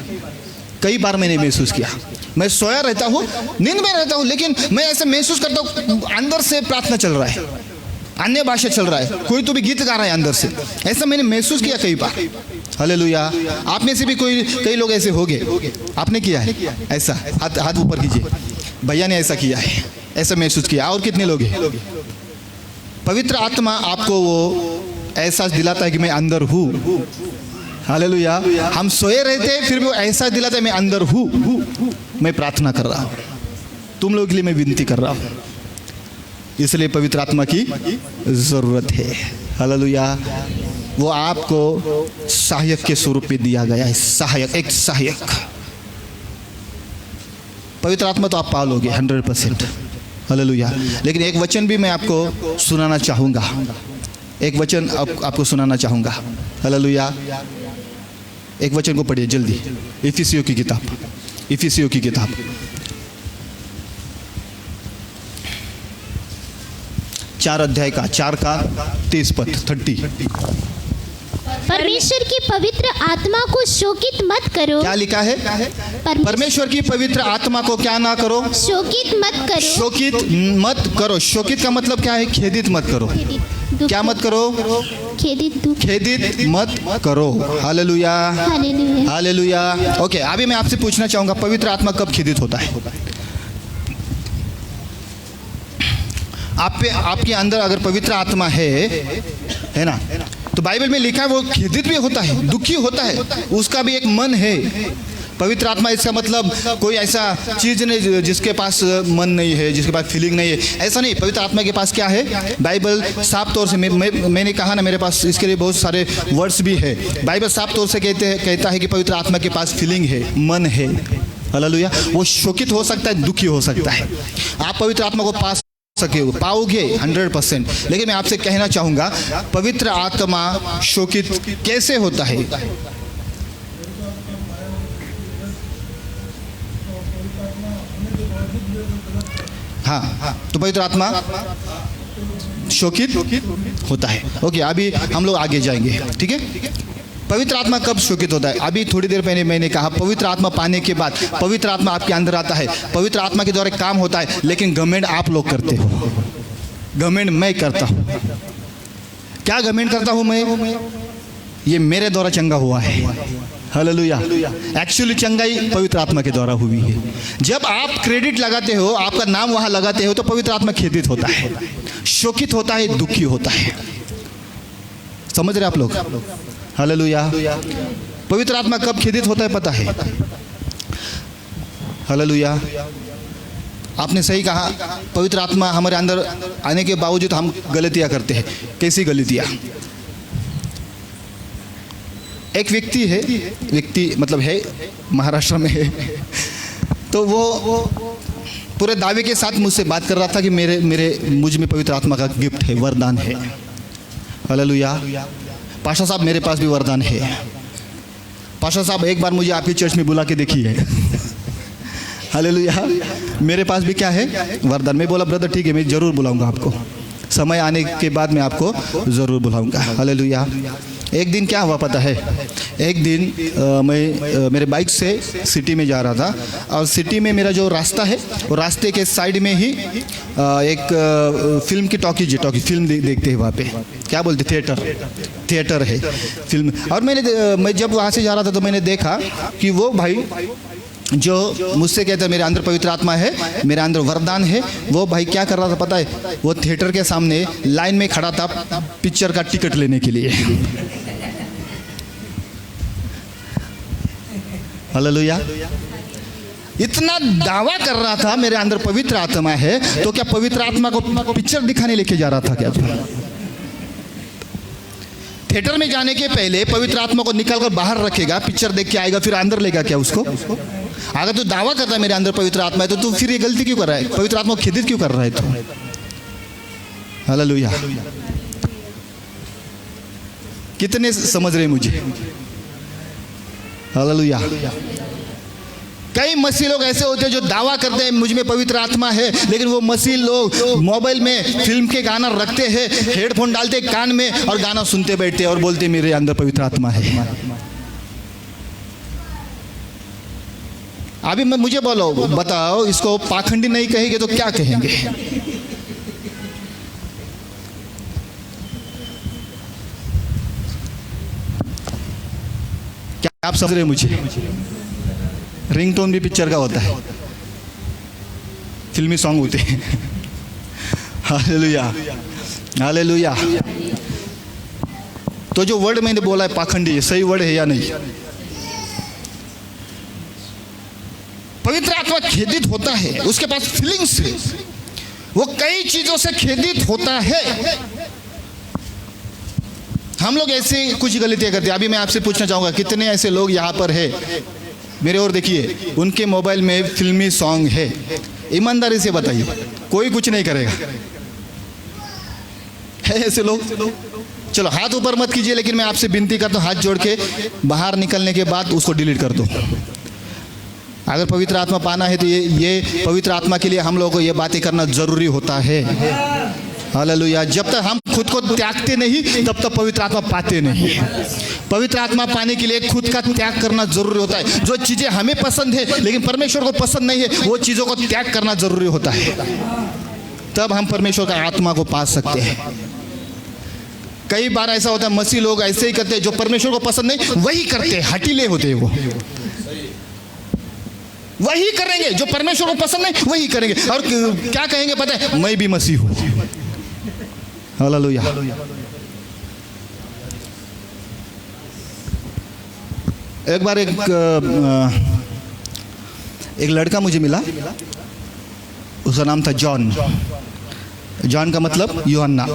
कई बार मैंने महसूस किया। मैं सोया रहता हूँ, नींद में रहता हूँ, लेकिन मैं ऐसा महसूस करता हूँ अंदर से प्रार्थना चल रहा है, अन्य भाषा चल रहा है, कोई तो भी गीत गा रहा है अंदर से। ऐसा मैंने महसूस किया कई बार। हालेलुया। आप में से भी कई लोग ऐसे हो गए, आपने किया है ऐसा? हाथ ऊपर कीजिए। भैया ने ऐसा किया है, ऐसा महसूस किया। और कितने लोग हैं? पवित्र आत्मा आपको वो एहसास दिलाता है कि मैं अंदर हूँ। हालेलुया। हम सोए रहते हैं फिर भी वो एहसास दिलाता है मैं अंदर हूँ, मैं प्रार्थना कर रहा हूँ, तुम लोगों के लिए मैं विनती कर रहा हूँ। इसलिए पवित्र आत्मा की जरूरत है। हालेलुया। वो आपको सहायक के स्वरूप में दिया गया है। सहायक, एक सहायक। पवित्र आत्मा तो आप पालोगे 100%। हालेलुया। लेकिन एक वचन भी मैं आपको सुनाना चाहूँगा, एक वचन आपको सुनाना चाहूँगा। हालेलुया। एक वचन को पढ़िए जल्दी। इफिसियों की किताब, इफिसियों की किताब 4 अध्याय का 4 का 30 पद 30। परमेश्वर की पवित्र आत्मा को शोकित मत करो। क्या लिखा है? परमेश्वर की पवित्र आत्मा को क्या ना करो? शोकित मत करो। शोकित मत करो। शोकित का मतलब क्या है? खेदित मत करो। क्या मत करो? खेदित मत करो। Hallelujah, hallelujah, hallelujah. ओके, अभी मैं आपसे पूछना चाहूंगा, पवित्र आत्मा कब खेदित होता है? आपके अंदर अगर पवित्र आत्मा है ना, तो बाइबल में लिखा है वो खेदित भी होता है, दुखी होता है, उसका भी एक मन है। पवित्र आत्मा इसका मतलब कोई ऐसा चीज नहीं जिसके पास मन नहीं है, जिसके पास फीलिंग नहीं है, ऐसा नहीं। पवित्र आत्मा के पास क्या है? बाइबल साफ तौर से मैंने कहा ना, मेरे पास इसके लिए बहुत सारे वर्ड्स भी है। बाइबल साफ तौर से कहता है कि पवित्र आत्मा के पास फीलिंग है, मन है। हालेलुया। वो शोकित हो सकता है, दुखी हो सकता है। आप पवित्र आत्मा को पाओगे 100%। लेकिन मैं आपसे कहना चाहूंगा, पवित्र आत्मा शोकित कैसे होता है? हाँ, तो पवित्र आत्मा शोकित होता है। ओके, अभी हम लोग आगे जाएंगे, ठीक है? पवित्र आत्मा कब शोकित होता है? अभी थोड़ी देर पहले मैंने कहा, पवित्र आत्मा पाने के बाद पवित्र आत्मा आपके अंदर आता है, पवित्र आत्मा के द्वारा काम होता है। लेकिन घमंड आप लोग करते हो, घमंड मैं करता हूँ। क्या घमंड करता हूँ मैं? ये मेरे द्वारा चंगा हुआ है। हालेलुया। एक्चुअली चंगाई पवित्र आत्मा के द्वारा हुई है। जब आप क्रेडिट लगाते हो, आपका नाम वहां लगाते हो, तो पवित्र आत्मा खेदित होता है, शोकित होता है, दुखी होता है। समझ रहे आप लोग? हालेलुया। पवित्र आत्मा कब खेदित होता है पता है? हालेलुया। आपने सही कहा, पवित्र आत्मा हमारे अंदर आने के बावजूद हम गलतियां करते हैं। कैसी गलतियां? एक व्यक्ति मतलब है, महाराष्ट्र में है, तो वो पूरे दावे के साथ मुझसे बात कर रहा था कि मुझ में पवित्र आत्मा का गिफ्ट है, वरदान है। हालेलुया। पाशा साहब, मेरे पास भी वरदान है। पाशा साहब, एक बार मुझे आपकी चर्च में बुला के देखिए। हालेलुया। मेरे पास भी क्या है? वरदान। मैं बोला, ब्रदर ठीक है, मैं जरूर बुलाऊंगा आपको, समय आने के बाद मैं आपको जरूर बुलाऊंगा। हालेलुया। एक दिन क्या हुआ पता है, एक दिन मैं मेरे बाइक से सिटी में जा रहा था और सिटी में मेरा जो रास्ता है वो रास्ते के साइड में ही एक फिल्म की टॉकीज फिल्म देखते हैं वहाँ पे, क्या बोलते, थिएटर है फिल्म। और मैं जब वहाँ से जा रहा था तो मैंने देखा कि वो भाई जो मुझसे कहता है मेरे अंदर पवित्र आत्मा है, मेरे अंदर वरदान है, वो भाई क्या कर रहा था पता है, वो थिएटर के सामने लाइन में खड़ा था पिक्चर का टिकट लेने के लिए। हालेलुया। इतना दावा कर रहा था मेरे अंदर पवित्र आत्मा है, तो क्या पवित्र आत्मा को पिक्चर दिखाने लेके जा रहा था क्या? थिएटर में जाने के पहले पवित्र आत्मा को निकाल कर बाहर रखेगा, पिक्चर देख के आएगा, फिर अंदर लेगा क्या उसको? अगर तू दावा करता है मेरे अंदर पवित्र आत्मा है, तो तू फिर ये गलती क्यों कर रहा है? पवित्र आत्मा को खिदित क्यों कर रहा है तू? हालेलुया। कितने समझ रहे मुझे? हालेलुया। कई मसीह लोग ऐसे होते हैं जो दावा करते हैं मुझ में पवित्र आत्मा है, लेकिन वो मसीह लोग मोबाइल में फिल्म के गाना रखते हैं, हेडफोन डालते कान में और गाना सुनते बैठते हैं और बोलते मेरे अंदर पवित्र आत्मा है। अभी मुझे बोलो, बताओ, इसको पाखंडी नहीं कहेंगे तो क्या कहेंगे? क्या आप समझ रहे मुझे? रिंगटोन भी पिक्चर का होता है, फिल्मी सॉन्ग होते हैं। Hallelujah, hallelujah. तो जो वर्ड मैंने बोला है पाखंडी, सही वर्ड है या नहीं? पवित्र आत्मा खेदित होता है, उसके पास फीलिंग्स है, वो कई चीजों से खेदित होता है। हम लोग ऐसे कुछ गलतियां करते हैं। अभी मैं आपसे पूछना चाहूंगा, कितने ऐसे लोग यहाँ पर है, मेरे और देखिए, उनके मोबाइल में फिल्मी सॉन्ग है? ईमानदारी से बताइए, कोई कुछ नहीं करेगा। है ऐसे लोग? चलो हाथ ऊपर मत कीजिए, लेकिन मैं आपसे विनती करता हूं, हाथ जोड़ के बाहर निकलने के बाद उसको डिलीट कर दो। अगर पवित्र आत्मा पाना है तो ये पवित्र आत्मा के लिए हम लोगों को ये बातें करना जरूरी होता है। हालेलुया। जब तक हम खुद को त्यागते नहीं, तब तक पवित्र आत्मा पाते नहीं। पवित्र आत्मा पाने के लिए खुद का त्याग करना जरूरी होता है। जो चीजें हमें पसंद है लेकिन परमेश्वर को पसंद नहीं है, वो चीजों को त्याग करना जरूरी होता है, तब हम परमेश्वर का आत्मा को पा सकते हैं। कई बार ऐसा होता है, मसीह लोग ऐसे ही करते हैं, जो परमेश्वर को पसंद नहीं वही करते हैं, हठीले होते हैं, वो वही करेंगे, जो परमेश्वर को पसंद नहीं वही करेंगे। और क्या कहेंगे पता है? मैं भी मसीह हूं। हालेलुया। एक बार एक लड़का मुझे मिला, उसका नाम था जॉन। जॉन का मतलब यूहन्ना।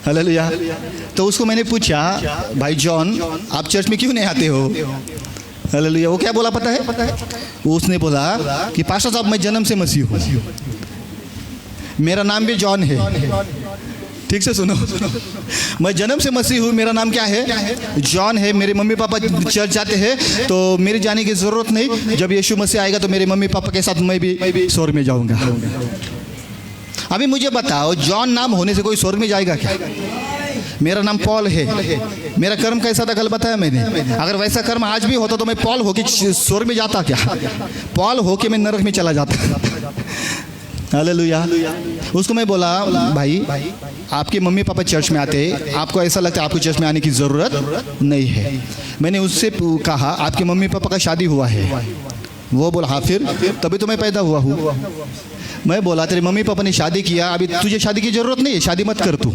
हालेलुया। तो उसको मैंने पूछा, भाई जॉन, आप चर्च में क्यों नहीं आते हो? हालेलुया। वो क्या बोला पता है? उसने बोला कि पास्टर साहब, मैं जन्म से मसीह हूँ, मेरा नाम भी जॉन है। ठीक से सुनो, मैं जन्म से मसीह हूँ, मेरा नाम क्या है? जॉन है। मेरे मम्मी पापा चर्च जाते हैं, तो मेरे जाने की जरूरत नहीं। जब यीशु मसीह आएगा तो मेरे मम्मी पापा के साथ मैं भी स्वर्ग में जाऊंगा। अभी मुझे बताओ, जॉन नाम होने से कोई स्वर्ग में जाएगा क्या? मेरा नाम पॉल है। मेरा कर्म कैसा था कल बताया मैंने। अगर वैसा कर्म आज भी होता तो मैं पॉल होके स्वर्ग में जाता क्या? पॉल होके मैं नरक में चला जाता। हालेलुया। उसको मैं बोला, भाई आपके मम्मी पापा चर्च में आते हैं, आपको ऐसा लगता है आपको चर्च में आने की ज़रूरत नहीं है। मैंने उससे कहा, आपके मम्मी पापा का शादी हुआ है? वो बोला हाँ। फिर? तभी तो मैं पैदा हुआ हूँ। मैं बोला, तेरे मम्मी पापा ने शादी किया, अभी तुझे शादी की ज़रूरत नहीं है, शादी मत कर तू।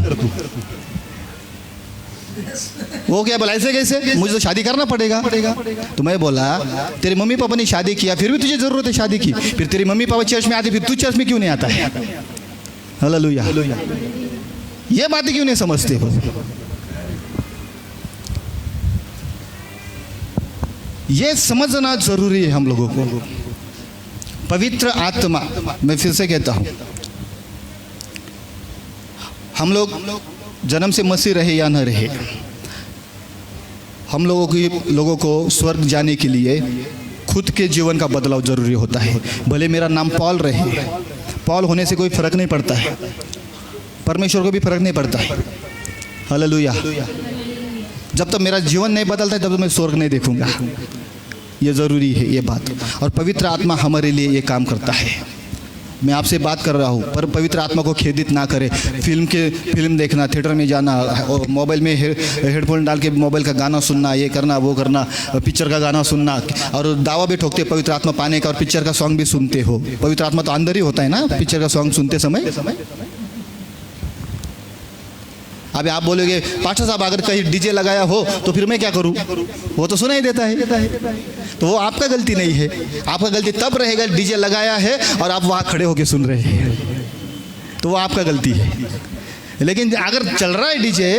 वो क्या बोला, ऐसे कैसे? मुझे तो शादी करना पड़ेगा। तो मैं बोला, तेरे मम्मी पापा ने शादी किया, फिर भी तुझे जरूरत है शादी की, फिर तेरे मम्मी पापा चर्च में आते, फिर तू चर्च में क्यों नहीं आता है? हालेलुया। ये बातें क्यों नहीं समझते हो? ये समझना जरूरी है हम लोगों को। पवित्र आत्मा, मैं फिर से कहता हूं, हम लोग जन्म से मसीह रहे या न रहे, हम लोगों को स्वर्ग जाने के लिए खुद के जीवन का बदलाव जरूरी होता है। भले मेरा नाम पॉल रहे, पॉल होने से कोई फर्क नहीं पड़ता है, परमेश्वर को भी फर्क नहीं पड़ता है। हालेलुया। जब तक मेरा जीवन नहीं बदलता है तब तक मैं स्वर्ग नहीं देखूंगा। ये ज़रूरी है ये बात, और पवित्र आत्मा हमारे लिए ये काम करता है। मैं आपसे बात कर रहा हूँ, पर पवित्र आत्मा को खेदित ना करें। फिल्म देखना, थिएटर में जाना, और मोबाइल में हेडफोन डाल के मोबाइल का गाना सुनना, ये करना वो करना, पिक्चर का गाना सुनना, और दावा भी ठोकते पवित्र आत्मा पाने का, और पिक्चर का सॉन्ग भी सुनते हो। पवित्र आत्मा तो अंदर ही होता है ना पिक्चर का सॉन्ग सुनते समय। अभी आप बोलोगे पास्टर साहब अगर कहीं डीजे लगाया हो तो फिर मैं क्या करूं, वो तो सुनाई देता है। तो वो आपका गलती नहीं है, आपका गलती तब रहेगा डीजे लगाया है और आप वहाँ खड़े होके सुन रहे हैं, तो वो आपका गलती है। लेकिन अगर चल रहा है डीजे,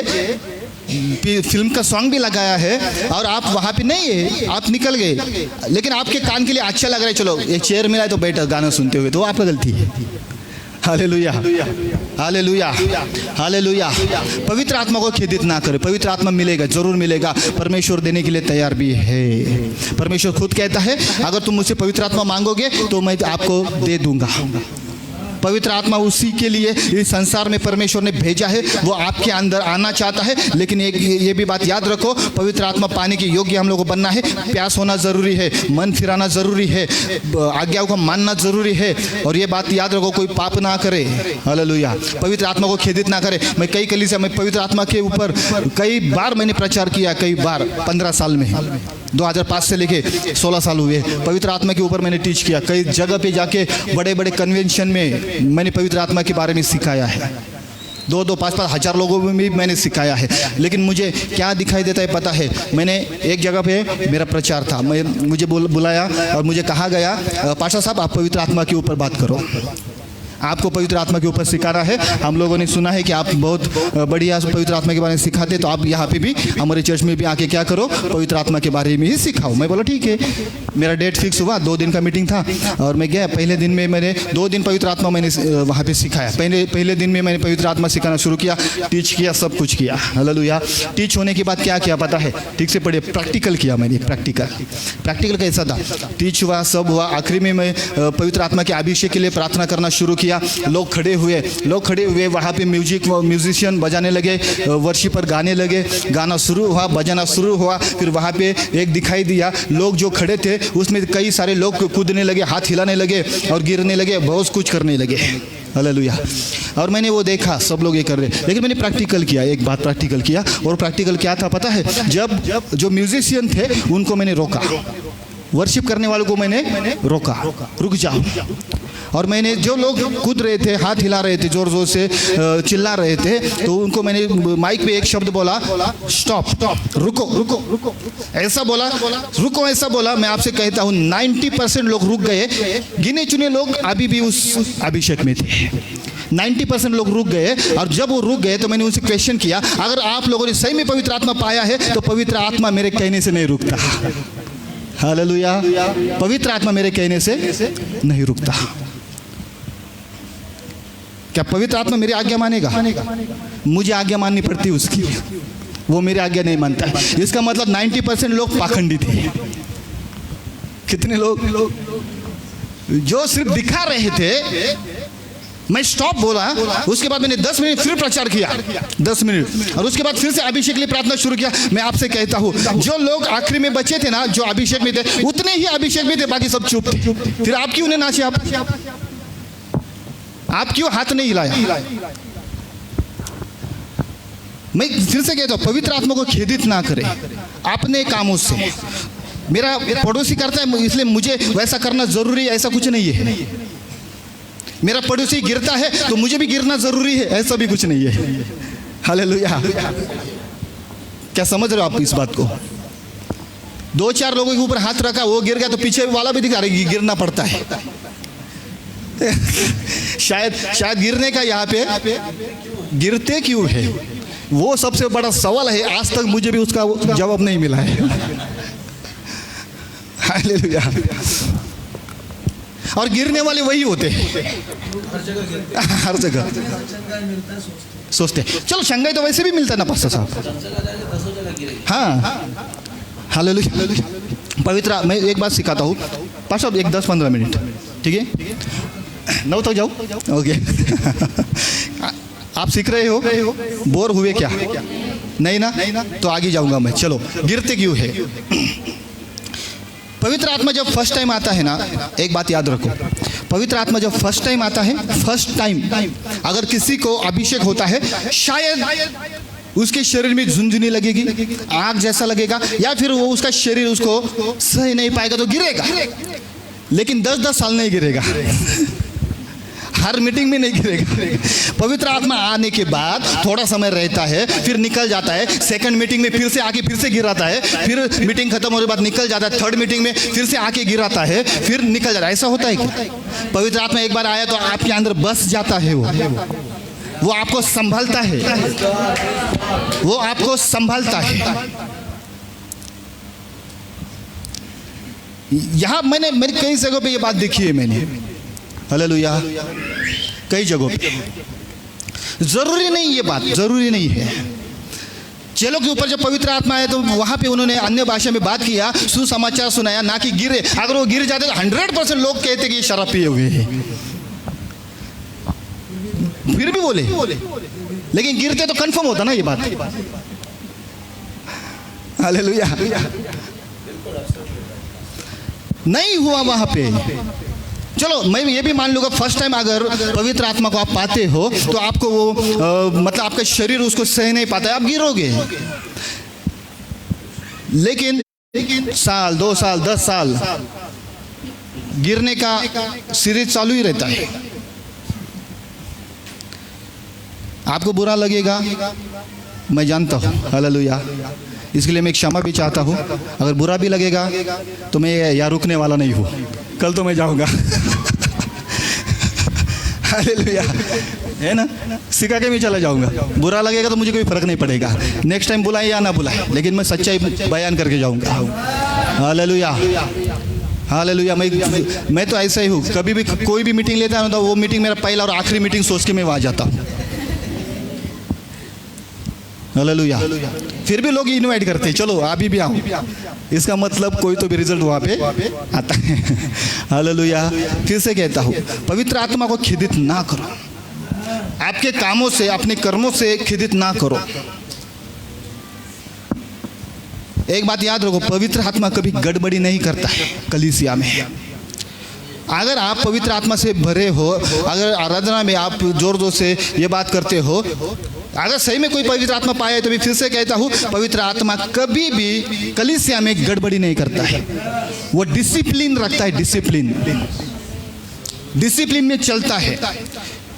फिल्म का सॉन्ग भी लगाया है और आप वहाँ पे नहीं है, आप निकल गए, लेकिन आपके कान के लिए अच्छा लग रहा है, चलो एक चेयर मिला है तो बैठ गाना सुनते हुए, तो वो आपका गलती है। Hallelujah, hallelujah, hallelujah. पवित्र आत्मा को खेदित ना करें। पवित्र आत्मा मिलेगा, जरूर मिलेगा। परमेश्वर देने के लिए तैयार भी है। परमेश्वर खुद कहता है अगर तुम मुझसे पवित्र आत्मा मांगोगे तो मैं आपको दे दूंगा। पवित्र आत्मा उसी के लिए इस संसार में परमेश्वर ने भेजा है, वो आपके अंदर आना चाहता है। लेकिन ये भी बात याद रखो, पवित्र आत्मा पाने के योग्य हम लोग को बनना है। प्यास होना ज़रूरी है, मन फिराना ज़रूरी है, आज्ञाओं को मानना ज़रूरी है, और ये बात याद रखो कोई पाप ना करे। हालेलुया। पवित्र आत्मा को खेदित ना करे। मैं कई कलीसिया में पवित्र आत्मा के ऊपर कई बार मैंने प्रचार किया, कई बार 15 साल में, 2005 से लेके 16 साल हुए पवित्र आत्मा के ऊपर मैंने टीच किया। कई जगह पे जाके बड़े बड़े कन्वेंशन में मैंने पवित्र आत्मा के बारे में सिखाया है। 2-2, 5-5 हज़ार लोगों में भी मैंने सिखाया है। लेकिन मुझे क्या दिखाई देता है पता है, मैंने एक जगह पे मेरा प्रचार था, मुझे बुलाया और मुझे कहा गया पास्टर साहब आप पवित्र आत्मा के ऊपर बात करो, आपको पवित्र आत्मा के ऊपर सिखाना है। हम लोगों ने सुना है कि आप बहुत बढ़िया पवित्र आत्मा के बारे में सिखाते, तो आप यहाँ पे भी हमारे चर्च में भी आके क्या करो, पवित्र आत्मा के बारे में ही सिखाओ। मैं बोला ठीक है। मेरा डेट फिक्स हुआ, 2 दिन का मीटिंग था और मैं गया। पहले दिन में मैंने 2 दिन पवित्र आत्मा मैंने वहाँ पे सिखाया। पहले दिन में मैंने पवित्र आत्मा सिखाना शुरू किया, टीच किया, सब कुछ किया। हालेलुया। टीच होने के बाद क्या किया पता है, ठीक से पढ़िए, प्रैक्टिकल किया मैंने। प्रैक्टिकल कैसा था, टीच हुआ, सब हुआ। आखिरी में मैं पवित्र आत्मा के अभिषेक के लिए प्रार्थना करना शुरू किया। लोग खड़े हुए वहाँ पे म्यूजिशियन बजाने लगे, वर्शिपर गाने लगे, गाना शुरू हुआ, बजाना शुरू हुआ। फिर वहाँ पे एक दिखाई दिया, लोग जो खड़े थे उसमें कई सारे लोग कूदने लगे, हाथ हिलाने लगे और गिरने लगे, बहुत कुछ करने लगे। हालेलुया। और मैंने वो देखा सब लोग ये कर रहे, लेकिन मैंने प्रैक्टिकल किया, एक बात प्रैक्टिकल किया। और प्रैक्टिकल क्या था पता है, जब जो म्यूजिशियन थे उनको मैंने रोका, वर्शिप करने वालों को मैंने रोका, रुक जाओ। और मैंने जो लोग कूद रहे थे, हाथ हिला रहे थे, जोर जोर से चिल्ला रहे थे, तो उनको मैंने माइक पे एक शब्द बोला, स्टॉप, रुको। ऐसा बोला, रुको, ऐसा बोला। मैं आपसे कहता हूँ 90% लोग रुक गए। गिने चुने लोग अभी भी उस अभिषेक में थे। 90% लोग रुक गए। और जब वो रुक गए तो मैंने उनसे क्वेश्चन किया, अगर आप लोगों ने सही में पवित्र आत्मा पाया है तो पवित्र आत्मा मेरे कहने से नहीं रुकता। हालेलुया। पवित्र आत्मा मेरे कहने से नहीं रुकता। क्या पवित्र आत्मा मेरी आज्ञा मानेगा? मुझे आज्ञा माननी पड़ती है उसकी, वो मेरी आज्ञा नहीं मानता है। इसका मतलब 90% लोग पाखंडी थे। कितने लोग जो सिर्फ दिखा रहे थे। मैं स्टॉप बोला, उसके बाद मैंने 10 मिनट फिर प्रचार किया, 10 मिनट, और उसके बाद फिर से अभिषेक के लिए प्रार्थना शुरू किया। मैं आपसे कहता हूँ जो लोग आखिरी में बचे थे ना, जो अभिषेक में थे, उतने ही अभिषेक में थे, बाकी सब चुप थे। फिर आप क्यों नहीं नाचे? आप क्यों हाथ नहीं हिलाया? मैं फिर से कहता हूँ पवित्र आत्मा को खेदित ना करें अपने कामों से। मेरा पड़ोसी करता है इसलिए मुझे वैसा करना जरूरी है, ऐसा कुछ नहीं है। मेरा पड़ोसी गिरता है तो मुझे भी गिरना जरूरी है, ऐसा भी कुछ नहीं है। हालेलुया। क्या समझ रहे हो आप इस बात को? 2-4 लोगों के ऊपर हाथ रखा, वो गिर गया तो पीछे वाला भी दिखा रहा, गिरना पड़ता है। शायद गिरने का यहाँ पे गिरते क्यों है, वो सबसे बड़ा सवाल है। आज तक मुझे भी उसका जवाब नहीं मिला है। हालेलुया। और गिरने वाले वही होते हैं हर जगह सोचते। चलो शंघाई तो वैसे भी मिलता है ना पास्टर साहब। हाँ, हालेलुया। पवित्र, मैं एक बात सिखाता हूँ पास्टर साहब, एक 10-15 मिनट, ठीक है? 9 तक जाओ, ओके। आप सीख रहे हो, बोर हुए क्या? नहीं ना, तो आगे जाऊंगा मैं। चलो, गिरते क्यों है? पवित्र आत्मा जब फर्स्ट टाइम आता है ना, एक बात याद रखो, पवित्र आत्मा जब फर्स्ट टाइम आता है, फर्स्ट टाइम अगर किसी को अभिषेक होता है, शायद उसके शरीर में झुनझुनी लगेगी, आग जैसा लगेगा, या फिर वो उसका शरीर उसको सह नहीं पाएगा तो गिरेगा, लेकिन 10-10 साल नहीं गिरेगा। हर मीटिंग में नहीं गिरेगा। पवित्र आत्मा आने के बाद थोड़ा समय रहता है, फिर निकल जाता है। सेकंड मीटिंग में फिर से आके फिर से गिराता है, फिर मीटिंग खत्म होने के बाद निकल जाता है। थर्ड मीटिंग में फिर से आके गिराता है, फिर निकल जाता है। ऐसा होता है क्या? पवित्र आत्मा एक बार आया तो आपके अंदर बस जाता है। वो आपको संभालता है, वो आपको संभालता है। यहां मैंने मेरी कई जगहों पे ये बात देखी है मैंने, हालेलुया, कई जगहों पे। जरूरी नहीं, ये बात जरूरी नहीं है। चेलों के ऊपर जब पवित्र आत्मा आया तो वहां पे उन्होंने अन्य भाषा में बात किया, सुसमाचार सुनाया, ना कि गिरे। अगर वो गिर जाते तो 100% लोग कहते कि ये शराब पिए हुए हैं, फिर भी बोले, लेकिन गिरते तो कंफर्म होता ना ये बात। हालेलुया, नहीं हुआ वहां पे। चलो, मैं ये भी मान लूंगा, फर्स्ट टाइम अगर पवित्र आत्मा को आप पाते हो तो आपको वो मतलब आपका शरीर उसको सह नहीं पाता है, आप गिरोगे। लेकिन साल, 2 साल, 10 साल गिरने का सीरीज चालू ही रहता है। आपको बुरा लगेगा, मैं जानता हूँ, हालेलुया, इसके लिए मैं क्षमा भी चाहता हूँ। अगर बुरा भी लगेगा तो मैं यहाँ रुकने वाला नहीं हूँ, कल तो मैं जाऊँगा। हालेलुया, है ना, सिखा के मैं चला जाऊँगा। बुरा लगेगा तो मुझे कोई फर्क नहीं पड़ेगा, नेक्स्ट टाइम बुलाए या ना बुलाए, लेकिन मैं सच्चाई बयान करके जाऊँगा। Hallelujah, hallelujah. मैं तो ऐसा ही हूँ, कभी भी कोई भी मीटिंग लेता हूँ तो वो मीटिंग मेरा पहला और आखिरी मीटिंग सोच के मैं वहाँ जाता हूँ। हालेलुया। फिर भी लोग इनवाइट करते हैं, चलो अभी भी आओ, इसका मतलब कोई तो भी रिजल्ट वहाँ पे आता है। हालेलुया। फिर से कहता हूँ, पवित्र आत्मा को खिदित ना करो, आपके कामों से, अपने कर्मों से खिदित ना करो। एक बात याद रखो, पवित्र आत्मा कभी गड़बड़ी नहीं करता है कलीसिया में। अगर आप पवित्र आत्मा से भरे हो, अगर आराधना में आप जोर जोर से ये बात करते हो, अगर सही में कोई पवित्र आत्मा पाया है तो भी फिर से कहता हूँ, पवित्र आत्मा कभी भी कलीसिया में गड़बड़ी नहीं करता है। वो डिसिप्लिन रखता है, डिसिप्लिन में चलता है।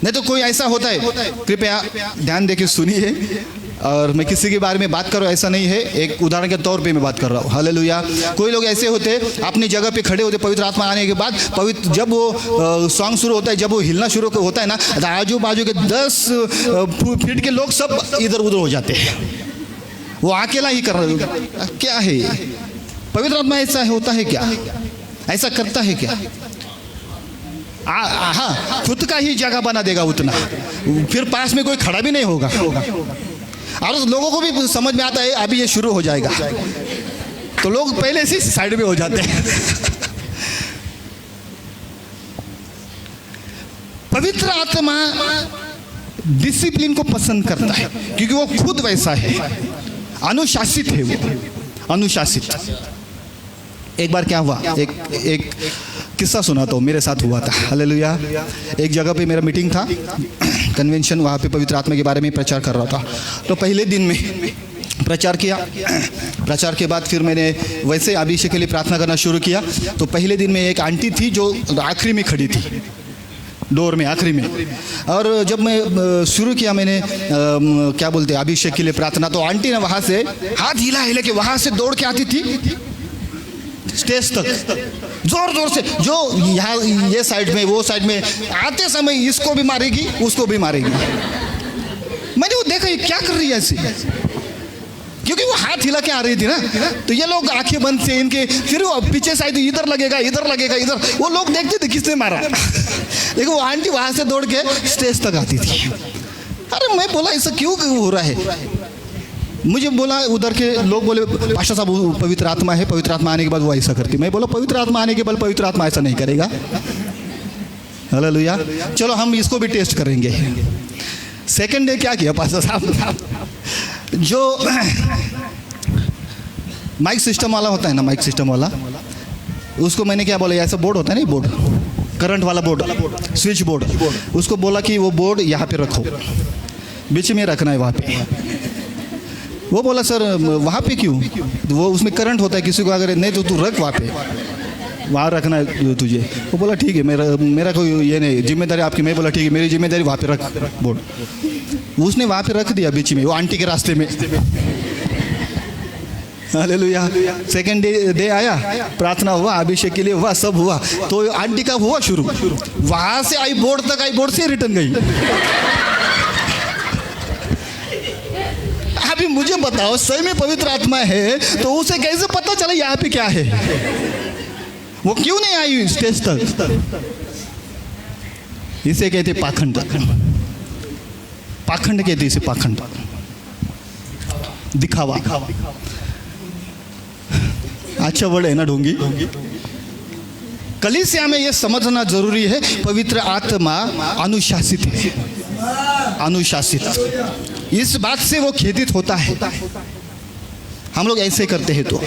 नहीं तो कोई ऐसा होता है, कृपया ध्यान देके सुनिए, और मैं किसी के बारे में बात कर रहा हूँ ऐसा नहीं है, एक उदाहरण के तौर पे मैं बात कर रहा हूँ। हालेलुया। कोई लोग ऐसे होते अपनी जगह पे खड़े होते, पवित्र आत्मा आने के बाद जब वो सॉन्ग शुरू होता है, जब वो हिलना शुरू होता है ना, आजू बाजू के 10 फीट के लोग सब इधर उधर हो जाते हैं। वो अकेला ही कर रहा, क्या है पवित्र आत्मा? ऐसा होता है क्या? ऐसा करता है क्या? हाँ, खुद का ही जगह बना देगा उतना, फिर पास में कोई खड़ा भी नहीं होगा, और लोगों को भी समझ में आता है अभी ये शुरू हो जाएगा, तो लोग पहले से साइड में हो जाते हैं। पवित्र आत्मा डिसिप्लिन को पसंद करता है, क्योंकि वो खुद वैसा है, अनुशासित है, वो अनुशासित। एक बार क्या हुआ, एक किस्सा सुनाता हूँ, मेरे साथ हुआ था। हालेलुया। एक जगह पे मेरा मीटिंग था, कन्वेंशन, वहाँ पे पवित्र आत्मा के बारे में प्रचार कर रहा था। तो पहले दिन में प्रचार किया, प्रचार के बाद फिर मैंने वैसे अभिषेक के लिए प्रार्थना करना शुरू किया। तो पहले दिन में एक आंटी थी जो आखिरी में खड़ी थी, डोर में आखिरी में, और जब मैं शुरू किया मैंने क्या बोलते हैं अभिषेक के लिए प्रार्थना, तो आंटी ने वहाँ से हाथ हिला के वहाँ से दौड़ के आती थी स्टेज तक, जोर जोर से, जो यहाँ ये साइड में वो साइड में, आते समय इसको भी मारेगी उसको भी मारेगी। मैंने वो देखा ये क्या कर रही है ऐसे, क्योंकि वो हाथ हिला के आ रही थी ना, तो ये लोग आंखें बंद से इनके, फिर वो पीछे साइड इधर लगेगा इधर लगेगा इधर, वो लोग देखते थे किसने मारा। लेकिन वो आंटी वहां से दौड़ के स्टेज तक आती थी। अरे मैं बोला ऐसा क्यों हो रहा है? मुझे बोला, उधर के लोग बोले पास्टर साहब पवित्र आत्मा है, पवित्र आत्मा आने के बाद वो ऐसा करती। मैं बोला पवित्र आत्मा आने के बाद पवित्र आत्मा ऐसा नहीं करेगा। हालेलुया। चलो हम इसको भी टेस्ट करेंगे। सेकंड डे क्या किया पास्टर साहब, जो माइक सिस्टम वाला होता है ना, माइक सिस्टम वाला, उसको मैंने क्या बोला, ऐसा बोर्ड होता है ना, बोर्ड करंट वाला बोर्ड, स्विच बोर्ड, उसको बोला कि वो बोर्ड यहाँ पे रखो, बीच में रखना है वहाँ पे। वो बोला सर वहाँ पे क्यों, वो उसमें करंट होता है, किसी को अगर नहीं तो तू रख वहाँ पे, वहाँ रखना है तुझे। वो बोला ठीक है, मेरा कोई ये नहीं, जिम्मेदारी आपकी। मैं बोला ठीक है, मेरी जिम्मेदारी वहाँ पे रख बोर्ड। उसने वहाँ पे रख दिया बीच में, वो आंटी के रास्ते में। हालेलुया। सेकंड डे आया, प्रार्थना हुआ, अभिषेक के लिए हुआ, सब हुआ, तो आंटी का हुआ शुरू, वहाँ से आई बोर्ड तक, आई बोर्ड से रिटर्न गई। अभी मुझे बताओ, सही में पवित्र आत्मा है तो उसे कैसे पता चला यहाँ पे क्या है? वो क्यों नहीं आई स्टेज तक? इसे कहते पाखंड, पाखंड कहते इसे, पाखंड, दिखावा। अच्छा वर्ड है ना, ढोंगी। कलीसिया में यह समझना जरूरी है, पवित्र आत्मा अनुशासित है, अनुशासित। इस बात से वो खेदित होता है हम लोग ऐसे करते हैं तो।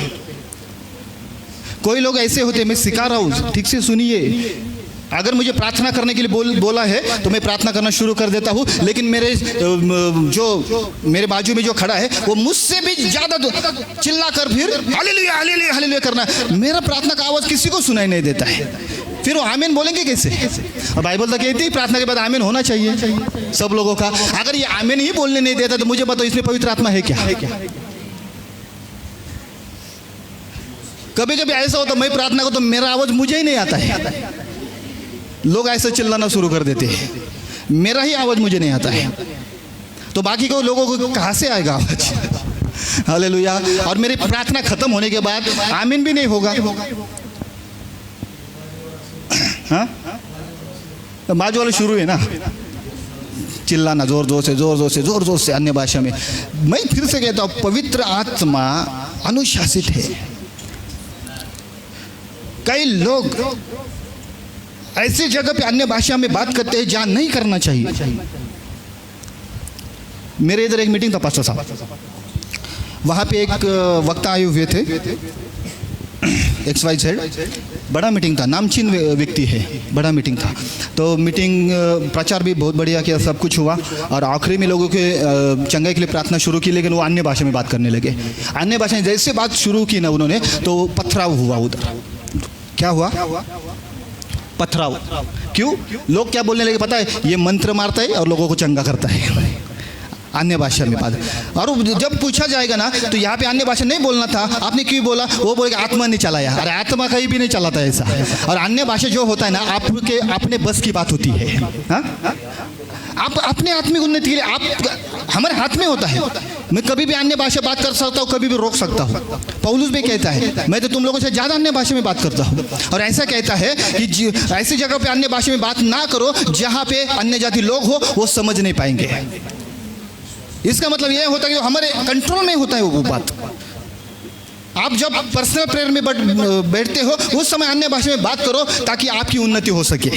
कोई लोग ऐसे होते हैं, मैं सिखा रहा हूँ, ठीक से सुनिए। अगर मुझे प्रार्थना करने के लिए बोला है तो मैं प्रार्थना करना शुरू कर देता हूँ, लेकिन मेरे बाजू में जो खड़ा है वो मुझसे भी ज्यादा चिल्ला कर फिर हालेलुया हालेलुया हालेलुया करना, मेरा प्रार्थना का आवाज किसी को सुनाई नहीं देता है। फिर वो आमीन बोलेंगे कैसे? और बाइबल तो कहती है प्रार्थना के बाद आमीन होना चाहिए सब लोगों का। अगर ये आमीन ही बोलने नहीं देता तो मुझे बताओ इसमें पवित्र आत्मा है क्या? कभी कभी ऐसा होता, मैं प्रार्थना को तो मेरा आवाज मुझे ही नहीं आता है, लोग ऐसे चिल्लाना शुरू कर देते हैं, मेरा ही आवाज मुझे नहीं आता है, तो बाकी को लोगों को कहाँ से आएगा आवाज? हालेलुया। और मेरी प्रार्थना खत्म होने के बाद आमीन भी नहीं होगा। हाँ, तो बाजू वाले शुरू है ना चिल्लाना, जोर जोर से जोर जोर से जोर जोर से अन्य भाषा में। मैं फिर से कहता हूँ, पवित्र आत्मा अनुशासित है। कई लोग ऐसी जगह पे अन्य भाषा में बात करते हैं जहां नहीं करना चाहिए। मेरे इधर एक मीटिंग था पास्टर साहब, वहां पे एक वक्ता आए हुए थे, XYZ, बड़ा मीटिंग था, नामचीन व्यक्ति है, बड़ा मीटिंग था। तो मीटिंग प्रचार भी बहुत बढ़िया किया, सब कुछ हुआ, और आखिरी में लोगों के चंगाई के लिए प्रार्थना शुरू की, लेकिन वो अन्य भाषा में बात करने लगे। अन्य भाषा में जैसे बात शुरू की ना उन्होंने, तो पथराव हुआ उधर। क्या हुआ? पथराव। क्यों? लोग क्या बोलने लगे पता है? ये मंत्र मारता है और लोगों को चंगा करता है, अन्य भाषा में बात। और जब पूछा जाएगा ना तो यहाँ पे अन्य भाषा नहीं बोलना था, आपने क्यों बोला? वो बोलेगा आत्मा ने चलाया। अरे आत्मा कहीं भी नहीं चलाता ऐसा। और अन्य भाषा जो होता है ना, आपके अपने बस की बात होती है। हाँ, आप अपने आत्मिक उन्नति के लिए आप हमारे हाथ में होता है। मैं कभी भी अन्य भाषा बात कर सकता हूँ, कभी भी रोक सकता हूँ। पौलुस भी कहता है, मैं तो तुम लोगों से ज़्यादा अन्य भाषा में बात करता हूँ। और ऐसा कहता है कि ऐसी जगह पे अन्य भाषा में बात ना करो जहाँ पे अन्य जाति लोग हो, वो समझ नहीं पाएंगे। इसका मतलब यह होता है कि हमारे कंट्रोल में होता है वो बात। आप जब पर्सनल प्रेयर में बैठते हो उस समय अन्य भाषा में बात करो ताकि आपकी उन्नति हो सके।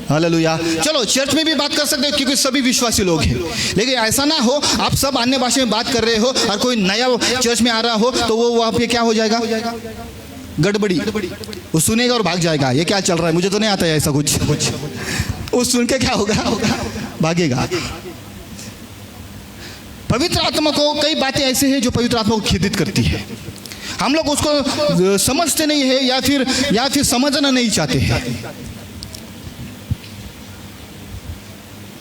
हालेलुया। चलो चर्च में भी बात कर सकते हो क्योंकि सभी विश्वासी लोग हैं, लेकिन ऐसा ना हो आप सब अन्य भाषा में बात कर रहे हो और कोई नया चर्च में आ रहा हो तो वो वहाँ पे क्या हो जाएगा? गड़बड़ी। वो सुनेगा और भाग जाएगा, ये क्या चल रहा है, मुझे तो नहीं आता है ऐसा कुछ। वो सुन के क्या होगा? भागेगा। पवित्र आत्मा को कई बातें ऐसे हैं जो पवित्र आत्मा को खेदित करती है। हम लोग उसको समझते नहीं है या फिर समझना नहीं चाहते हैं।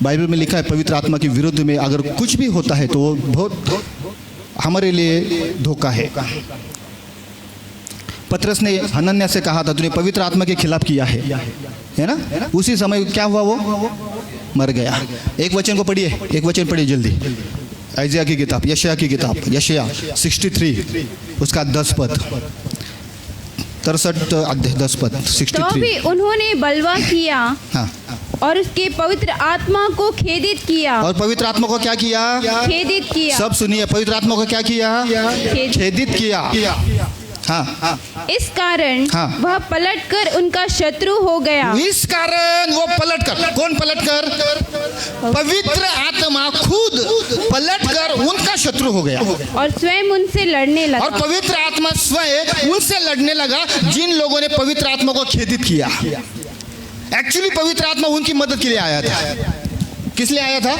बाइबल में लिखा है पवित्र आत्मा के विरुद्ध में अगर कुछ भी होता है तो वो बहुत हमारे लिए धोखा है। पतरस ने हनन्याह से कहा था तूने पवित्र आत्मा के खिलाफ किया है ना? उसी समय क्या हुआ? वो मर गया। एक वचन को पढ़िए, एक वचन पढ़िए जल्दी। यशायाह की किताब, यशायाह की किताब, यशायाह 63 उसका 10 पद, 63 अध्याय 10 पद 63। तो भी उन्होंने बलवा किया, हाँ, और उसके पवित्र आत्मा को खेदित किया। और पवित्र आत्मा को क्या किया? खेदित किया। सब सुनिए, पवित्र आत्मा को क्या किया? खेदित किया। हाँ इस कारण हाँ। वह पलटकर उनका शत्रु हो गया इस कारण वो पलटकर, कौन पलटकर? पवित्र आत्मा खुद पलटकर उनका शत्रु हो गया और स्वयं उनसे लड़ने और लगा। पवित्र आत्मा स्वयं उनसे लड़ने लगा जिन लोगों ने पवित्र आत्मा को खेदित किया। एक्चुअली पवित्र आत्मा उनकी मदद के लिए आया था। किस लिए आया था?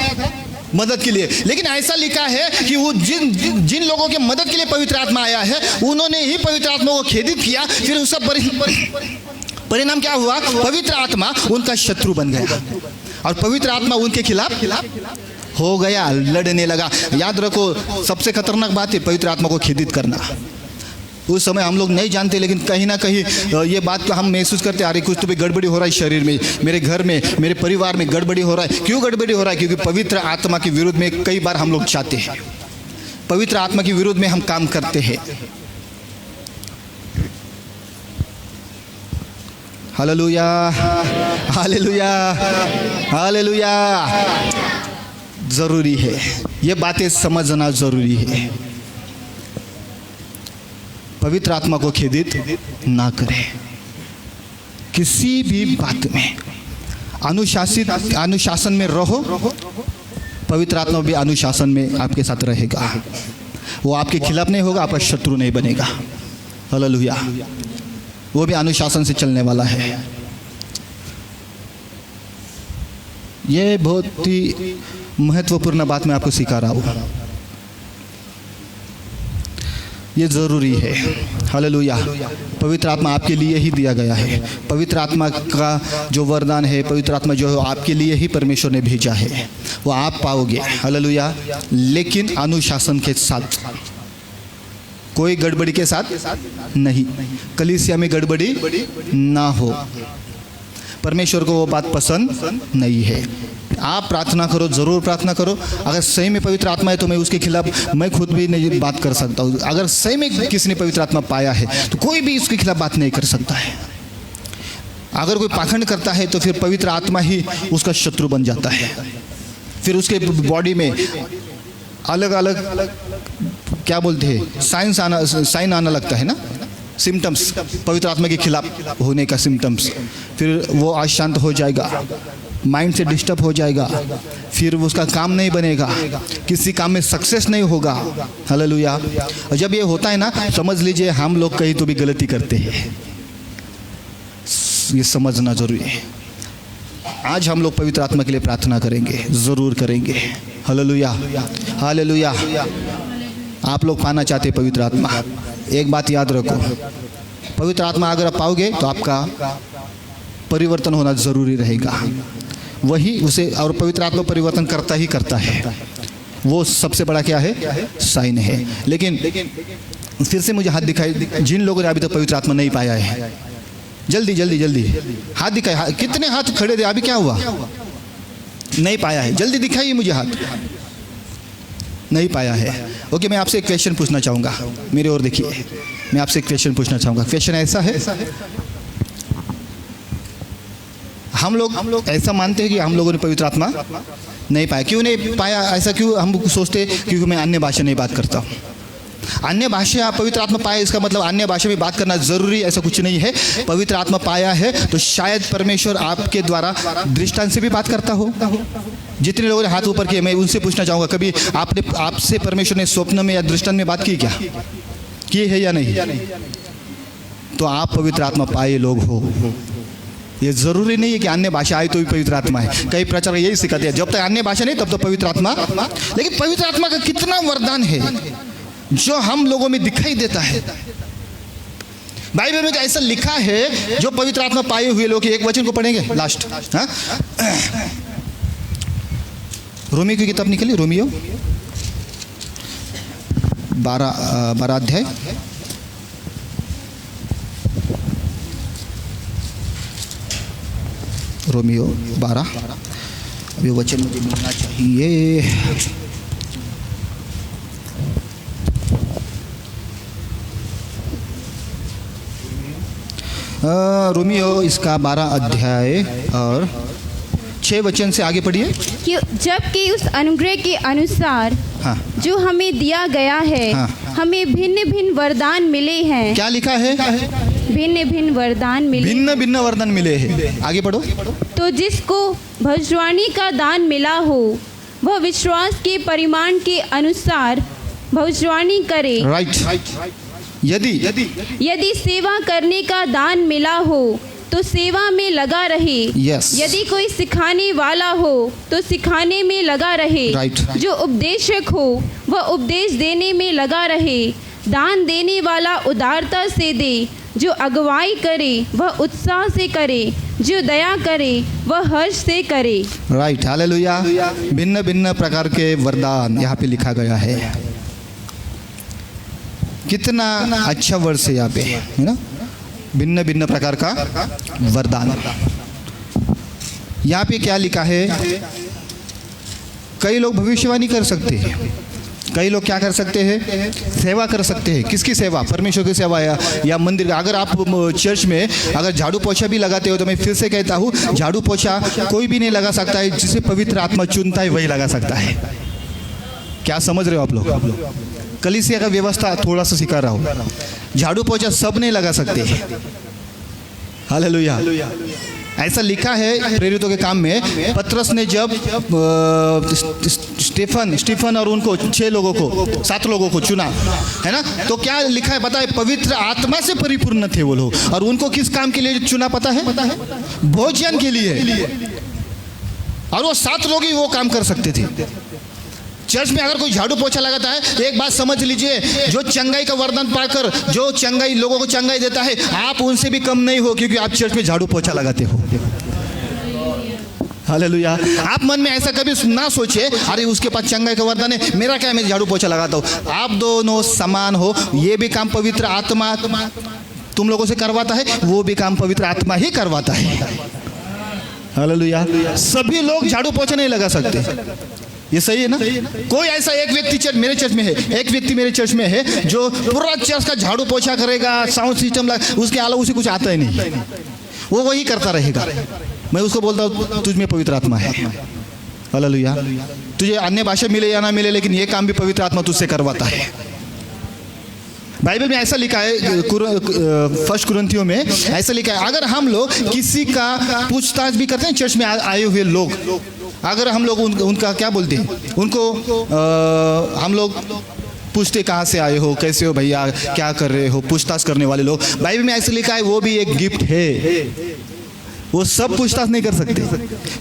मदद के लिए। लेकिन ऐसा लिखा है कि वो जिन लोगों के मदद के लिए पवित्र आत्मा आया है उन्होंने ही पवित्र आत्मा को खेदित किया। फिर उसका परिणाम क्या हुआ? पवित्र आत्मा उनका शत्रु बन गया और पवित्र आत्मा उनके खिलाफ हो गया, लड़ने लगा। याद रखो, सबसे खतरनाक बात है पवित्र आत्मा को खेदित करना। उस समय हम लोग नहीं जानते, लेकिन कहीं ना कहीं ये बात को हम महसूस करते, अरे कुछ तो भी गड़बड़ी हो रहा है शरीर में, मेरे घर में, मेरे परिवार में गड़बड़ी हो रहा है। क्यों गड़बड़ी हो रहा है? क्योंकि पवित्र आत्मा के विरुद्ध में कई बार हम लोग चाहते हैं, पवित्र आत्मा के विरुद्ध में हम काम करते हैं। Hallelujah, hallelujah, hallelujah. जरूरी है, ये बातें समझना जरूरी है। पवित्र आत्मा को खेदित ना करें। किसी भी बात में अनुशासन में रहो। पवित्र आत्मा भी अनुशासन में आपके साथ रहेगा। वो आपके खिलाफ नहीं होगा, आपका शत्रु नहीं बनेगा। हालेलुया। वो भी अनुशासन से चलने वाला है। ये बहुत ही महत्वपूर्ण बात मैं आपको सिखा रहा हूँ, ये ज़रूरी है। हालेलुया। पवित्र आत्मा आपके लिए ही दिया गया है। पवित्र आत्मा का जो वरदान है, पवित्र आत्मा जो है आपके लिए ही परमेश्वर ने भेजा है, वो आप पाओगे। हालेलुया। लेकिन अनुशासन के साथ, कोई गड़बड़ी के साथ नहीं। कलीसिया में गड़बड़ी ना हो। परमेश्वर को वो बात पसंद नहीं है। आप प्रार्थना करो, ज़रूर प्रार्थना करो। अगर सही में पवित्र आत्मा है तो मैं उसके खिलाफ मैं खुद भी नहीं बात कर सकता हूँ। अगर सही में किसी ने पवित्र आत्मा पाया है तो कोई भी उसके खिलाफ बात नहीं कर सकता है। अगर कोई पाखंड करता है तो फिर पवित्र आत्मा ही उसका शत्रु बन जाता है। फिर उसके बॉडी में अलग अलग क्या बोलते हैं, साइन आना लगता है ना, सिम्टम्स, पवित्र आत्मा के खिलाफ होने का सिम्टम्स। फिर वो अशांत हो जाएगा, माइंड से डिस्टर्ब हो जाएगा, फिर उसका काम नहीं बनेगा, किसी काम में सक्सेस नहीं होगा। हालेलुया। और जब ये होता है ना, समझ लीजिए हम लोग कहीं तो भी गलती करते हैं। ये समझना जरूरी है। आज हम लोग पवित्र आत्मा के लिए प्रार्थना करेंगे, ज़रूर करेंगे। Hallelujah, hallelujah. आप लोग पाना चाहते हैं पवित्र आत्मा, एक बात याद रखो, पवित्र आत्मा अगर आप पाओगे तो आपका परिवर्तन होना ज़रूरी रहेगा। वही उसे, और पवित्र आत्मा परिवर्तन करता ही करता है। वो सबसे बड़ा क्या है? साइन है। लेकिन फिर से मुझे हाथ दिखाई जिन लोगों ने अभी तक पवित्र आत्मा नहीं पाया है, जल्दी जल्दी जल्दी हाथ दिखाए। कितने हाथ खड़े थे? अभी क्या हुआ? नहीं पाया है। जल्दी दिखाइए मुझे हाथ। नहीं पाया है। ओके, मैं आपसे एक क्वेश्चन पूछना चाहूँगा। मेरे ओर देखिए, मैं आपसे एक क्वेश्चन पूछना चाहूँगा। क्वेश्चन ऐसा है, हम लोग ऐसा मानते हैं कि हम लोगों ने पवित्र आत्मा नहीं पाया। क्यों नहीं पाया? ऐसा क्यों हम सोचते? क्योंकि मैं अन्य भाषा नहीं बात करता हूँ। अन्य भाषा पवित्र आत्मा पाया इसका मतलब अन्य भाषा में बात करना जरूरी, ऐसा कुछ नहीं है। पवित्र आत्मा पाया है तो शायद परमेश्वर आपके द्वारा दृष्टांत से भी बात करता हो। जितने लोगों ने हाथ ऊपर किए, मैं उनसे पूछना चाहूँगा, कभी आपसे परमेश्वर ने स्वप्न में या दृष्टांत में बात की क्या? की है या नहीं? तो आप पवित्र आत्मा पाए लोग हो। ये जरूरी नहीं है कि अन्य भाषा आए तो भी पवित्र आत्मा है। कई प्रचारक यही सिखाते हैं, जब तक अन्य भाषा नहीं तब तो पवित्र आत्मा। लेकिन पवित्र आत्मा का कितना वरदान है जो हम लोगों में दिखाई देता है। बाइबल में तो ऐसा लिखा है, जो पवित्र आत्मा पाए हुए लोग, एक वचन को पढ़ेंगे लास्ट। हाँ, रोमियो की किताब निकली, रोमियो 12 अध्याय। रोमियो 12। अभी वचन मुझे मिलना चाहिए। रोमियो इसका 12 अध्याय और 6 वचन से आगे पढ़िए। कि जबकि उस अनुग्रह के अनुसार हाँ, जो हमें दिया गया है, हाँ। हमें भिन्न भिन्न वरदान मिले हैं। क्या लिखा है? भिन्न भिन्न वरदान मिले। भिन्न भिन्न वरदान मिले हैं। आगे पढ़ो। तो जिसको भविष्यवाणी का दान मिला हो वह विश्वास के परिमाण के अनुसार भविष्यवाणी करे। राइट। यदि सेवा करने का दान मिला हो तो सेवा में लगा रहे। Yes. यदि कोई सिखाने वाला हो तो सिखाने में लगा रहे। Right. जो उपदेशक हो वह उपदेश देने में लगा रहे। दान देने वाला उदारता से दे। जो अगुवाई करे वह उत्साह से करे। जो दया करे वह हर्ष से करे। राइट। हालेलुया। भिन्न भिन्न प्रकार के वरदान यहाँ पे लिखा गया है। कितना अच्छा वर्ष है यहाँ पे, है ना? भिन्न भिन्न प्रकार का वरदान। यहाँ पे क्या लिखा है? कई लोग भविष्यवाणी कर सकते हैं, कई लोग क्या कर सकते हैं? सेवा कर सकते हैं। किसकी सेवा? परमेश्वर की सेवा या मंदिर। अगर आप चर्च में अगर झाड़ू पोछा भी लगाते हो तो मैं फिर से कहता हूँ, झाड़ू पोछा कोई भी नहीं लगा सकता है, जिसे पवित्र आत्मा चुनता है वही लगा सकता है। क्या समझ रहे हो आप लोग? कलीसिया का व्यवस्था थोड़ा सा सिखा रहा हूँ। झाड़ू पोछा सब नहीं लगा सकते। हालेलुया। ऐसा लिखा है प्रेरितों के काम में, पतरस ने जब स्टीफन और उनको 7 लोगों को चुना, है ना? तो क्या लिखा है पता है? पवित्र आत्मा से परिपूर्ण थे वो लोग। और उनको किस काम के लिए चुना पता है? भोजन के लिए। और वो 7 लोग ही वो काम कर सकते थे। चर्च में अगर कोई झाड़ू पोछा लगाता है, एक बात समझ लीजिए, जो चंगाई का वरदान पाकर जो चंगाई लोगों को चंगाई देता है, आप उनसे भी कम नहीं हो, क्योंकि आप चर्च में झाड़ू पोछा लगाते हो। हालेलुया। आप मन में ऐसा कभी ना सोचे, अरे उसके पास चंगाई का वरदान है, मेरा क्या है, मैं झाड़ू पोछा लगाता हूँ। आप दोनों समान हो। ये भी काम पवित्र आत्मा तुम लोगों से करवाता है, वो भी काम पवित्र आत्मा ही करवाता है। हालेलुया। सभी लोग झाड़ू पोछा नहीं लगा सकते। ये सही है ना? कोई ऐसा एक व्यक्ति मेरे चर्च में है, एक व्यक्ति मेरे चर्च में है जो पूरा चर्च का झाड़ू पोछा करेगा, साउंड सिस्टम उसके अलावा उसे कुछ आता ही नहीं, वो वही करता रहेगा। मैं उसको बोलता हूँ तुझ में पवित्र आत्मा है। हालेलुया। तुझे अन्य भाषा मिले या ना मिले, लेकिन ये काम भी पवित्र आत्मा तुझसे करवाता है। बाइबल में ऐसा लिखा है, 1 कुरिन्थियों में ऐसा लिखा है, अगर हम लोग किसी का पूछताछ भी करते हैं, चर्च में आए हुए लोग, अगर हम लोग उनका क्या बोलते हैं, उनको हम लोग पूछते कहाँ से आए हो, कैसे हो भैया, क्या कर रहे हो, पूछताछ करने वाले लोग। बाइबल में ऐसे लिखा है वो भी एक गिफ्ट है। वो सब पूछताछ नहीं कर सकते।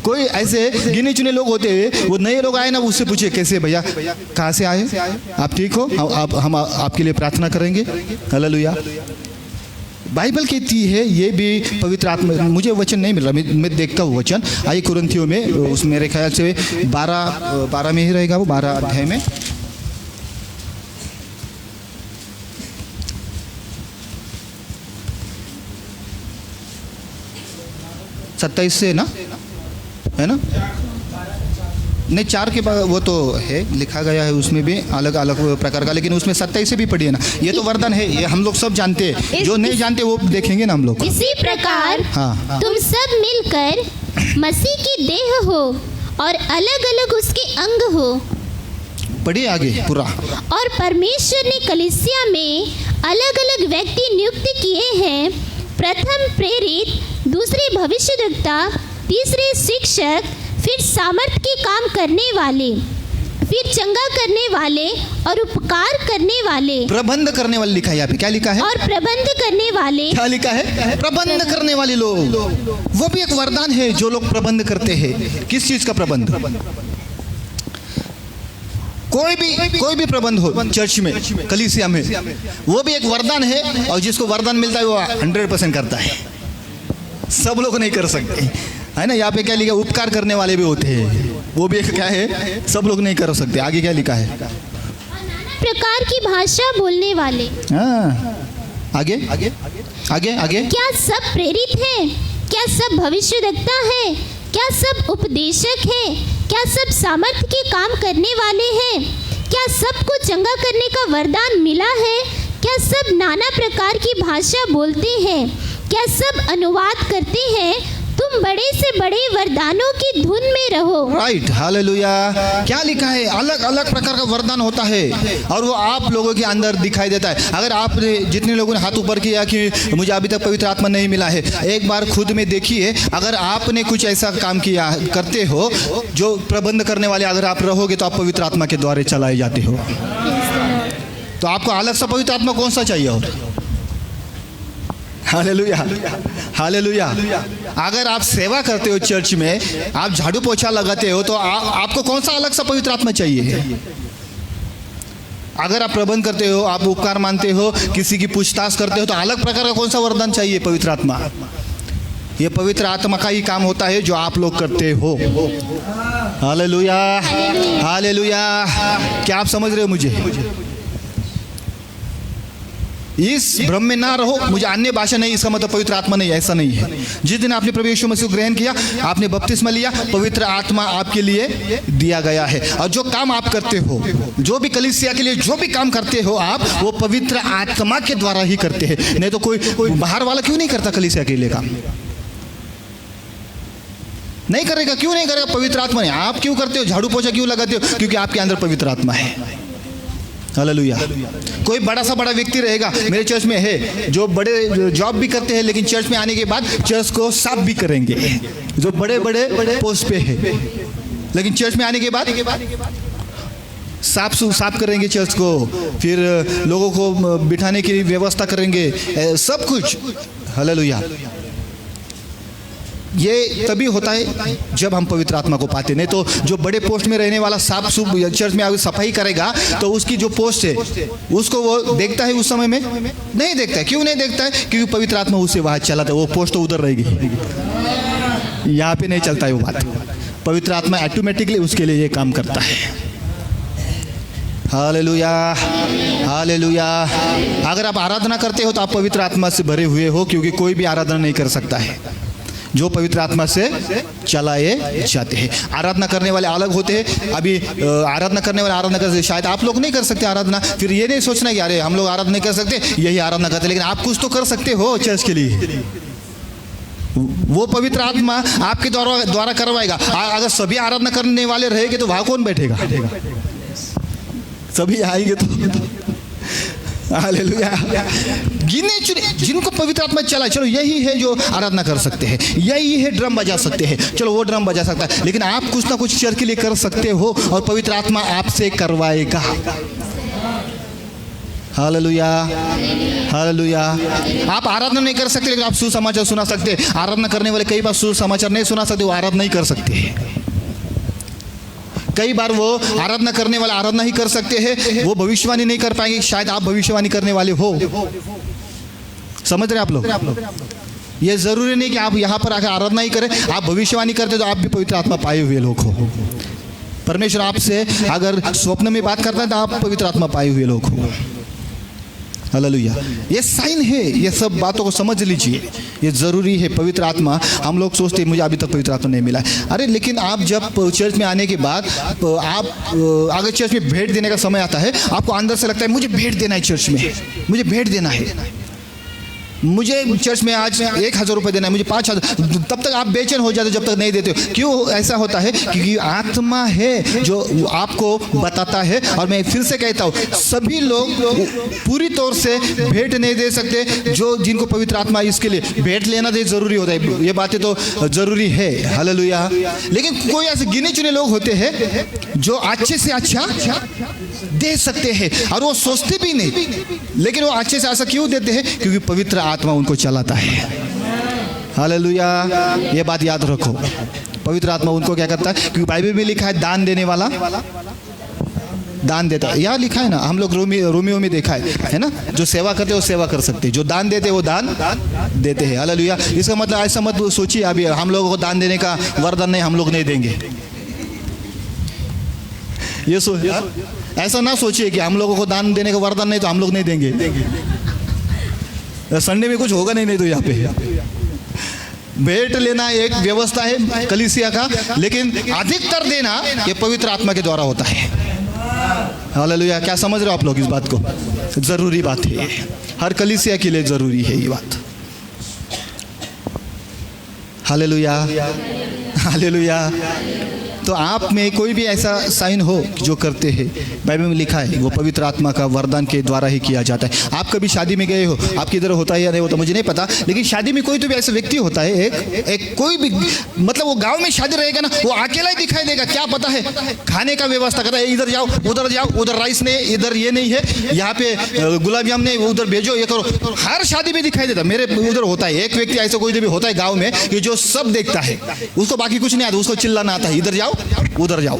कोई ऐसे गिने चुने लोग होते हैं, वो नए लोग आए ना, उससे पूछे कैसे भैया, कहाँ से आए, आप ठीक हो, हम आपके लिए प्रार्थना करेंगे। हालेलुया। बाइबल कहती है ये भी पवित्र आत्मा। मुझे वचन नहीं मिल रहा, मैं देखता हूँ वचन। आइए कुरिन्थियों में, उस मेरे ख्याल से 12 में ही रहेगा, वो 12 अध्याय में। सत्ताईस से ना, है ना? नहीं, 4 के बाद वो तो है, लिखा गया है उसमें भी अलग अलग प्रकार का, लेकिन उसमें 27 से भी पढ़िए ना। ये तो वरदान है, ये हम लोग सब जानते हैं। जो नहीं जानते वो देखेंगे ना हम लोग। इसी प्रकार हाँ। तुम सब मिलकर मसीह की देह हो और अलग अलग उसके अंग हो। पढ़िए आगे पूरा। और परमेश्वर ने कलीसिया में अलग अलग व्यक्ति नियुक्त किए हैं, प्रथम प्रेरित, दूसरे भविष्यद्वक्ता, तीसरे शिक्षक, फिर सामर्थ के काम करने वाले, फिर चंगा करने वाले और उपकार करने वाले। प्रबंध करने वाले लिखा है यहाँ पे। क्या लिखा है? और प्रबंध करने वाले। क्या लिखा है? प्रबंध करने वाले लोग। वो भी एक वरदान है, जो लोग प्रबंध करते हैं। किस चीज का प्रबंध? कोई भी प्रबंध हो चर्च में, कलीसिया में, वो भी एक वरदान है। और जिसको वरदान मिलता है वो 100% करता है। सब लोग नहीं कर सकते, है ना? यहाँ पे क्या लिखा? उपकार करने वाले भी होते हैं, वो भी एक क्या है, सब लोग नहीं कर सकते। आगे क्या लिखा है? प्रकार की भाषा बोलने वाले। हाँ, आगे आगे आगे आगे। क्या सब प्रेरित हैं? क्या सब भविष्यद्वक्ता हैं? क्या सब उपदेशक हैं? क्या सब सामर्थ्य के काम करने वाले हैं? क्या सबको चंगा करने का वरदान मिला है? क्या सब नाना प्रकार की भाषा बोलते हैं? क्या सब अनुवाद करते हैं? तुम तुम बड़े से बड़े वरदानों की धुन में रहो। Right, hallelujah. क्या लिखा है? अलग अलग प्रकार का वरदान होता है और वो आप लोगों के अंदर दिखाई देता है। अगर आपने जितने लोगों ने हाथ ऊपर किया कि मुझे अभी तक पवित्र आत्मा नहीं मिला है, एक बार खुद में देखिए। अगर आपने कुछ ऐसा काम किया करते हो जो प्रबंध करने वाले अगर आप रहोगे तो आप पवित्र आत्मा के द्वारे चलाए जाते हो। तो आपको अलग सा पवित्र आत्मा कौन सा चाहिए? और हालेलुया, हालेलुया। अगर आप सेवा करते हो चर्च में, आप झाड़ू पोछा लगाते हो, तो आपको कौन सा अलग सा पवित्र आत्मा चाहिए? अगर आप प्रबंध करते हो, आप उपकार मानते हो, किसी की पूछताछ करते हो, तो अलग प्रकार का कौन सा वरदान चाहिए? पवित्र आत्मा। ये पवित्र आत्मा का ही काम होता है जो आप लोग करते हो। Hallelujah, hallelujah. क्या आप समझ रहे हो मुझे? इस भ्रम में ना रहो, मुझे अन्य भाषा नहीं, इसका मतलब पवित्र आत्मा नहीं, ऐसा नहीं है। जिस दिन आपने प्रभु यीशु मसीह को ग्रहण किया, आपने बपतिस्मा लिया, पवित्र आत्मा आपके लिए दिया गया है। और जो काम आप करते हो, जो भी कलीसिया के लिए जो भी काम करते हो आप, वो पवित्र आत्मा के द्वारा ही करते हैं। नहीं तो कोई बाहर वाला क्यों नहीं करता कलीसिया के लिए काम? नहीं करेगा। क्यों नहीं करेगा? पवित्र आत्मा नहीं। आप क्यों करते हो? झाड़ू पोछा क्यों लगाते हो? क्योंकि आपके अंदर पवित्र आत्मा है। हालेलुया। कोई बड़ा सा बड़ा व्यक्ति रहेगा, मेरे चर्च में है, जो बड़े जॉब भी करते हैं, लेकिन चर्च में आने के बाद चर्च को साफ भी करेंगे, जो बड़े बड़े पोस्ट पे है, लेकिन चर्च में आने के बाद साफ करेंगे चर्च को, फिर लोगों को बिठाने की व्यवस्था करेंगे, सब कुछ। हालेलुया। ये तभी होता है जब हम पवित्र आत्मा को पाते। नहीं तो जो बड़े पोस्ट में रहने वाला साफ चर्च में सफाई करेगा, तो उसकी जो पोस्ट है उसको वो देखता है उस समय में? नहीं देखता है। क्यों नहीं देखता है? क्योंकि पवित्र आत्मा उससे वहाँ चलाता है। वो पोस्ट तो उधर रहेगी, यहाँ पे नहीं चलता है वो बात। पवित्र आत्मा ऑटोमेटिकली उसके लिए ये काम करता है। Hallelujah, hallelujah. अगर आप आराधना करते हो तो आप पवित्र आत्मा से भरे हुए हो, क्योंकि कोई भी आराधना नहीं कर सकता है जो पवित्र आत्मा से चलाए जाते हैं। आराधना करने वाले अलग होते हैं। अभी आराधना करने वाले आराधना करते, शायद आप लोग नहीं कर सकते आराधना, फिर ये नहीं सोचना कि अरे हम लोग आराधना नहीं कर सकते, यही आराधना करते, लेकिन आप कुछ तो कर सकते हो चर्च के लिए। वो पवित्र आत्मा आपके द्वारा करवाएगा। अगर सभी आराधना करने वाले रहेंगे तो वहाँ कौन बैठेगा? सभी आएंगे तो हालेलुया। गिने चुने जिनको पवित्र आत्मा चला, चलो यही है जो आराधना कर सकते हैं, यही है ड्रम बजा सकते हैं, चलो वो ड्रम बजा सकता है, लेकिन आप कुछ ना कुछ चर्च के लिए कर सकते हो और पवित्र आत्मा आपसे करवाएगा। Hallelujah, hallelujah. आप आराधना नहीं कर सकते, लेकिन आप सुसमाचार सुना सकते हैं। आराधना करने वाले कई बार सुसमाचार नहीं सुना सकते, वो आराधना नहीं कर सकते। कई बार वो आराधना करने वाला आराधना ही कर सकते हैं, वो भविष्यवाणी नहीं कर पाएंगे। शायद आप भविष्यवाणी करने वाले हो, समझ रहे आप लोग? ये जरूरी नहीं कि आप यहाँ पर आकर आराधना ही करें, आप भविष्यवाणी करते तो आप भी पवित्र आत्मा पाए हुए लोग हो। परमेश्वर आपसे अगर स्वप्न में बात करता है तो आप पवित्र आत्मा पाए हुए लोग हो। हालेलुया। ये साइन है, ये सब बातों को समझ लीजिए, ये ज़रूरी है। पवित्र आत्मा, हम लोग सोचते हैं मुझे अभी तक पवित्र आत्मा नहीं मिला है। अरे लेकिन आप जब चर्च में आने के बाद आप अगर चर्च में भेंट देने का समय आता है, आपको अंदर से लगता है मुझे भेंट देना है, चर्च में मुझे भेंट देना है, मुझे चर्च में आज 1000 रुपये देना है, मुझे 5000। तब तक आप बेचैन हो जाते हो जब तक नहीं देते हो। क्यों ऐसा होता है? क्योंकि आत्मा है जो आपको बताता है। और मैं फिर से कहता हूँ, सभी लोग पूरी तौर से भेंट नहीं दे सकते, जो जिनको पवित्र आत्मा, इसके लिए भेंट लेना तो जरूरी होता है, ये बातें तो जरूरी है। हालेलुया। लेकिन कोई ऐसे गिने चुने लोग होते हैं जो अच्छे से अच्छा दे सकते हैं, और वो सोचते भी नहीं, लेकिन वो अच्छे से ऐसा क्यों देते हैं? क्योंकि पवित्र आत्मा उनको चलाता है। हालेलुया। ये बात याद रखो, पवित्र आत्मा उनको क्या करता है? क्योंकि बाइबल में लिखा है दान देने वाला दान देता है। यहाँ लिखा है ना, हम लोग रोमियो में देखा है ना, जो सेवा करते हैं वो सेवा कर सकते हैं, जो दान देते हैं वो दान देते हैं। हालेलुया। इसका मतलब ऐसा मत सोचिए अभी हम लोगों को दान देने का वरदान नहीं, हम लोग नहीं देंगे। ये ऐसा ना सोचिए कि हम लोगों को दान देने का वरदान नहीं तो हम लोग नहीं देंगे। संडे में कुछ होगा नहीं तो यहाँ पे भेंट लेना एक व्यवस्था है कलीसिया का, लेकिन अधिकतर देना ये पवित्र आत्मा के द्वारा होता है। हालेलुया। क्या समझ रहे हो आप लोग इस बात को? जरूरी बात है, हर कलीसिया के लिए जरूरी है ये बात। Hallelujah, hallelujah. तो आप में कोई भी ऐसा साइन हो जो करते हैं, बाइबल में लिखा है वो पवित्र आत्मा का वरदान के द्वारा ही किया जाता है। आप कभी शादी में गए हो, आपकी इधर होता है या नहीं होता मुझे नहीं पता, लेकिन शादी में कोई तो भी ऐसा व्यक्ति होता है, एक कोई भी, मतलब वो गांव में शादी रहेगा ना, वो अकेला ही दिखाई देगा। क्या पता है, खाने का व्यवस्था करता है, इधर जाओ, उधर राइस नहीं, इधर ये नहीं है, यहाँ पे गुलाब जामुन नहीं, उधर भेजो, ये करो। हर शादी में दिखाई देता। मेरे उधर होता है एक व्यक्ति ऐसा कोई भी होता है गाँव में कि जो सब देखता है, उसको बाकी कुछ नहीं आता, उसको चिल्लाना आता है, इधर जाओ उधर जाओ,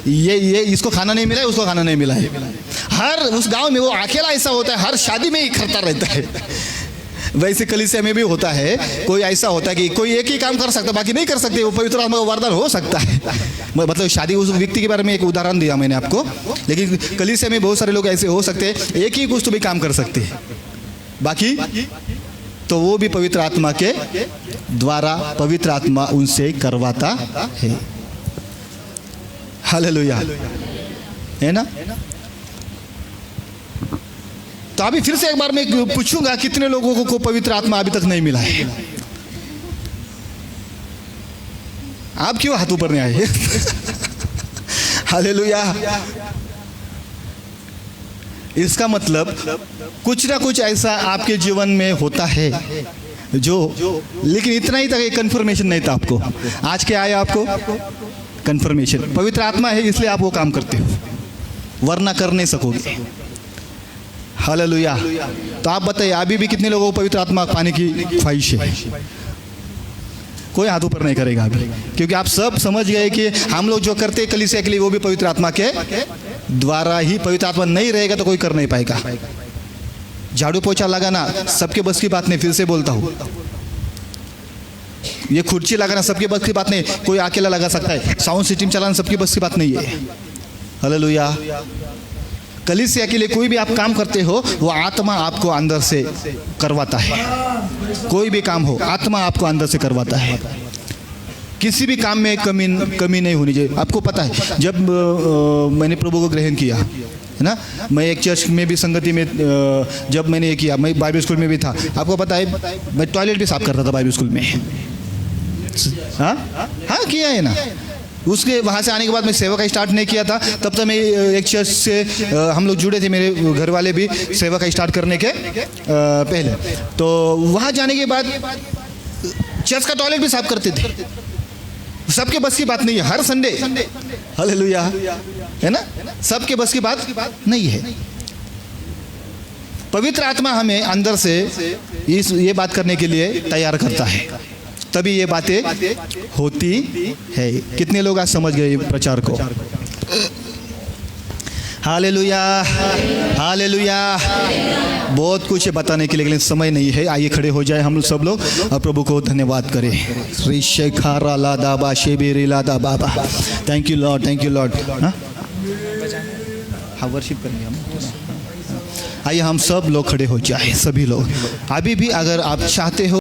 ये इसको खाना नहीं मिला है, उसको खाना नहीं मिला है। हर उस गांव में वो अकेला ऐसा होता है, हर शादी में ही करता रहता है। वैसे कलीसिया में भी होता है, कोई ऐसा होता है कि कोई एक ही काम कर सकता, बाकी नहीं कर सकते। वो पवित्र आत्मा का वरदान हो सकता है, मतलब शादी उस व्यक्ति के बारे में एक उदाहरण दिया मैंने आपको, लेकिन कलीसिया में बहुत सारे लोग ऐसे हो सकते हैं, एक ही कुछ तो भी काम कर सकते हैं, बाकी तो वो भी पवित्र आत्मा के द्वारा पवित्र आत्मा उनसे करवाता है। हालेलुया, है ना। तो अभी फिर से एक बार मैं पूछूंगा, कितने लोगों को पवित्र आत्मा अभी तक नहीं मिला है? आप क्यों हाथ ऊपर नहीं आए? हालेलुया। इसका मतलब कुछ ना कुछ ऐसा आपके जीवन में होता है जो, लेकिन इतना ही तक कंफर्मेशन नहीं था आपको। आज क्या आया आपको? कंफर्मेशन। पवित्र आत्मा है इसलिए आप वो काम करते हो, वरना कर नहीं सकोगे। हालेलुया। तो आप बताइए, अभी भी कितने लोगों को पवित्र आत्मा पाने की ख्वाहिश है? कोई हाथ ऊपर नहीं करेगा अभी, क्योंकि आप सब समझ गए कि हम लोग जो करते हैं कलीसिया के लिए वो भी पवित्र आत्मा के द्वारा ही। पवित्र आत्मा नहीं रहेगा तो कोई कर नहीं पाएगा। झाड़ू पोछा लगाना सबके बस की बात नहीं, फिर से बोलता हूँ, ये कुर्सी लगाना सबके बस की बात नहीं, कोई अकेला लगा सकता है। साउंड सिस्टम चलाना सबकी बस की बात नहीं है। हालेलुया। कलीसिया के लिए कोई भी आप काम करते हो, वो आत्मा आपको अंदर से करवाता है। कोई भी काम हो, आत्मा आपको अंदर से करवाता है। किसी भी काम में कमी नहीं होनी चाहिए। आपको पता है, जब मैंने प्रभु को ग्रहण किया है ना, मैं एक चर्च में भी संगति में जब मैंने ये किया, मैं बाइबल स्कूल में भी था। आपको पता है, मैं टॉयलेट भी साफ करता था बाइबल स्कूल में। हाँ किया है ना। उसके वहाँ से आने के बाद मैं सेवा का स्टार्ट नहीं किया था, तब तक मैं एक चर्च से हम लोग जुड़े थे, मेरे घर वाले भी सेवा का स्टार्ट करने के पहले। तो वहाँ जाने के बाद चर्च का टॉयलेट भी साफ करते थे। सबके बस की बात नहीं है, हर संडे। हालेलुया, है ना। सबके बस की बात नहीं है। पवित्र आत्मा हमें अंदर से ये बात करने के लिए तैयार करता है, तभी ये बातें होती है। कितने लोग आज समझ गए प्रचार को? Hallelujah, hallelujah. बहुत कुछ है बताने के लिए, लेकिन समय नहीं है। आइए खड़े हो जाए हम सब लोग और प्रभु को धन्यवाद करें। श्री शेखारा लादा बा शेबेरी लादा बाबा। Thank you lord, thank you lord. हाँ, वर्शिप करेंगे हम। आइए हम सब लोग खड़े हो जाए, सभी लोग। अभी भी अगर आप चाहते हो